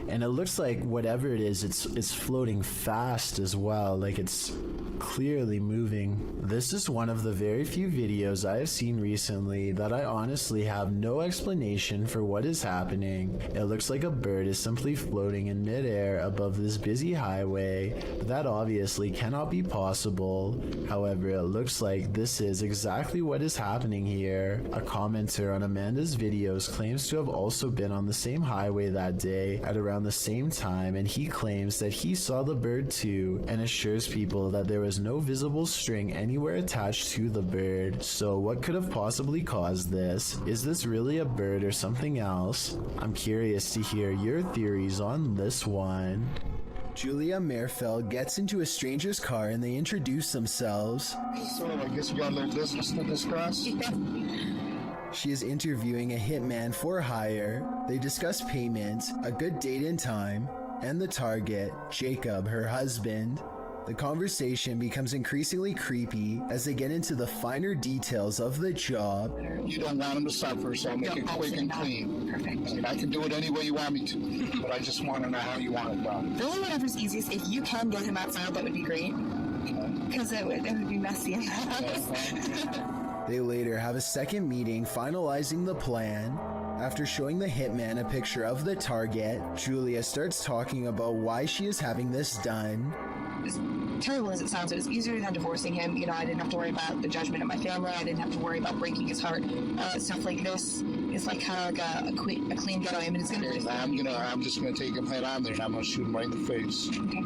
A: And it looks like whatever it is, it's floating fast as well, like it's clearly moving. This is one of the very few videos I have seen recently that I honestly have no explanation for what is happening. It looks like a bird is simply floating in midair above this busy highway. That obviously cannot be possible. However, it looks like this is exactly what is happening here. A commenter on Amanda's videos claims to have also been on the same highway that day at around the same time, and he claims that he saw the bird too and assures people that there was no visible string anywhere attached to the bird. So what could have possibly caused this? Is this really a bird or something else? I'm curious to hear your theories on this one. Julia Merfeld gets into a stranger's car and they introduce themselves.
O: So I guess we got a little business to discuss.
A: She is interviewing a hitman for hire. They discuss payment, a good date and time, and the target, Jacob, her husband. The conversation becomes increasingly creepy as they get into the finer details of the job.
O: You don't want him to suffer, so I'll make it quick and clean. Perfect. I mean, I can do it any way you want me to, but I just want to know how you want it done.
P: Really, whatever's easiest. If you can get him outside, that would be great. Because it would be messy in the house.
A: They later have a second meeting finalizing the plan. After showing the hitman a picture of the target, Julia starts talking about why she is having this done.
P: As terrible as it sounds, it was easier than divorcing him. You know, I didn't have to worry about the judgment of my family. I didn't have to worry about breaking his heart. Stuff like this is like kind of a clean get away. I mean, it's gonna.
O: I'm just gonna take him head on there. I'm gonna shoot him right in the face. Okay.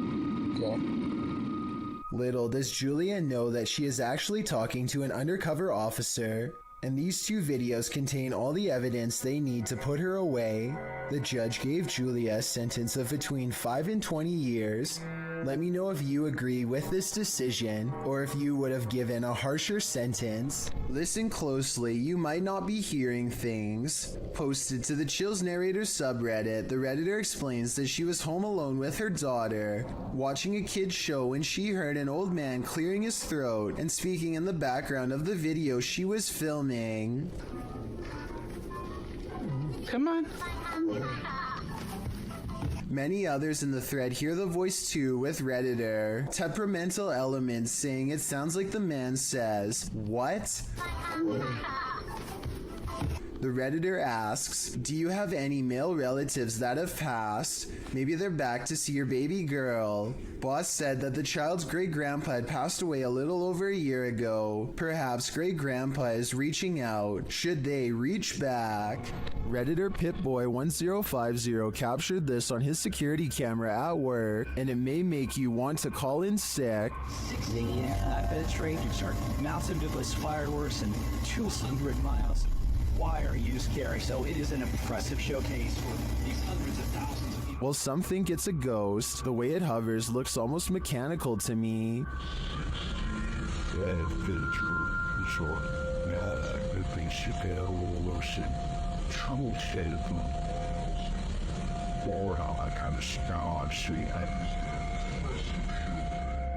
A: Little does Julia know that she is actually talking to an undercover officer, and these two videos contain all the evidence they need to put her away. The judge gave Julia a sentence of between 5 and 20 years. Let me know if you agree with this decision or if you would have given a harsher sentence. Listen closely, you might not be hearing things. Posted to the Chills Narrator subreddit, the Redditor explains that she was home alone with her daughter, watching a kid's show when she heard an old man clearing his throat and speaking in the background of the video she was filming.
J: Come on.
A: Many others in the thread hear the voice too, with Redditor temperamental elements saying it sounds like the man says, "What?" The Redditor asks, do you have any male relatives that have passed? Maybe they're back to see your baby girl. Boss said that the child's great-grandpa had passed away a little over a year ago. Perhaps great-grandpa is reaching out. Should they reach back? Redditor Pitboy1050 captured this on his security camera at work, and it may make you want to call in sick.
Q: I bet strangers are massive douglas fireworks and 200 miles. Why are you scary? So it is an impressive showcase for these hundreds of thousands of people.
A: Well, some think it's a ghost. The way it hovers looks almost mechanical to me.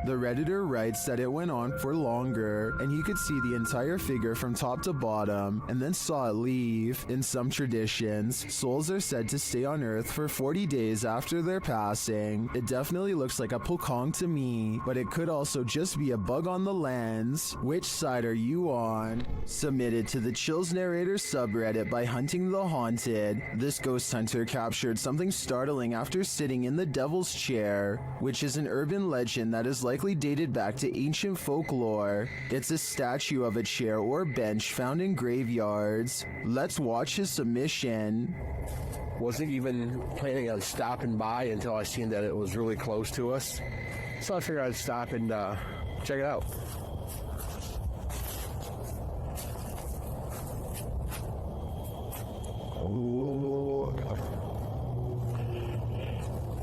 A: The Redditor writes that it went on for longer, and you could see the entire figure from top to bottom, and then saw it leave. In some traditions, souls are said to stay on Earth for 40 days after their passing. It definitely looks like a pokong to me, but it could also just be a bug on the lens. Which side are you on? Submitted to the Chills Narrator subreddit by Hunting the Haunted, this ghost hunter captured something startling after sitting in the Devil's Chair, which is an urban legend that is likely dated back to ancient folklore. It's a statue of a chair or bench found in graveyards. Let's watch his submission.
X: Wasn't even planning on stopping by until I seen that it was really close to us. So I figured I'd stop and check it out.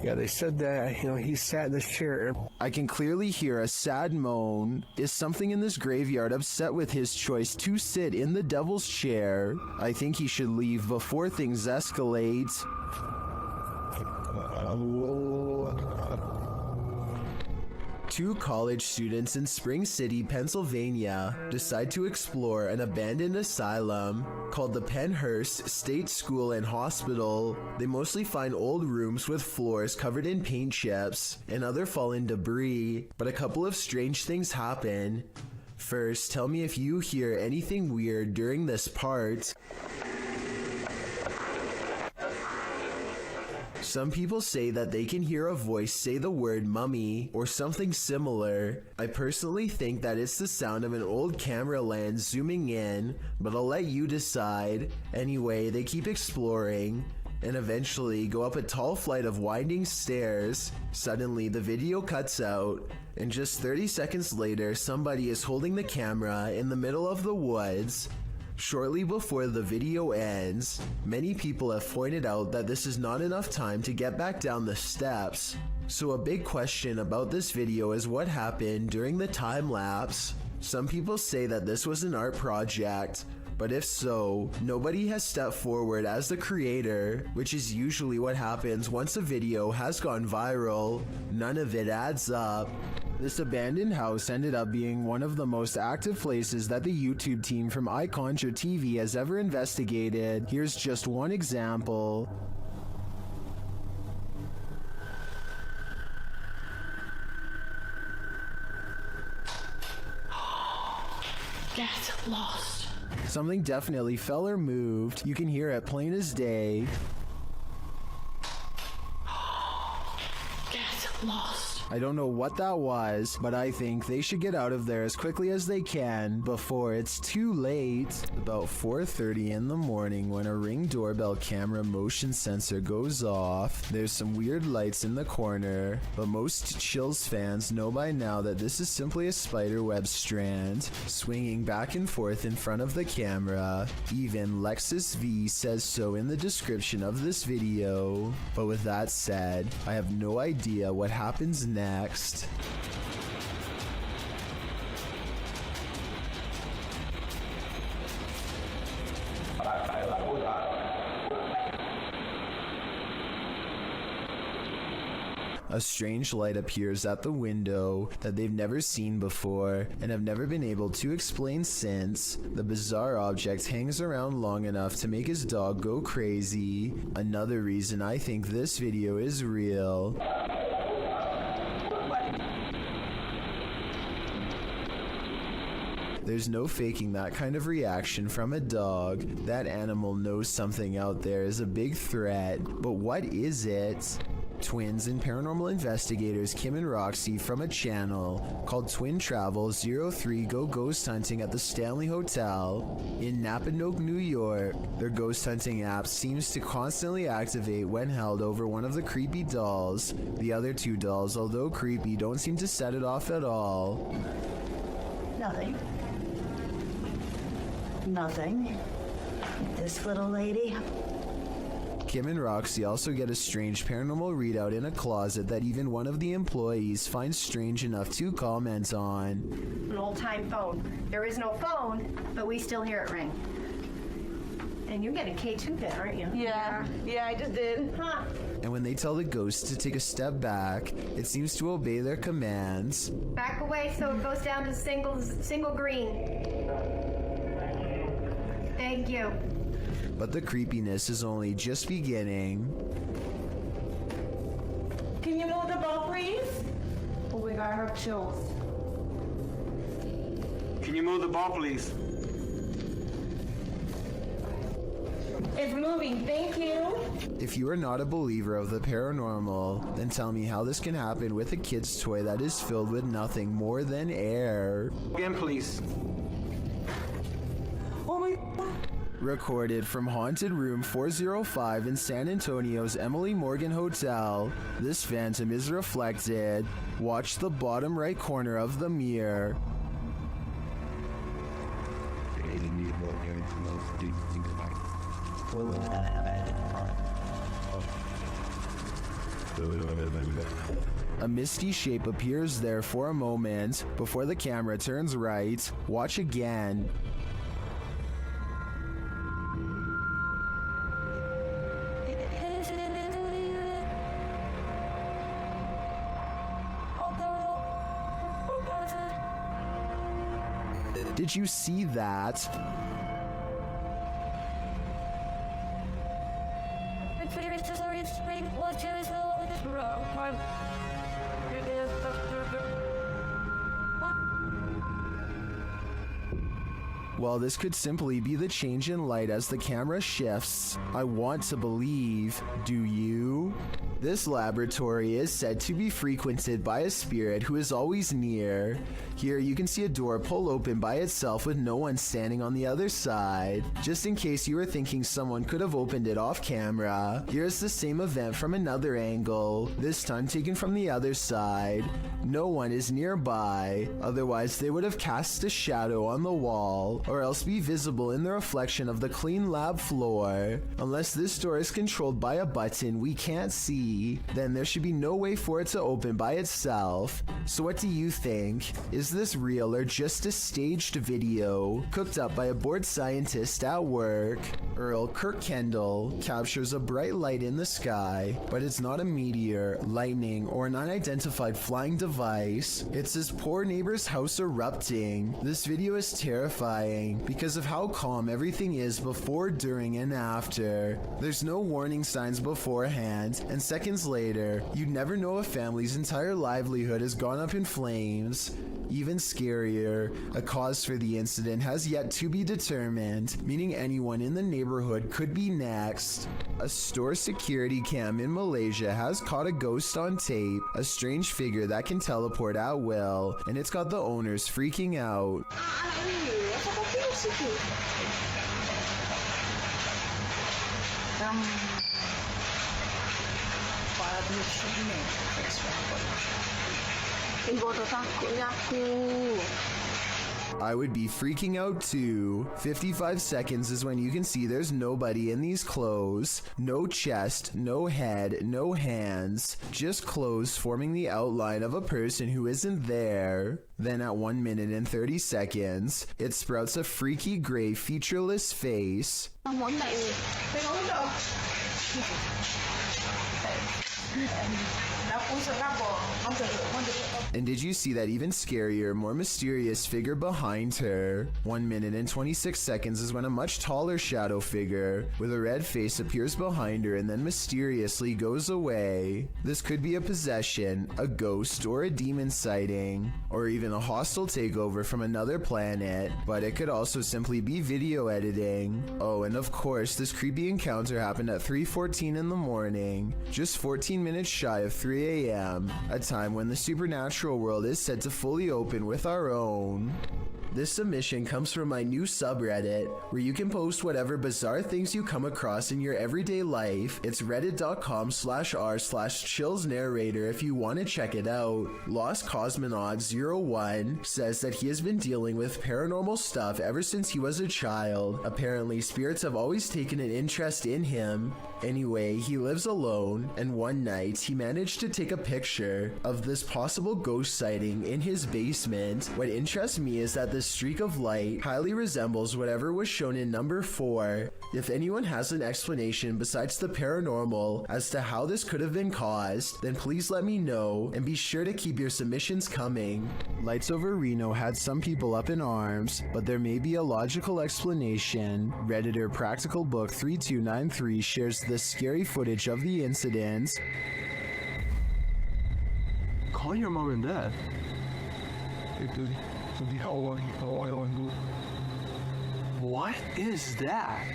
X: Yeah, they said that, he sat in this chair.
A: I can clearly hear a sad moan. Is something in this graveyard upset with his choice to sit in the Devil's Chair? I think he should leave before things escalate. Two college students in Spring City, Pennsylvania, decide to explore an abandoned asylum called the Pennhurst State School and Hospital. They mostly find old rooms with floors covered in paint chips and other fallen debris, but a couple of strange things happen. First, tell me if you hear anything weird during this part. Some people say that they can hear a voice say the word mummy or something similar. I personally think that it's the sound of an old camera lens zooming in, but I'll let you decide. Anyway, they keep exploring and eventually go up a tall flight of winding stairs. Suddenly, the video cuts out, and just 30 seconds later, somebody is holding the camera in the middle of the woods. Shortly before the video ends, many people have pointed out that this is not enough time to get back down the steps. So a big question about this video is what happened during the time lapse. Some people say that this was an art project, but if so, nobody has stepped forward as the creator, which is usually what happens once a video has gone viral. None of it adds up. This abandoned house ended up being one of the most active places that the YouTube team from iContra TV has ever investigated. Here's just one example.
E: Get lost.
A: Something definitely fell or moved. You can hear it plain as day.
E: Get lost.
A: I don't know what that was, but I think they should get out of there as quickly as they can before it's too late. About 4:30 in the morning when a Ring doorbell camera motion sensor goes off. There's some weird lights in the corner, but most Chills fans know by now that this is simply a spiderweb strand swinging back and forth in front of the camera. Even Lexus V says so in the description of this video. But with that said, I have no idea what happens next. A strange light appears at the window that they've never seen before and have never been able to explain since. The bizarre object hangs around long enough to make his dog go crazy. Another reason I think this video is real. There's no faking that kind of reaction from a dog. That animal knows something out there is a big threat, but what is it? Twins and paranormal investigators Kim and Roxy from a channel called Twin Travel 03 go ghost hunting at the Stanley Hotel in Napanoke, New York. Their ghost hunting app seems to constantly activate when held over one of the creepy dolls. The other two dolls, although creepy, don't seem to set it off at all.
D: Nothing. Nothing. This little lady.
A: Kim and Roxy also get a strange paranormal readout in a closet that even one of the employees finds strange enough to comment on.
R: An old-time phone. There is no phone, but we still hear it ring. And you get a K2 pin, aren't you?
M: Yeah, I just did.
R: Huh.
A: And when they tell the ghost to take a step back, it seems to obey their commands.
R: Back away so it goes down to single green. Thank you.
A: But the creepiness is only just beginning.
M: Can you move the ball, please?
R: Oh, we got her chills.
B: Can you move the ball, please?
M: It's moving, thank you.
A: If you are not a believer of the paranormal, then tell me how this can happen with a kid's toy that is filled with nothing more than air.
B: Again, please.
M: Oh my God.
A: Recorded from Haunted Room 405 in San Antonio's Emily Morgan Hotel, this phantom is reflected. Watch the bottom right corner of the mirror. A misty shape appears there for a moment before the camera turns right. Watch again. Did you see that? Well, this could simply be the change in light as the camera shifts. I want to believe. Do you? This laboratory is said to be frequented by a spirit who is always near. Here you can see a door pull open by itself with no one standing on the other side. Just in case you were thinking someone could have opened it off camera, here's the same event from another angle, this time taken from the other side. No one is nearby, otherwise they would have cast a shadow on the wall, or else be visible in the reflection of the clean lab floor. Unless this door is controlled by a button we can't see, then there should be no way for it to open by itself. So what do you think? Is this real or just a staged video cooked up by a bored scientist at work? Earl Kirkendall captures a bright light in the sky, but it's not a meteor, lightning, or an unidentified flying device. It's his poor neighbor's house erupting. This video is terrifying because of how calm everything is before, during, and after. There's no warning signs beforehand, and seconds later, you'd never know a family's entire livelihood has gone up in flames. Even scarier, a cause for the incident has yet to be determined, meaning anyone in the neighborhood could be next. A store security cam in Malaysia has caught a ghost on tape, a strange figure that can teleport at will, and it's got the owners freaking out. I would be freaking out too. 55 seconds is when you can see there's nobody in these clothes. No chest, no head, no hands. Just clothes forming the outline of a person who isn't there. Then at 1 minute and 30 seconds, it sprouts a freaky gray featureless face. And did you see that even scarier, more mysterious figure behind her? 1 minute and 26 seconds is when a much taller shadow figure with a red face appears behind her and then mysteriously goes away. This could be a possession, a ghost, or a demon sighting, or even a hostile takeover from another planet, but it could also simply be video editing. Oh, and of course, this creepy encounter happened at 3:14 in the morning, just 14 minutes shy of 3 a.m., a time when the supernatural world is said to fully open with our own. This submission comes from my new subreddit, where you can post whatever bizarre things you come across in your everyday life. It's reddit.com/r/chillsnarrator if you want to check it out. Lost Cosmonaut 01 says that he has been dealing with paranormal stuff ever since he was a child. Apparently, spirits have always taken an interest in him. Anyway, he lives alone, and one night he managed to take a picture of this possible ghost sighting in his basement. What interests me is that this streak of light highly resembles whatever was shown in number 4. If anyone has an explanation besides the paranormal as to how this could have been caused, then please let me know, and be sure to keep your submissions coming. Lights Over Reno had some people up in arms, but there may be a logical explanation. Redditor Practical Book 3293 shares this scary footage of the incident.
B: Call your mom and dad. What is that?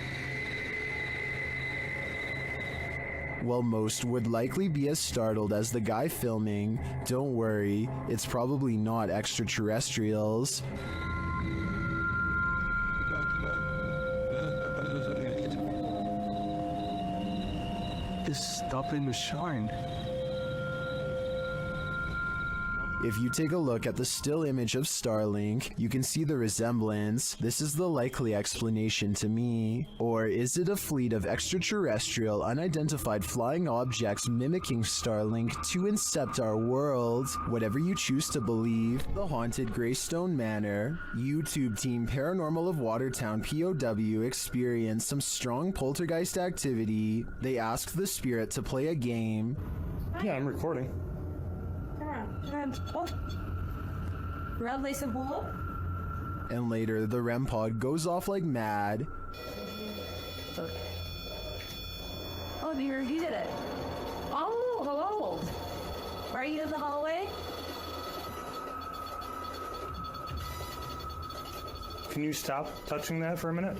A: While most would likely be as startled as the guy filming, don't worry, it's probably not extraterrestrials.
B: It's stopping to shine.
A: If you take a look at the still image of Starlink, you can see the resemblance. This is the likely explanation to me. Or is it a fleet of extraterrestrial, unidentified flying objects mimicking Starlink to incept our world? Whatever you choose to believe, the haunted Greystone Manor, YouTube team Paranormal of Watertown POW experienced some strong poltergeist activity. They asked the spirit to play a game.
B: Yeah, I'm recording.
A: And later, the REM pod goes off like mad.
R: Oh dear, he did it. Oh, hello. Are you in the hallway?
N: Can you stop touching that for a minute?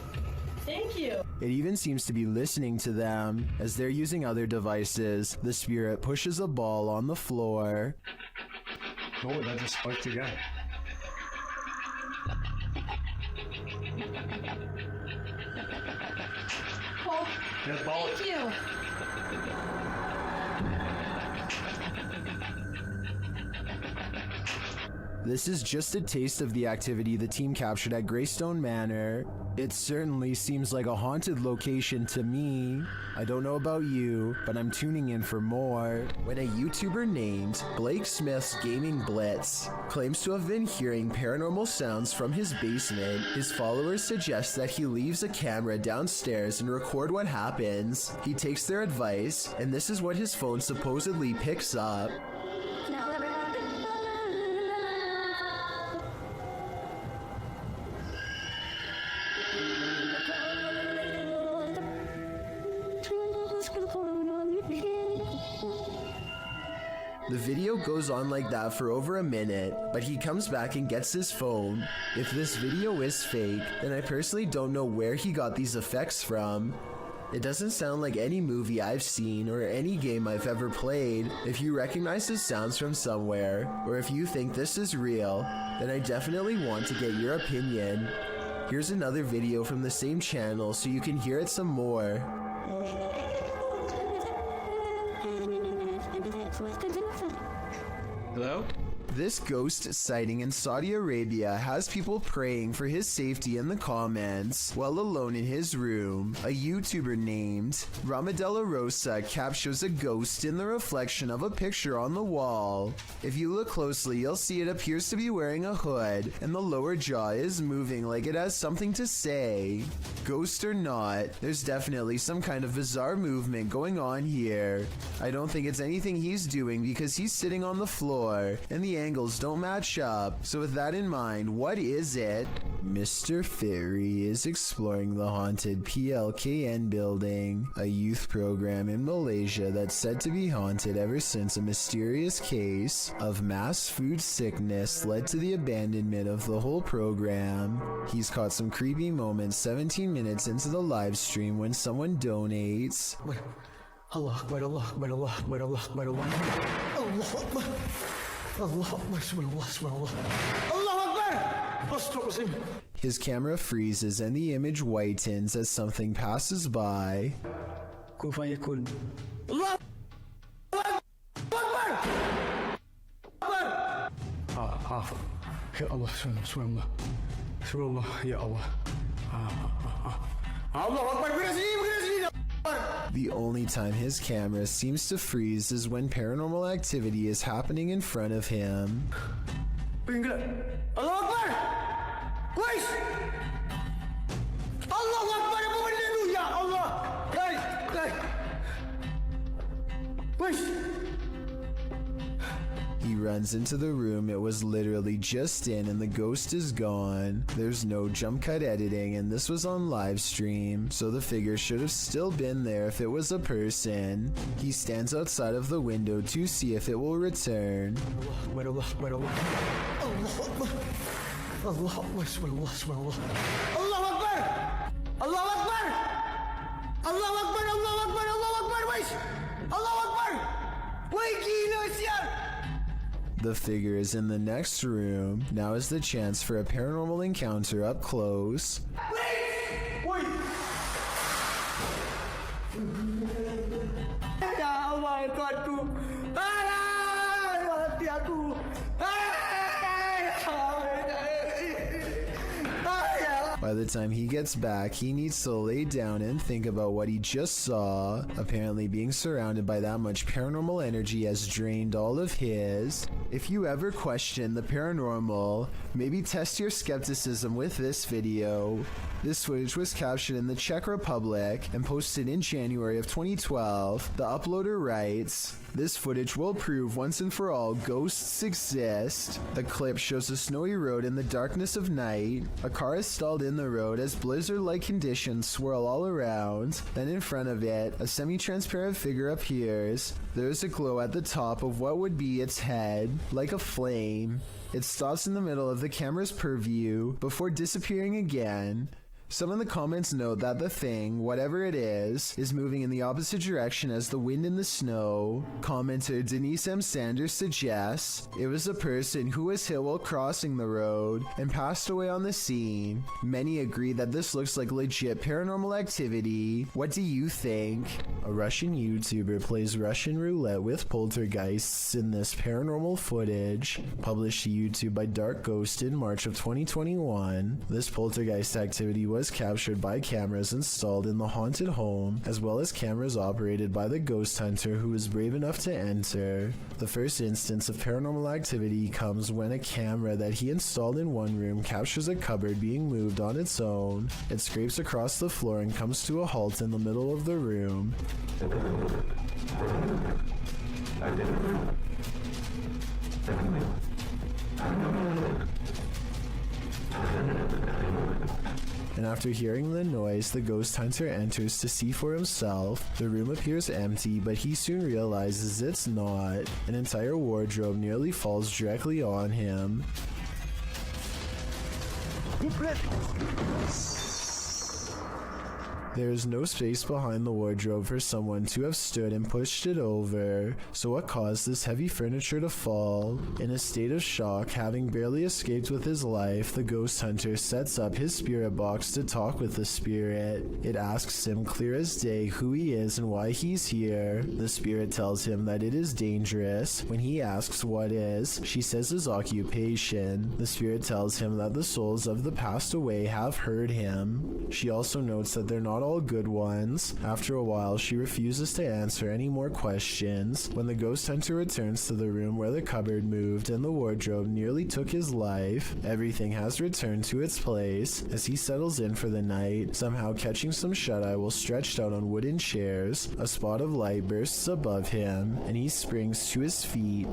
R: Thank you.
A: It even seems to be listening to them. As they're using other devices, the spirit pushes a ball on the floor.
N: Oh, that just spiked again.
R: Oh,
N: Yeah, ball.
R: thank you.
A: This is just a taste of the activity the team captured at Greystone Manor. It certainly seems like a haunted location to me. I don't know about you, but I'm tuning in for more. When a YouTuber named Blake Smith's Gaming Blitz claims to have been hearing paranormal sounds from his basement, his followers suggest that he leaves a camera downstairs and record what happens. He takes their advice, and this is what his phone supposedly picks up. The video goes on like that for over a minute, but he comes back and gets his phone. If this video is fake, then I personally don't know where he got these effects from. It doesn't sound like any movie I've seen or any game I've ever played. If you recognize the sounds from somewhere, or if you think this is real, then I definitely want to get your opinion. Here's another video from the same channel so you can hear it some more.
V: Hello?
A: This ghost sighting in Saudi Arabia has people praying for his safety in the comments. While alone in his room, a YouTuber named Ramadella Rosa captures a ghost in the reflection of a picture on the wall. If you look closely, you'll see it appears to be wearing a hood, and the lower jaw is moving like it has something to say. Ghost or not, there's definitely some kind of bizarre movement going on here. I don't think it's anything he's doing because he's sitting on the floor, and the angles don't match up. So with that in mind, what is it? Mr. Fairy is exploring the haunted PLKN building, a youth program in Malaysia that's said to be haunted ever since a mysterious case of mass food sickness led to the abandonment of the whole program. He's caught some creepy moments 17 minutes into the live stream when someone donates.
B: Allah Akbar, Allah Akbar, Allah Akbar, Allah Akbar, Allah Akbar, Allah Akbar, Allah Akbar, subhanallah, Allah Akbar.
A: His camera freezes and the image whitens as something passes by.
B: Kun fayakun. Allah Akbar! Ya Allah, subhanallah, subhanallah, ya Allah. Allah Akbar, bergerak sini.
A: The only time his camera seems to freeze is when paranormal activity is happening in front of him.
B: Allah Akbar! Wais! Allah Akbar, apa benda tu? Ya Allah! Wais!
A: He runs into the room it was literally just in and the ghost is gone. There's no jump cut editing and this was on live stream, so the figure should have still been there if it was a person. He stands outside of the window to see if it will return.
B: Allah Akbar, Allah Akbar, Allah Akbar, subhanallah, subhanallah. Allah Akbar! Allah Akbar! Allah Akbar, Allah Akbar, Allah Akbar, wais! Allah Akbar! Wai gila sial!
A: The figure is in the next room. Now is the chance for a paranormal encounter up close.
B: Wait! Ya Allah, Tuhanku. Hati aku.
A: By the time he gets back, he needs to lay down and think about what he just saw. Apparently being surrounded by that much paranormal energy has drained all of his If you ever question the paranormal, maybe test your skepticism with this video. This footage was captured in the Czech Republic and posted in January of 2012. The uploader writes, "This footage will prove once and for all ghosts exist." The clip shows a snowy road in the darkness of night. A car is stalled in the road as blizzard-like conditions swirl all around. Then in front of it, a semi-transparent figure appears. There is a glow at the top of what would be its head, like a flame. It stops in the middle of the camera's purview before disappearing again. Some of the comments note that the thing, whatever it is moving in the opposite direction as the wind and the snow. Commenter Denise M. Sanders suggests it was a person who was hit while crossing the road and passed away on the scene. Many agree that this looks like legit paranormal activity. What do you think? A Russian YouTuber plays Russian roulette with poltergeists in this paranormal footage, published to YouTube by Dark Ghost in March of 2021. This poltergeist activity was captured by cameras installed in the haunted home, as well as cameras operated by the ghost hunter who was brave enough to enter. The first instance of paranormal activity comes when a camera that he installed in one room captures a cupboard being moved on its own. It scrapes across the floor and comes to a halt in the middle of the room. And after hearing the noise, the ghost hunter enters to see for himself. The room appears empty, but he soon realizes it's not. An entire wardrobe nearly falls directly on him. There is no space behind the wardrobe for someone to have stood and pushed it over, so what caused this heavy furniture to fall? In a state of shock, having barely escaped with his life, the ghost hunter sets up his spirit box to talk with the spirit. It asks him clear as day who he is and why he's here. The spirit tells him that it is dangerous. When he asks what is, she says his occupation. The spirit tells him that the souls of the passed away have heard him. She also notes that they're not all good ones. After a while, she refuses to answer any more questions. When the ghost hunter returns to the room where the cupboard moved and the wardrobe nearly took his life, everything has returned to its place. As he settles in for the night, somehow catching some shut-eye while stretched out on wooden chairs, a spot of light bursts above him, and he springs to his feet.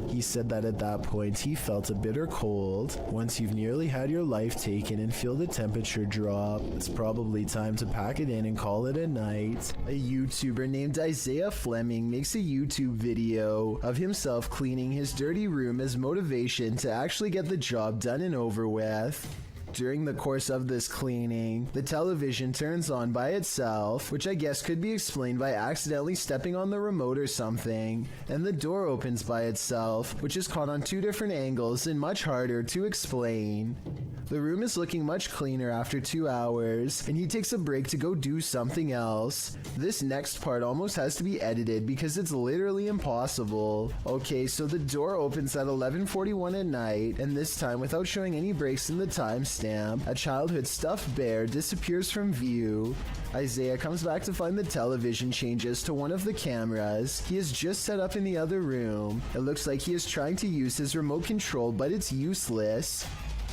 A: He said that at that point he felt a bitter cold. Once you've nearly had your life taken and feel the temperature drop, it's probably time to pack it in and call it a night. A YouTuber named Isaiah Fleming makes a YouTube video of himself cleaning his dirty room as motivation to actually get the job done and over with. During the course of this cleaning, the television turns on by itself, which I guess could be explained by accidentally stepping on the remote or something, and the door opens by itself, which is caught on two different angles and much harder to explain. The room is looking much cleaner after 2 hours, and he takes a break to go do something else. This next part almost has to be edited because it's literally impossible. Okay, so the door opens at 11:41 at night, and this time without showing any breaks in the timestamp, a childhood stuffed bear disappears from view. Isaiah comes back to find the television changes to one of the cameras he has just set up in the other room. It looks like he is trying to use his remote control, but it's useless.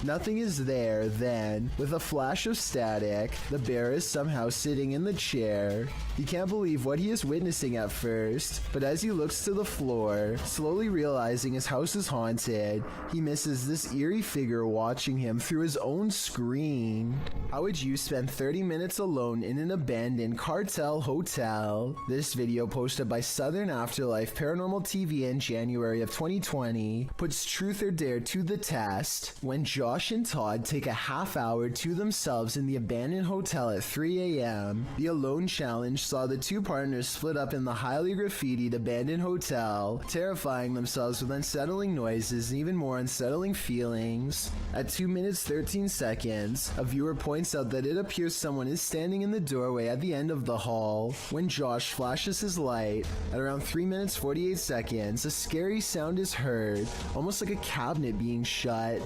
A: Nothing is there then. With a flash of static, the bear is somehow sitting in the chair. He can't believe what he is witnessing at first, but as he looks to the floor, slowly realizing his house is haunted, he misses this eerie figure watching him through his own screen. How would you spend 30 minutes alone in an abandoned cartel hotel? This video, posted by Southern Afterlife Paranormal TV in January of 2020, puts truth or dare to the test when Josh and Todd take a half hour to themselves in the abandoned hotel at 3 a.m. The Alone Challenge saw the two partners split up in the highly graffitied abandoned hotel, terrifying themselves with unsettling noises and even more unsettling feelings. At 2 minutes 13 seconds, a viewer points out that it appears someone is standing in the doorway at the end of the hall. When Josh flashes his light, at around 3 minutes 48 seconds, a scary sound is heard, almost like a cabinet being shut.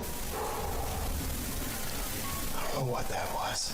F: I don't know what that was.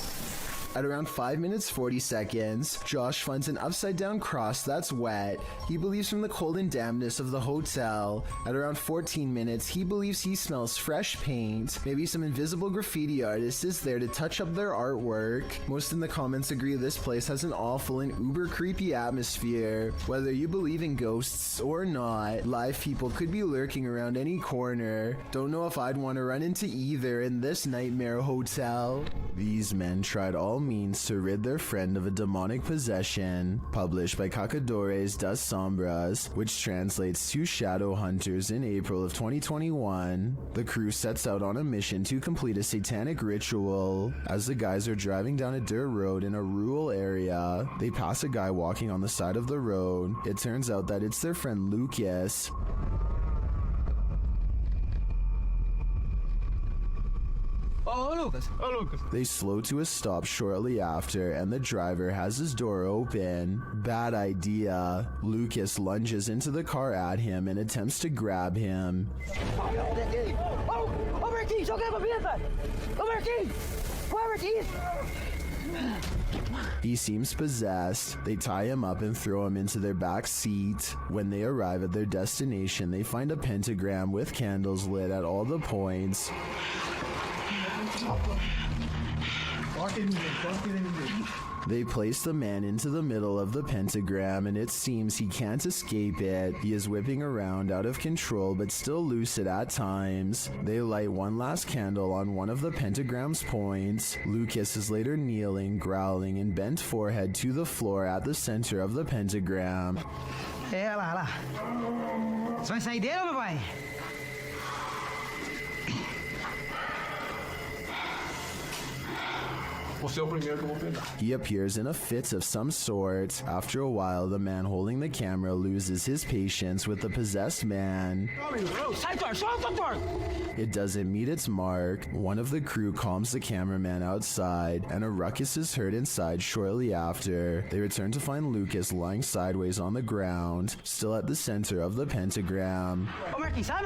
A: At around 5 minutes 40 seconds, Josh finds an upside down cross that's wet. He believes from the cold and dampness of the hotel. At around 14 minutes, he believes he smells fresh paint. Maybe some invisible graffiti artist is there to touch up their artwork. Most in the comments agree this place has an awful and uber creepy atmosphere. Whether you believe in ghosts or not, live people could be lurking around any corner. Don't know if I'd want to run into either in this nightmare hotel. These men tried all means to rid their friend of a demonic possession. Published by Cacadores das Sombras, which translates to Shadow Hunters in April of 2021. The crew sets out on a mission to complete a satanic ritual. As the guys are driving down a dirt road in a rural area, they pass a guy walking on the side of the road. It turns out that it's their friend Lucas.
J: Oh, Lucas.
N: Oh, Lucas.
A: They slow to a stop shortly after, and the driver has his door open. Bad idea. Lucas lunges into the car at him and attempts to grab him. He seems possessed. They tie him up and throw him into their back seat. When they arrive at their destination, they find a pentagram with candles lit at all the points. They place the man into the middle of the pentagram, and it seems he can't escape it. He is whipping around out of control but still lucid at times. They light one last candle on one of the pentagram's points. Lucas is later kneeling, growling, and bent forehead to the floor at the center of the pentagram.
B: Hey, hala. Você vai sair dele, meu pai?
A: He appears in a fit of some sort. After a while, the man holding the camera loses his patience with the possessed man. It doesn't meet its mark. One of the crew calms the cameraman outside, and a ruckus is heard inside shortly after. They return to find Lucas lying sideways on the ground, still at the center of the pentagram.
B: Ô, Marquinhos, sai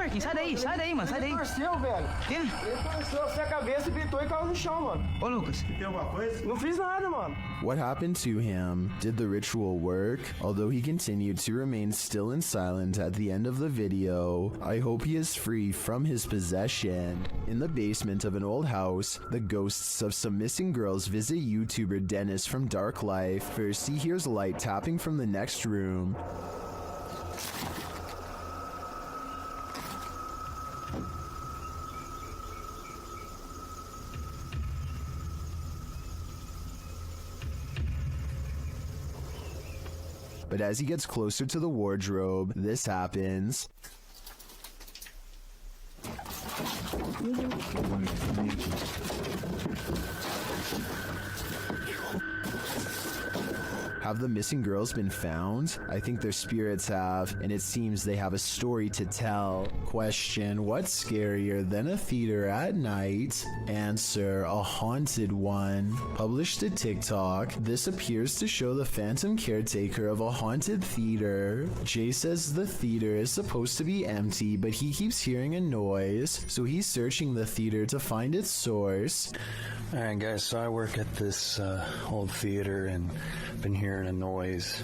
B: daí, mano, sai daí. Ele torceu, velho. Quê? Ele torceu a cabeça e gritou e caiu no chão, mano. Ô, Lucas. Tem alguma coisa? Não fiz nada, mano.
A: What happened to him? Did the ritual work? Although he continued to remain still and silent at the end of the video, I hope he is free from his possession. In the basement of an old house, the ghosts of some missing girls visit YouTuber Dennis from Dark Life. First, he hears light tapping from the next room. But as he gets closer to the wardrobe, this happens. Have the missing girls been found? I think their spirits have, and it seems they have a story to tell. Question: what's scarier than a theater at night? Answer: a haunted one. Published to TikTok, this appears to show the phantom caretaker of a haunted theater. Jay says the theater is supposed to be empty, but he keeps hearing a noise, so he's searching the theater to find its source.
V: Alright guys, so I work at this old theater and been hearing a noise.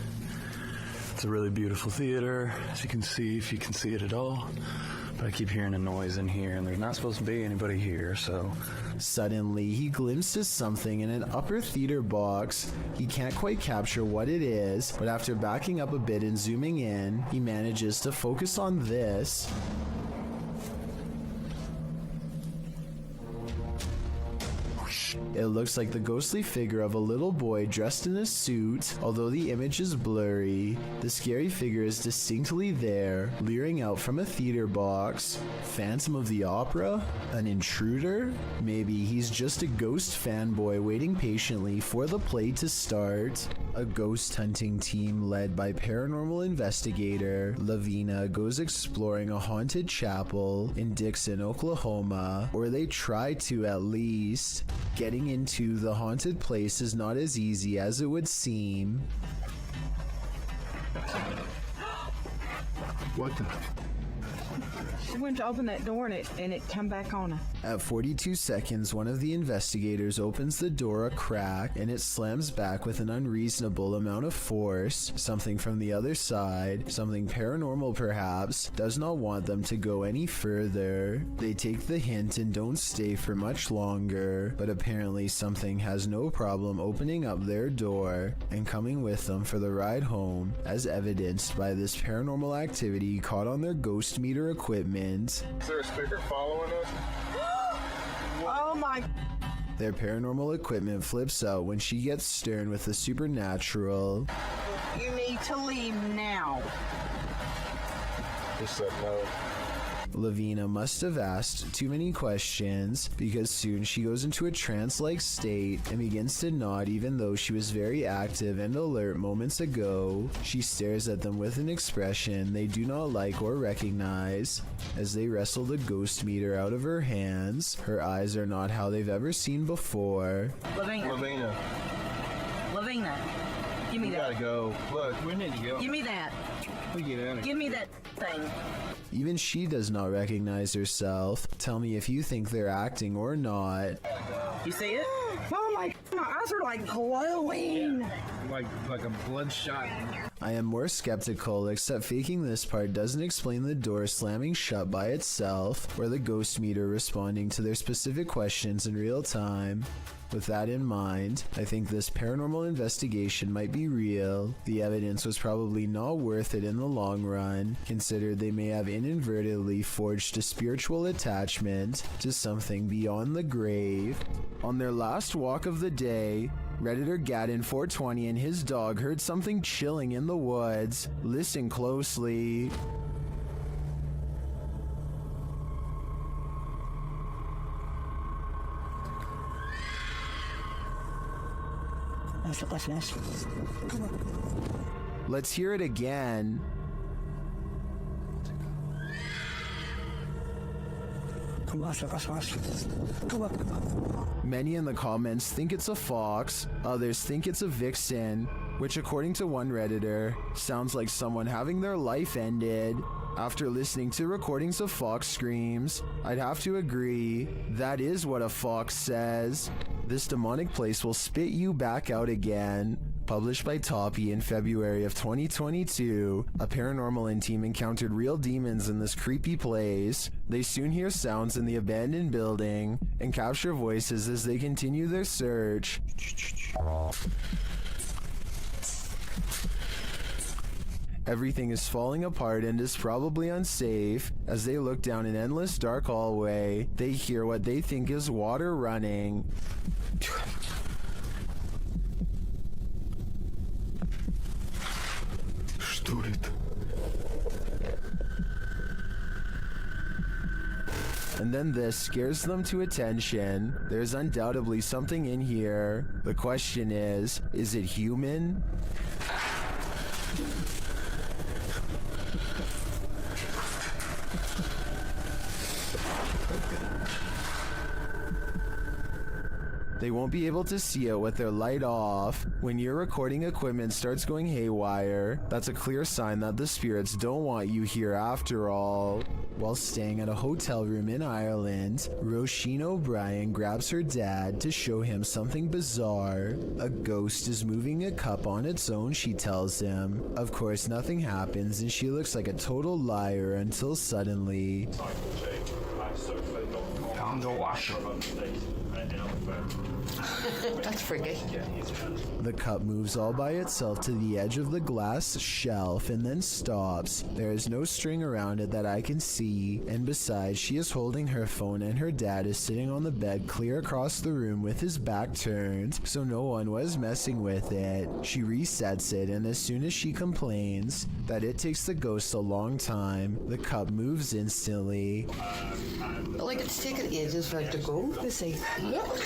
V: It's a really beautiful theater, as you can see, if you can see it at all. But I keep hearing a noise in here, and there's not supposed to be anybody here, so...
A: Suddenly, he glimpses something in an upper theater box. He can't quite capture what it is, but after backing up a bit and zooming in, he manages to focus on this. It looks like the ghostly figure of a little boy dressed in a suit. Although the image is blurry, the scary figure is distinctly there, leering out from a theater box. Phantom of the Opera? An intruder? Maybe he's just a ghost fanboy waiting patiently for the play to start. A ghost hunting team led by paranormal investigator Lavina goes exploring a haunted chapel in Dixon, Oklahoma, or they try to at least. Getting into the haunted place is not as easy as it would seem.
O: What the?
K: She went to open that door and it come back on her.
A: At 42 seconds, one of the investigators opens the door a crack and it slams back with an unreasonable amount of force. Something from the other side, something paranormal perhaps, does not want them to go any further. They take the hint and don't stay for much longer, but apparently something has no problem opening up their door and coming with them for the ride home, as evidenced by this paranormal activity caught on their ghost meter equipment.
O: Is there a speaker following us?
K: Oh my.
A: Their paranormal equipment flips out when she gets stern with the supernatural.
K: You need to leave now.
O: He said no.
A: Lavina must have asked too many questions, because soon she goes into a trance-like state and begins to nod even though she was very active and alert moments ago. She stares at them with an expression they do not like or recognize. As they wrestle the ghost meter out of her hands, her eyes are not how they've ever seen before.
O: Lavina.
K: Lavina. Give me
O: We
K: that.
O: gotta go. Look, we need to go.
K: Give me that.
O: We get out of here.
K: Give me that thing.
A: Even she does not recognize herself. Tell me if you think they're acting or not.
K: You see it? Oh my eyes are like glowing.
H: Like a bloodshot.
A: I am more skeptical, except faking this part doesn't explain the door slamming shut by itself, or the ghost meter responding to their specific questions in real time. With that in mind, I think this paranormal investigation might be real. The evidence was probably not worth it in the long run, considered they may have inadvertently forged a spiritual attachment to something beyond the grave. On their last walk of the day, Redditor Gaddon420 and his dog heard something chilling in the woods. Listen closely. Let's hear it again. Many in the comments think it's a fox, others think it's a vixen, which according to one Redditor, sounds like someone having their life ended. After listening to recordings of fox screams, I'd have to agree, that is what a fox says. This demonic place will spit you back out again. Published by Toppy in February of 2022, a paranormal team encountered real demons in this creepy place. They soon hear sounds in the abandoned building and capture voices as they continue their search. Everything is falling apart and is probably unsafe. As they look down an endless dark hallway, they hear what they think is water running. And then this scares them to attention. There's undoubtedly something in here. The question is it human? They won't be able to see it with their light off. When your recording equipment starts going haywire, that's a clear sign that the spirits don't want you here after all. While staying at a hotel room in Ireland, Roisin O'Brien grabs her dad to show him something bizarre. A ghost is moving a cup on its own, she tells him. Of course, nothing happens and she looks like a total liar until suddenly...
E: That's freaky.
A: The cup moves all by itself to the edge of the glass shelf and then stops. There is no string around it that I can see, and besides, she is holding her phone and her dad is sitting on the bed clear across the room with his back turned, so no one was messing with it. She resets it, and as soon as she complains that it takes the ghost a long time, the cup moves instantly.
E: Like it's taken ages for it to go. They say, look.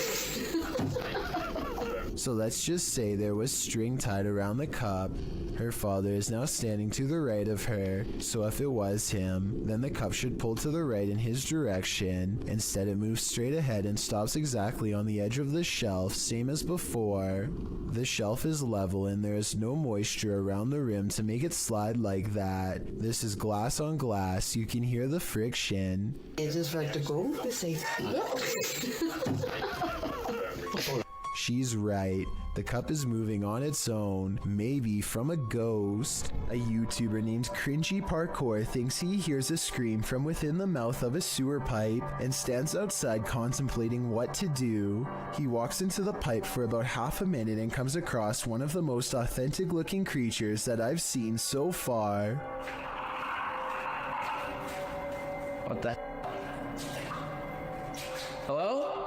A: So So let's just say there was string tied around the cup. Her father is now standing to the right of her, so if it was him, then the cup should pull to the right in his direction. Instead, it moves straight ahead and stops exactly on the edge of the shelf, same as before. The shelf is level and there is no moisture around the rim to make it slide like that. This is glass on glass, you can hear the friction.
M: Is this vertical?
A: She's right. The cup is moving on its own, maybe from a ghost. A YouTuber named Cringy Parkour thinks he hears a scream from within the mouth of a sewer pipe and stands outside contemplating what to do. He walks into the pipe for about half a minute and comes across one of the most authentic looking creatures that I've seen so far.
J: What the? Hello?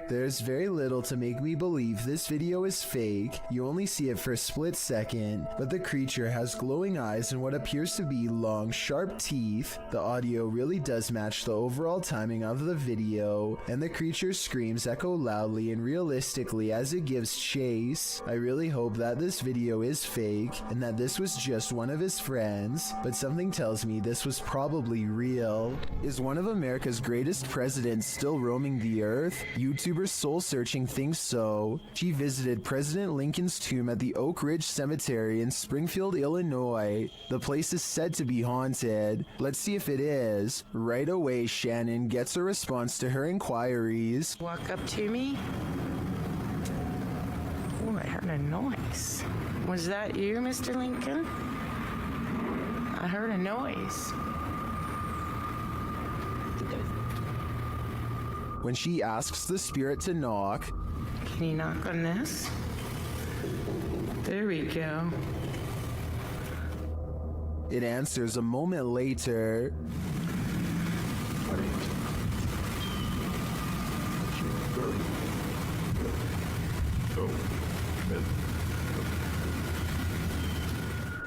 A: There's very little to make me believe this video is fake. You only see it for a split second, but the creature has glowing eyes and what appears to be long, sharp teeth. The audio really does match the overall timing of the video, and the creature's screams echo loudly and realistically as it gives chase. I really hope that this video is fake and that this was just one of his friends, but something tells me this was probably real. Is one of America's greatest presidents still roaming the earth? YouTuber Soul Searching thinks so. She visited President Lincoln's tomb at the Oak Ridge Cemetery in Springfield, Illinois. The place is said to be haunted. Let's see if it is. Right away, Shannon gets a response to her inquiries.
M: Walk up to me. Oh, I heard a noise. Was that you, Mr. Lincoln? I heard a noise.
A: When she asks the spirit to knock,
M: can you knock on this? There we go.
A: It answers a moment later.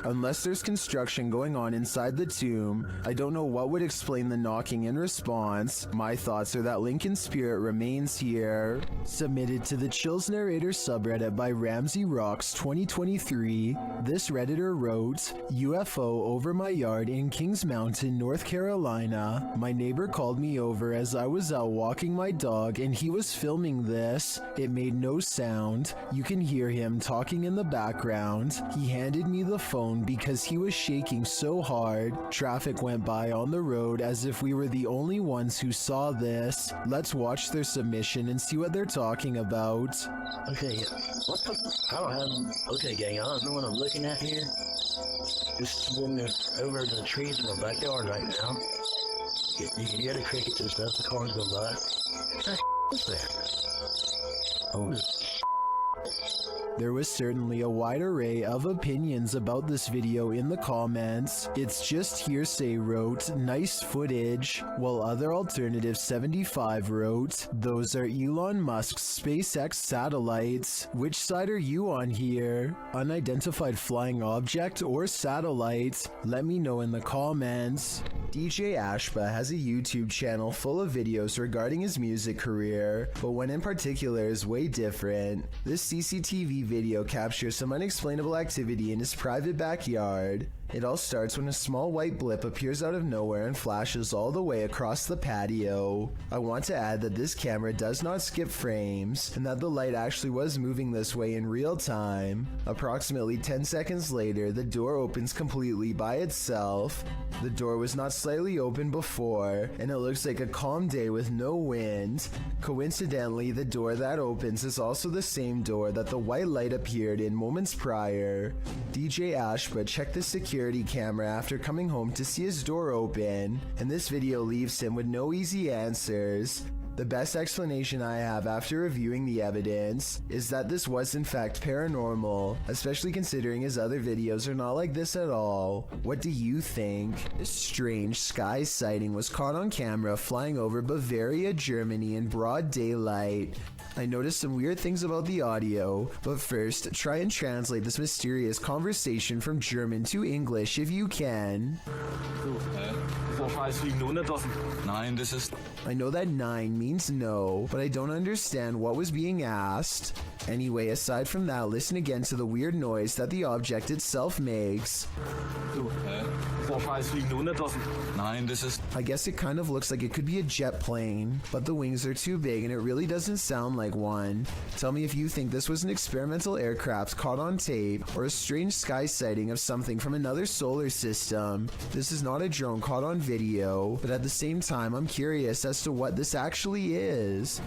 A: Unless there's construction going on inside the tomb, I don't know what would explain the knocking in response. My thoughts are that Lincoln's spirit remains here. Submitted to the Chills Narrator subreddit by Ramsey Rocks 2023, this Redditor wrote, UFO over my yard in Kings Mountain, North Carolina. My neighbor called me over as I was out walking my dog and he was filming this. It made no sound. You can hear him talking in the background. He handed me the phone because he was shaking so hard. Traffic went by on the road as if we were the only ones who saw this. Let's watch their submission and see what they're talking about.
I: Okay, what the? I don't have. Okay, gang, I don't know what I'm looking at here. Just over the trees in my backyard right now. You can hear the crickets and stuff. The cars go by. What's there? Oh.
A: There was certainly a wide array of opinions about this video in the comments. It's just hearsay wrote, nice footage, while other alternative 75 wrote, those are Elon Musk's SpaceX satellites. Which side are you on here? Unidentified flying object or satellite? Let me know in the comments. DJ Ashba has a YouTube channel full of videos regarding his music career, but one in particular is way different. This CCTV video captures some unexplainable activity in his private backyard. It all starts when a small white blip appears out of nowhere and flashes all the way across the patio. I want to add that this camera does not skip frames, and that the light actually was moving this way in real time. Approximately 10 seconds later, the door opens completely by itself. The door was not slightly open before, and it looks like a calm day with no wind. Coincidentally, the door that opens is also the same door that the white light appeared in moments prior. DJ Ashba checked the security camera after coming home to see his door open, and this video leaves him with no easy answers. The best explanation I have after reviewing the evidence is that this was in fact paranormal, especially considering his other videos are not like this at all. What do you think? This strange sky sighting was caught on camera flying over Bavaria, Germany in broad daylight. I noticed some weird things about the audio, but first, try and translate this mysterious conversation from German to English if you can. I know that 9 means no, but I don't understand what was being asked. Anyway, aside from that, listen again to the weird noise that the object itself makes. I guess it kind of looks like it could be a jet plane, but the wings are too big and it really doesn't sound like one. Tell me if you think this was an experimental aircraft caught on tape or a strange sky sighting of something from another solar system. This is not a drone caught on video, but at the same time, I'm curious as to what this actually is.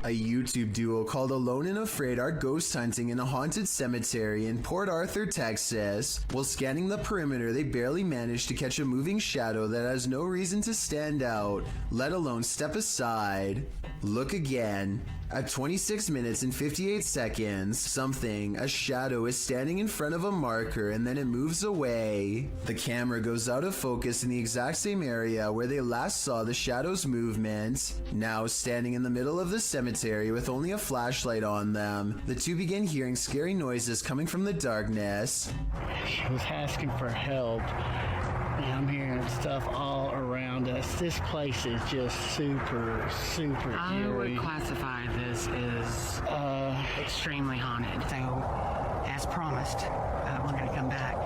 A: A YouTube duo called Alone and Afraid are ghost hunting in a haunted cemetery in Port Arthur, Texas. While scanning the perimeter, they barely managed to catch a moving shadow that has no reason to stand out, let alone step aside. Look again. At 26 minutes and 58 seconds, a shadow is standing in front of a marker and then it moves away. The camera goes out of focus in the exact same area where they last saw the shadow's movement. Now standing in the middle of the cemetery with only a flashlight on them, the two begin hearing scary noises coming from the darkness.
L: She was asking for help. And I'm hearing stuff all around us. This place is just super
M: I
L: eerie.
M: would classify this as extremely haunted. So, as promised, we're going to come back.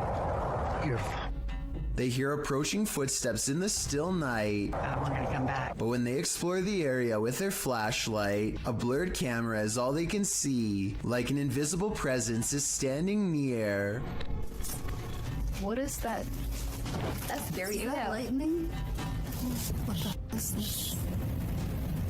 A: They hear approaching footsteps in the still night.
M: We're going to come back.
A: But when they explore the area with their flashlight, a blurred camera is all they can see, like an invisible presence is standing near.
G: What is that? That's very lightning. What the is this?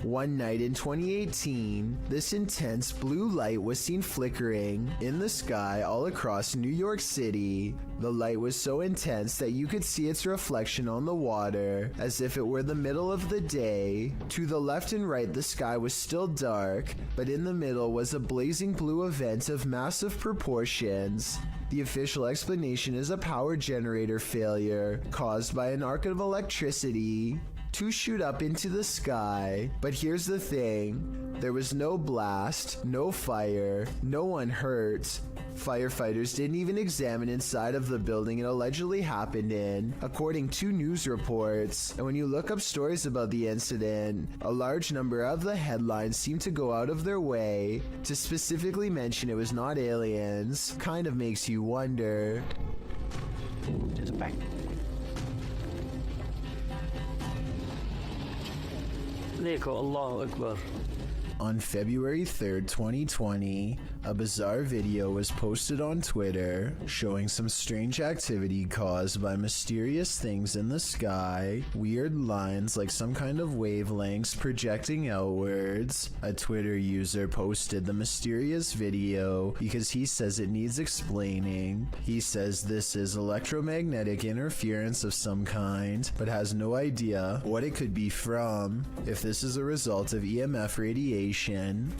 A: One night in 2018, this intense blue light was seen flickering in the sky all across New York City. The light was so intense that you could see its reflection on the water, as if it were the middle of the day. To the left and right, the sky was still dark, but in the middle was a blazing blue event of massive proportions. The official explanation is a power generator failure caused by an arc of electricity to shoot up into the sky. But here's the thing, there was no blast, no fire, no one hurt. Firefighters didn't even examine inside of the building it allegedly happened in, according to news reports. And when you look up stories about the incident, a large number of the headlines seem to go out of their way to specifically mention it was not aliens. Kind of makes you wonder.
L: Just back. Allahu Akbar.
A: On February 3rd, 2020, a bizarre video was posted on Twitter showing some strange activity caused by mysterious things in the sky, weird lines like some kind of wavelengths projecting outwards. A Twitter user posted the mysterious video because he says it needs explaining. He says this is electromagnetic interference of some kind, but has no idea what it could be from. If this is a result of EMF radiation,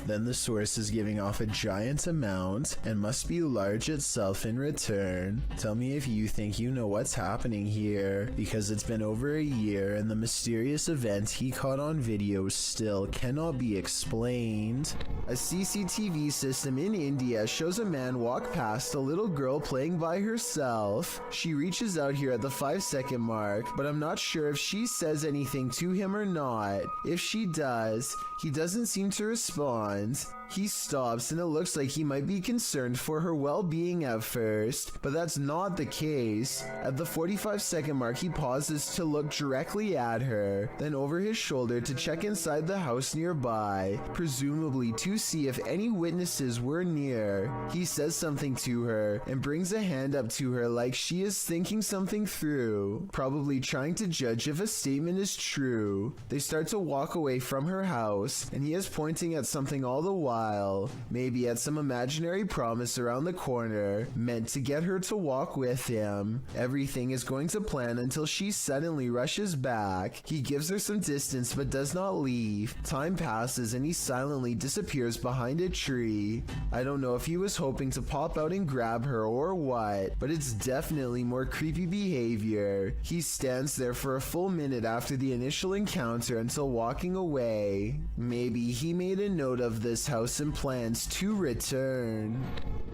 A: then the source is giving off a giant amount and must be large itself in return. Tell me if you think you know what's happening here, because it's been over a year and the mysterious event he caught on video still cannot be explained. A CCTV system in India shows a man walk past a little girl playing by herself. She reaches out here at the 5-second mark, but I'm not sure if she says anything to him or not. If she does, he doesn't seem to respond. He stops and it looks like he might be concerned for her well-being at first, but that's not the case. At the 45-second mark, he pauses to look directly at her, then over his shoulder to check inside the house nearby, presumably to see if any witnesses were near. He says something to her and brings a hand up to her like she is thinking something through, probably trying to judge if a statement is true. They start to walk away from her house, and he is pointing at something all the while while, maybe at some imaginary promise around the corner, meant to get her to walk with him. Everything is going to plan until she suddenly rushes back. He gives her some distance but does not leave. Time passes and he silently disappears behind a tree. I don't know if he was hoping to pop out and grab her or what, but it's definitely more creepy behavior. He stands there for a full minute after the initial encounter until walking away. Maybe he made a note of this house and plans to return.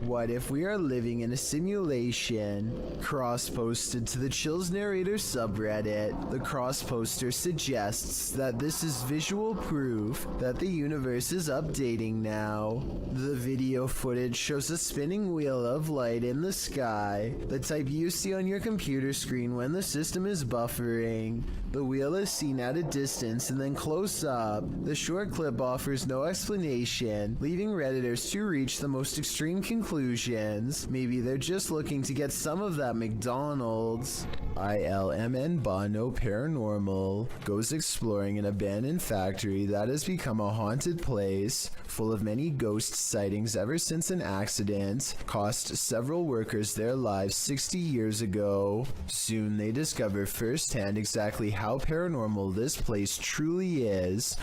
A: What if we are living in a simulation? Cross-posted to the Chills Narrator subreddit, the cross-poster suggests that this is visual proof that the universe is updating now. The video footage shows a spinning wheel of light in the sky, the type you see on your computer screen when the system is buffering. The wheel is seen at a distance and then close up. The short clip offers no explanation, leaving Redditors to reach the most extreme conclusions. Maybe they're just looking to get some of that McDonald's. ILMN Bono Paranormal goes exploring an abandoned factory that has become a haunted place, full of many ghost sightings ever since an accident cost several workers their lives 60 years ago. Soon they discover firsthand exactly how paranormal this place truly is.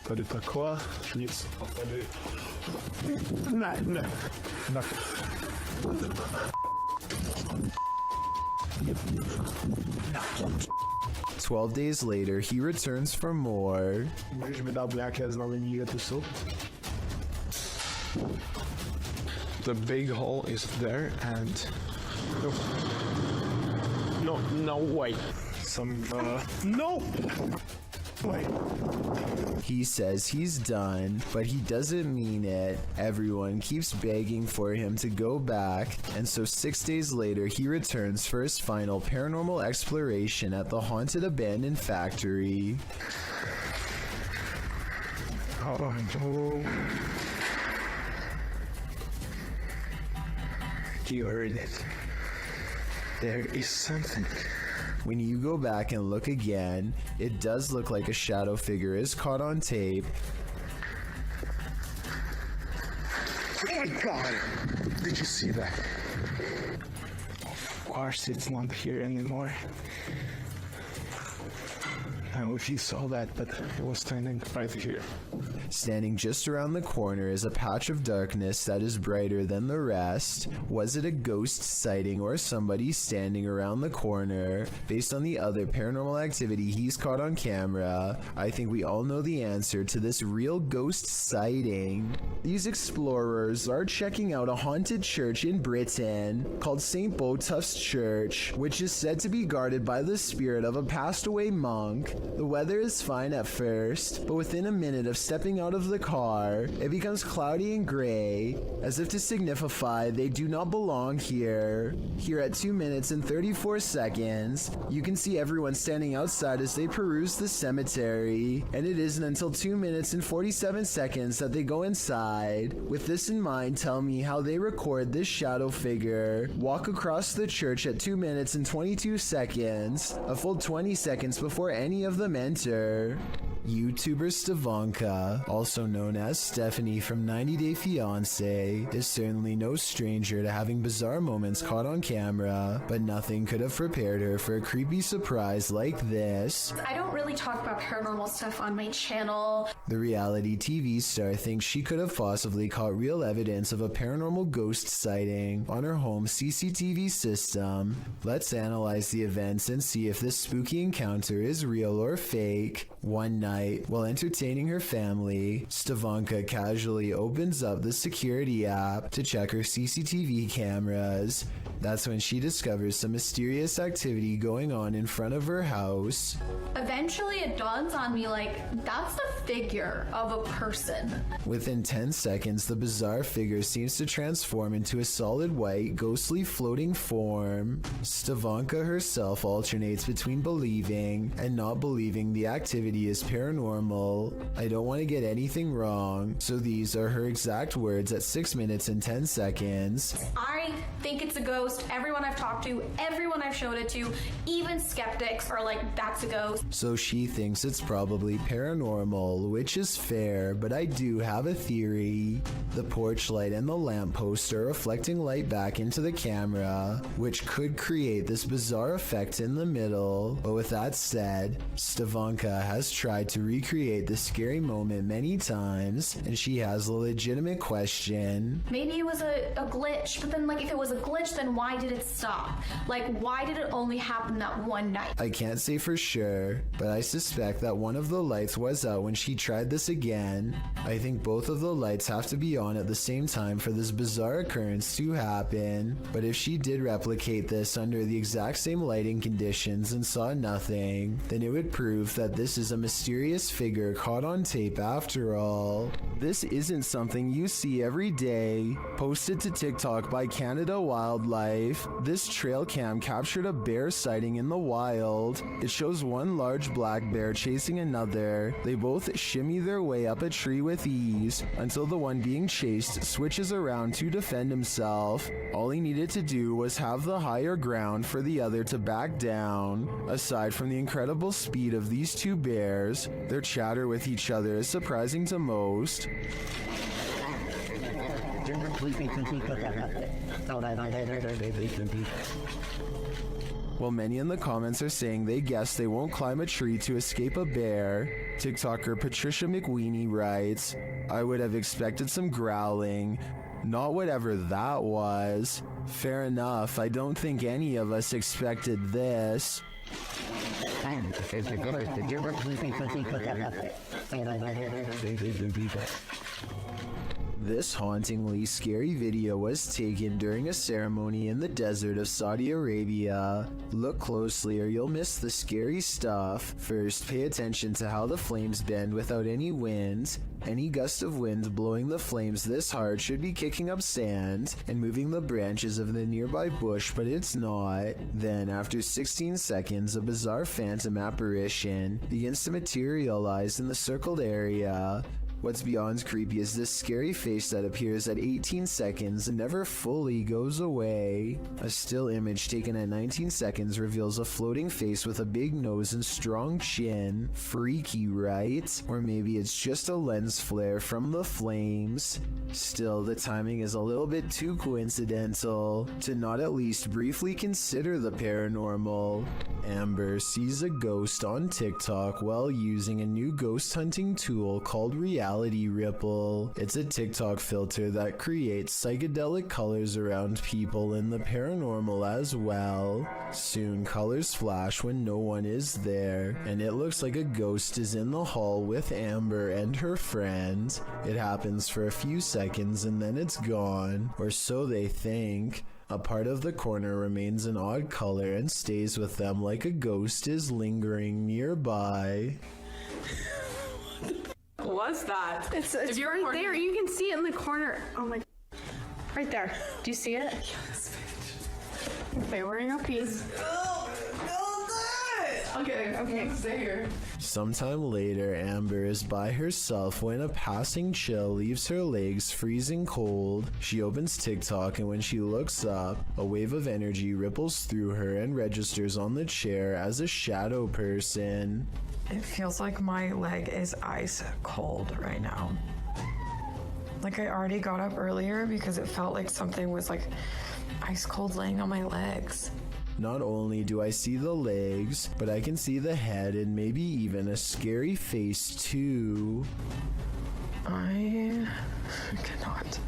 F: Tady taková, nic. Tady... Ne.
A: 12 days later, he returns for more.
F: Můžeš mi dát nějaké znamení, kde tu jsou? The big hole is there and... No way. No! Wait.
A: He says he's done, but he doesn't mean it. Everyone keeps begging for him to go back, and so 6 days later he returns for his final paranormal exploration at the haunted abandoned factory.
F: Oh no. You heard it. There is something.
A: When you go back and look again, it does look like a shadow figure is caught on tape.
F: Oh my god! Did you see that? Of course it's not here anymore. I don't know if you saw that, but it was standing right here.
A: Standing just around the corner is a patch of darkness that is brighter than the rest. Was it a ghost sighting or somebody standing around the corner? Based on the other paranormal activity he's caught on camera, I think we all know the answer to this real ghost sighting. These explorers are checking out a haunted church in Britain called St. Botolph's Church, which is said to be guarded by the spirit of a passed away monk. The weather is fine at first, but within a minute of stepping out of the car, it becomes cloudy and gray, as if to signify they do not belong here. Here at 2 minutes and 34 seconds, you can see everyone standing outside as they peruse the cemetery, and it isn't until 2 minutes and 47 seconds that they go inside. With this in mind, tell me how they record this shadow figure walk across the church at 2 minutes and 22 seconds, a full 20 seconds before any of them enter. YouTuber Stevanka, also known as Stephanie from 90 Day Fiancé, is certainly no stranger to having bizarre moments caught on camera, but nothing could have prepared her for a creepy surprise like this.
C: I don't really talk about paranormal stuff on my channel.
A: The reality TV star thinks she could have possibly caught real evidence of a paranormal ghost sighting on her home CCTV system. Let's analyze the events and see if this spooky encounter is real or fake. One night, while entertaining her family, Stevanka casually opens up the security app to check her CCTV cameras. That's when she discovers some mysterious activity going on in front of her house.
C: Eventually it dawns on me, like, that's the figure of a person.
A: Within 10 seconds, the bizarre figure seems to transform into a solid white, ghostly floating form. Stevanka herself alternates between believing and not believing the activity is paranormal. I don't want to get anything wrong, so these are her exact words at 6 minutes and 10 seconds.
C: I think it's a ghost. Everyone I've talked to, everyone I've showed it to, even skeptics are like, that's a ghost.
A: So she thinks it's probably paranormal, which is fair, but I do have a theory. The porch light and the lamppost are reflecting light back into the camera, which could create this bizarre effect in the middle. But with that said, Stavanka has tried to recreate the scary moment many times, and she has a legitimate question.
C: Maybe it was a glitch, but then like if it was a glitch, then why did it stop? Like why did it only happen that one night?
A: I can't say for sure, but I suspect that one of the lights was out when she tried this again. I think both of the lights have to be on at the same time for this bizarre occurrence to happen. But if she did replicate this under the exact same lighting conditions and saw nothing, then it would prove that this is a mysterious figure caught on tape after all. This isn't something you see every day. Posted to TikTok by Canada Wildlife, this trail cam captured a bear sighting in the wild. It shows one large black bear chasing another. They both shimmy their way up a tree with ease until the one being chased switches around to defend himself. All he needed to do was have the higher ground for the other to back down. Aside from the incredible speed of these two bears, their chatter with each other is surprising to most. While many in the comments are saying they guess they won't climb a tree to escape a bear, TikToker Patricia McWeenie writes, I would have expected some growling, not whatever that was. Fair enough, I don't think any of us expected this. This hauntingly scary video was taken during a ceremony in the desert of Saudi Arabia. Look closely or you'll miss the scary stuff. First, pay attention to how the flames bend without any wind. Any gust of wind blowing the flames this hard should be kicking up sand and moving the branches of the nearby bush, but it's not. Then, after 16 seconds, a bizarre phantom apparition begins to materialize in the circled area. What's beyond creepy is this scary face that appears at 18 seconds and never fully goes away. A still image taken at 19 seconds reveals a floating face with a big nose and strong chin. Freaky, right? Or maybe it's just a lens flare from the flames. Still, the timing is a little bit too coincidental to not at least briefly consider the paranormal. Amber sees a ghost on TikTok while using a new ghost hunting tool called Reality Ripple. It's a TikTok filter that creates psychedelic colors around people in the paranormal as well. Soon colors flash when no one is there, and it looks like a ghost is in the hall with Amber and her friend. It happens for a few seconds and then it's gone, or so they think. A part of the corner remains an odd color and stays with them like a ghost is lingering nearby.
G: What was that? It's right there. You can see it in the corner. Oh my. Right there. Do you see it? Yes. They're wearing a piece. Okay, stay here.
A: Sometime later, Amber is by herself when a passing chill leaves her legs freezing cold. She opens TikTok, and when she looks up, a wave of energy ripples through her and registers on the chair as a shadow person.
S: It feels like my leg is ice cold right now. Like I already got up earlier because it felt like something was like ice cold laying on my legs.
A: Not only do I see the legs, but I can see the head and maybe even a scary face too.
S: I cannot.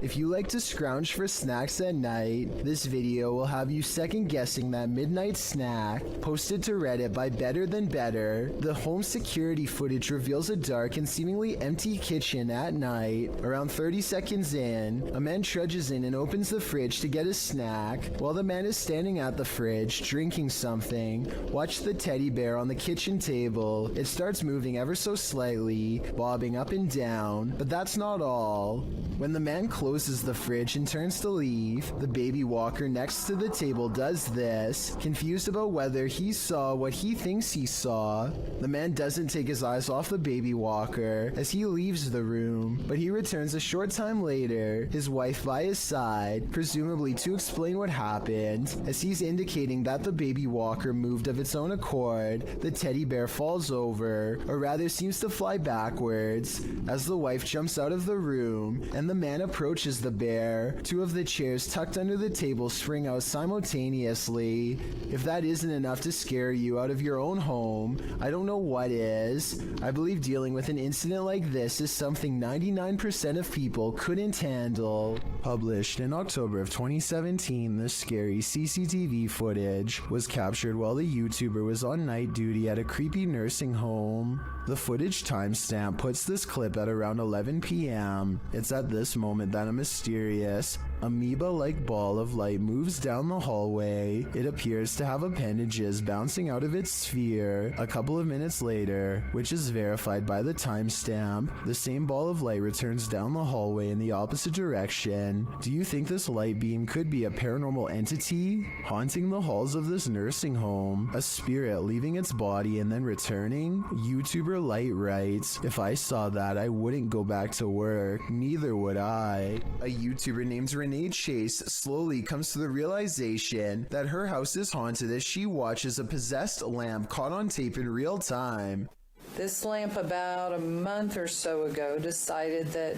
A: If you like to scrounge for snacks at night, this video will have you second guessing that midnight snack. Posted to Reddit by Better Than Better, the home security footage reveals a dark and seemingly empty kitchen at night. Around 30 seconds in, a man trudges in and opens the fridge to get a snack. While the man is standing at the fridge, drinking something, watch the teddy bear on the kitchen table. It starts moving ever so slightly, bobbing up and down, but that's not all. When the man closes closes the fridge and turns to leave. The baby walker next to the table does this, confused about whether he saw what he thinks he saw. The man doesn't take his eyes off the baby walker as he leaves the room, but he returns a short time later, his wife by his side, presumably to explain what happened. As he's indicating that the baby walker moved of its own accord, the teddy bear falls over, or rather seems to fly backwards, as the wife jumps out of the room and the man approaches the bear. Two of the chairs tucked under the table spring out simultaneously. If that isn't enough to scare you out of your own home, I don't know what is. I believe dealing with an incident like this is something 99% of people couldn't handle. Published in October of 2017, this scary CCTV footage was captured while the YouTuber was on night duty at a creepy nursing home. The footage timestamp puts this clip at around 11 p.m. It's at this moment that a mysterious, amoeba-like ball of light moves down the hallway. It appears to have appendages bouncing out of its sphere. A couple of minutes later, which is verified by the timestamp, the same ball of light returns down the hallway in the opposite direction. Do you think this light beam could be a paranormal entity haunting the halls of this nursing home? A spirit leaving its body and then returning? YouTuber Light writes, "If I saw that, I wouldn't go back to work. Neither would I." A YouTuber named Renee Chase slowly comes to the realization that her house is haunted as she watches a possessed lamp caught on tape in real time.
P: This lamp about a month or so ago decided that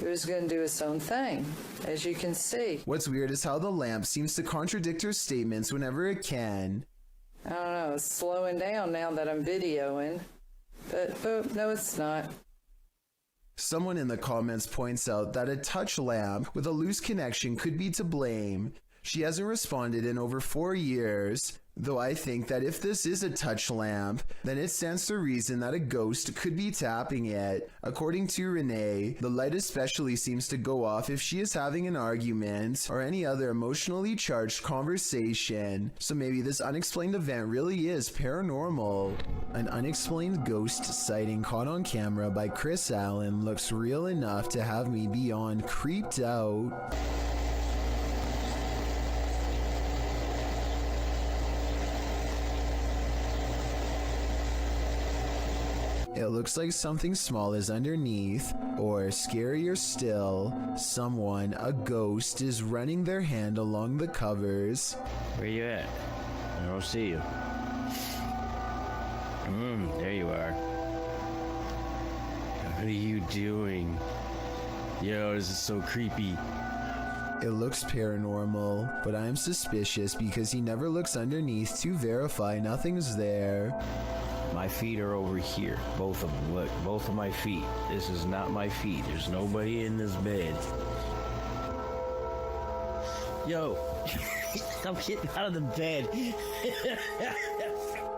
P: it was going to do its own thing, as you can see.
A: What's weird is how the lamp seems to contradict her statements whenever it can.
P: I don't know, it's slowing down now that I'm videoing, but no, it's not.
A: Someone in the comments points out that a touch lamp with a loose connection could be to blame. She hasn't responded in over 4 years, though I think that if this is a touch lamp, then it stands to reason that a ghost could be tapping it. According to Renee, the light especially seems to go off if she is having an argument or any other emotionally charged conversation, so maybe this unexplained event really is paranormal. An unexplained ghost sighting caught on camera by Chris Allen looks real enough to have me beyond creeped out. It looks like something small is underneath, or scarier still, someone, a ghost, is running their hand along the covers.
T: Where you at? I don't see you. There you are. What are you doing? Yo, this is so creepy.
A: It looks paranormal, but I'm suspicious because he never looks underneath to verify nothing's there.
T: My feet are over here. Both of them. Look, both of my feet. This is not my feet. There's nobody in this bed. Yo, I'm getting out of the bed.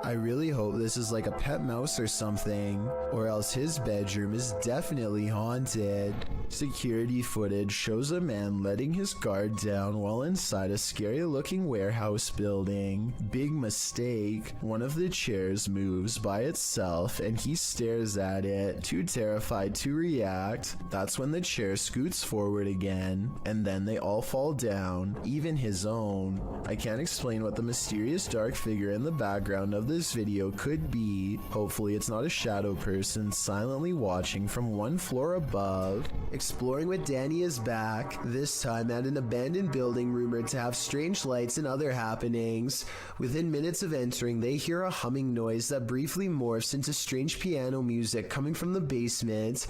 A: I really hope this is like a pet mouse or something, or else his bedroom is definitely haunted. Security footage shows a man letting his guard down while inside a scary looking warehouse building. Big mistake. One of the chairs moves by itself and he stares at it, too terrified to react. That's when the chair scoots forward again, and then they all fall down, even his own. I can't explain what the mysterious dark figure in the background of this video could be. Hopefully it's not a shadow person silently watching from one floor above. Exploring with Danny is back, this time at an abandoned building rumored to have strange lights and other happenings. Within minutes of entering, they hear a humming noise that briefly morphs into strange piano music coming from the basement.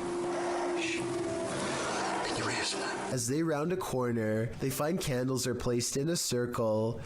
A: As they round a corner, they find candles are placed in a circle.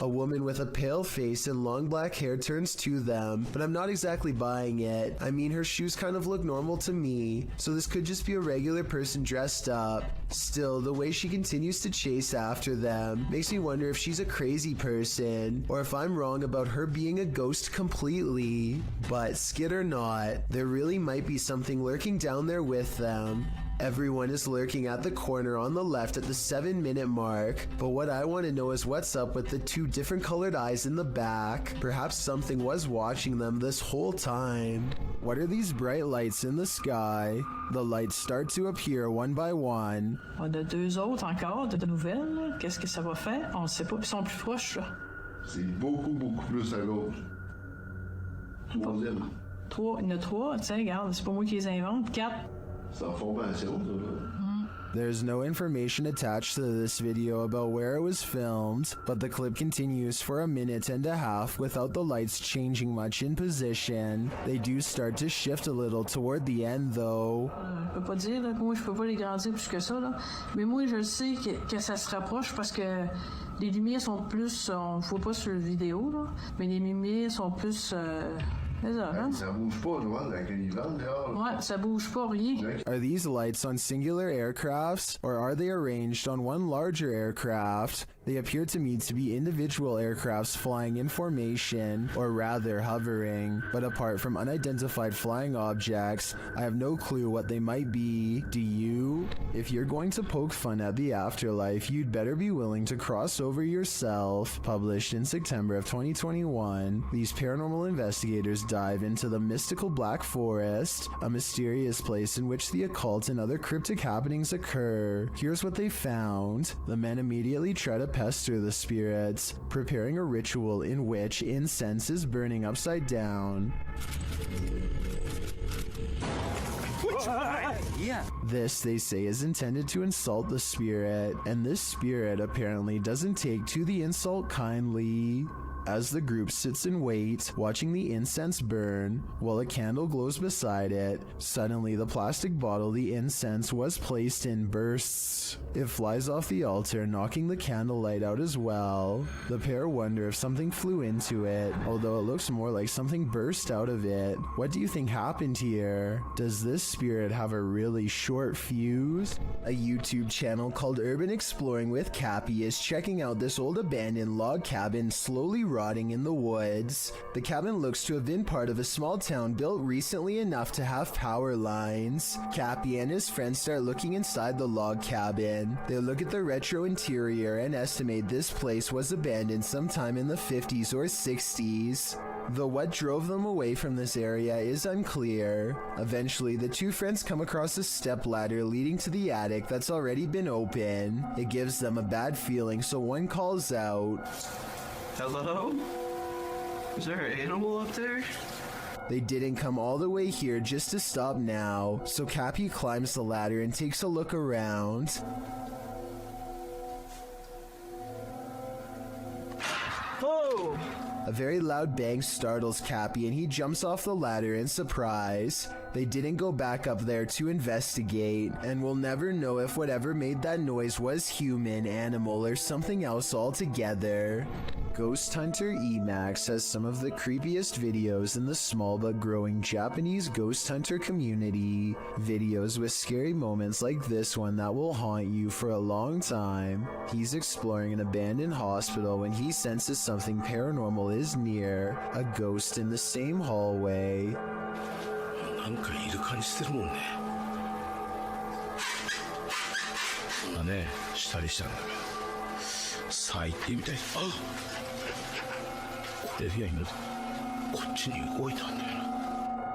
A: A woman with a pale face and long black hair turns to them, but I'm not exactly buying it. I mean, her shoes kind of look normal to me, so this could just be a regular person dressed up. Still, the way she continues to chase after them makes me wonder if she's a crazy person, or if I'm wrong about her being a ghost completely. But skid or not, there really might be something lurking down there with them. Everyone is lurking at the corner on the left at the 7-minute mark, but what I want to know is what's up with the 2 different colored eyes in the back. Perhaps something was watching them this whole time. What are these bright lights in the sky? The lights start to appear one by one.
K: On a 2 autres encore de nouvelles. Qu'est-ce que ça va faire? On ne sait pas, puis ils sont plus proches, là.
Q: C'est beaucoup plus à gauche. Troisième.
K: 3, il y en a 3, tu sais, regarde, c'est pas moi qui les invente. 4.
Q: C'est en formation, ça.
A: There's no information attached to this video about where it was filmed, but the clip continues for 1.5 minutes without the lights changing much in position. They do start to shift a little toward the end though.
K: Je peux pas dire, là, moi je peux pas les grandir plus que ça, là. Mais moi je sais que ça se rapproche parce que les lumières sont plus, on voit pas sur la vidéo, là, mais les lumières sont plus...
Q: Ça bouge pas, tu vois, avec les vents dehors.
K: Ouais, ça bouge pas, rien.
A: Are these lights on singular aircrafts, or are they arranged on one larger aircraft? They appear to me to be individual aircrafts flying in formation, or rather hovering, but apart from unidentified flying objects, I have no clue what they might be. Do you? If you're going to poke fun at the afterlife, you'd better be willing to cross over yourself. Published in September of 2021, these paranormal investigators dive into the mystical Black Forest, a mysterious place in which the occult and other cryptic happenings occur. Here's what they found. The men immediately try to pester the spirits, preparing a ritual in which incense is burning upside down. This, they say, is intended to insult the spirit, and this spirit apparently doesn't take to the insult kindly. As the group sits and waits, watching the incense burn, while a candle glows beside it, suddenly the plastic bottle the incense was placed in bursts. It flies off the altar, knocking the candlelight out as well. The pair wonder if something flew into it, although it looks more like something burst out of it. What do you think happened here? Does this spirit have a really short fuse? A YouTube channel called Urban Exploring with Cappy is checking out this old abandoned log cabin slowly rotting in the woods. The cabin looks to have been part of a small town built recently enough to have power lines. Cappy and his friends start looking inside the log cabin. They look at the retro interior and estimate this place was abandoned sometime in the 50s or 60s. Though what drove them away from this area is unclear. Eventually, the 2 friends come across a step ladder leading to the attic that's already been open. It gives them a bad feeling, so one calls out,
U: "Hello? Is there an animal up there?"
A: They didn't come all the way here just to stop now, so Cappy climbs the ladder and takes a look around.
U: Oh!
A: A very loud bang startles Cappy and he jumps off the ladder in surprise. They didn't go back up there to investigate, and we'll never know if whatever made that noise was human, animal, or something else altogether. Ghost Hunter Emax has some of the creepiest videos in the small but growing Japanese ghost hunter community. Videos with scary moments like this one that will haunt you for a long time. He's exploring an abandoned hospital when he senses something paranormal is near, a ghost in the same hallway.
I: なんかいる感じするもんね。今ね、したりしたんだが、さあ行ってみたい。あ、デフィア今こっちに動いたんだよな。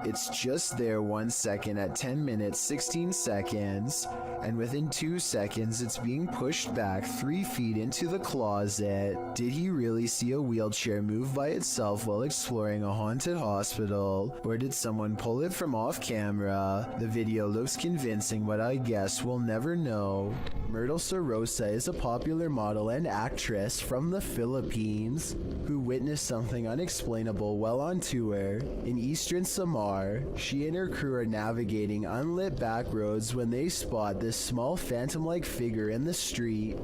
A: It's just there 1 second at 10 minutes 16 seconds, and within 2 seconds it's being pushed back 3 feet into the closet. Did he really see a wheelchair move by itself while exploring a haunted hospital, or did someone pull it from off camera? The video looks convincing, but I guess we'll never know. Myrtle Sorosa is a popular model and actress from the Philippines who witnessed something unexplainable while on tour in eastern Samar. She and her crew are navigating unlit back roads when they spot this small phantom-like figure in the street.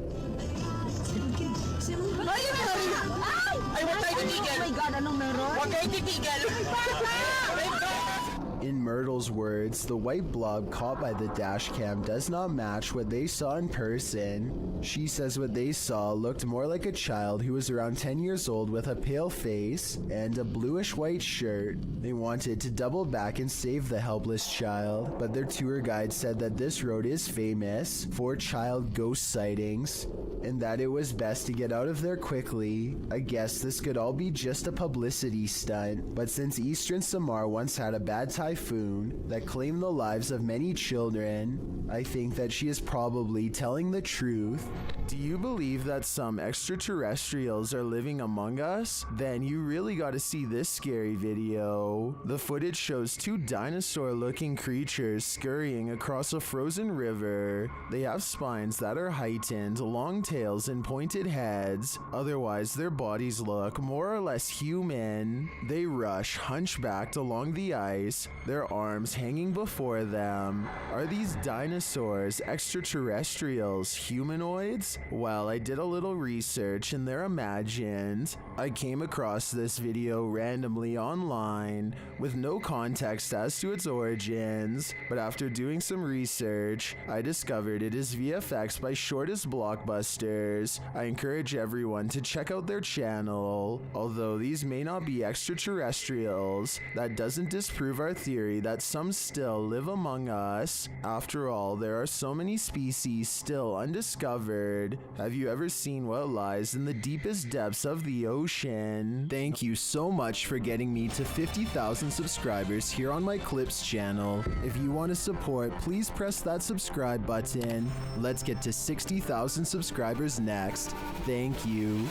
A: In Myrtle's words, the white blob caught by the dash cam does not match what they saw in person. She says what they saw looked more like a child who was around 10 years old with a pale face and a bluish-white shirt. They wanted to double back and save the helpless child, but their tour guide said that this road is famous for child ghost sightings and that it was best to get out of there quickly. I guess this could all be just a publicity stunt, but since Eastern Samar once had a bad typhoon that claimed the lives of many children, I think that she is probably telling the truth. Do you believe that some extraterrestrials are living among us? Then you really got to see this scary video. The footage shows two dinosaur-looking creatures scurrying across a frozen river. They have spines that are heightened, long tails and pointed heads. Otherwise, their bodies look more or less human. They rush hunchbacked along the ice, their arms hanging before them. Are these dinosaurs extraterrestrials, humanoids? Well, I did a little research and they're imagined. I came across this video randomly online with no context as to its origins, but after doing some research, I discovered it is VFX by Shortest Blockbusters. I encourage everyone to check out their channel. Although these may not be extraterrestrials, that doesn't disprove our theory that some still live among us. After all, there are so many species still undiscovered. Have you ever seen what lies in the deepest depths of the ocean? Thank you so much for getting me to 50,000 subscribers here on my Clips channel. If you want to support, please press that subscribe button. Let's get to 60,000 subscribers next. Thank you.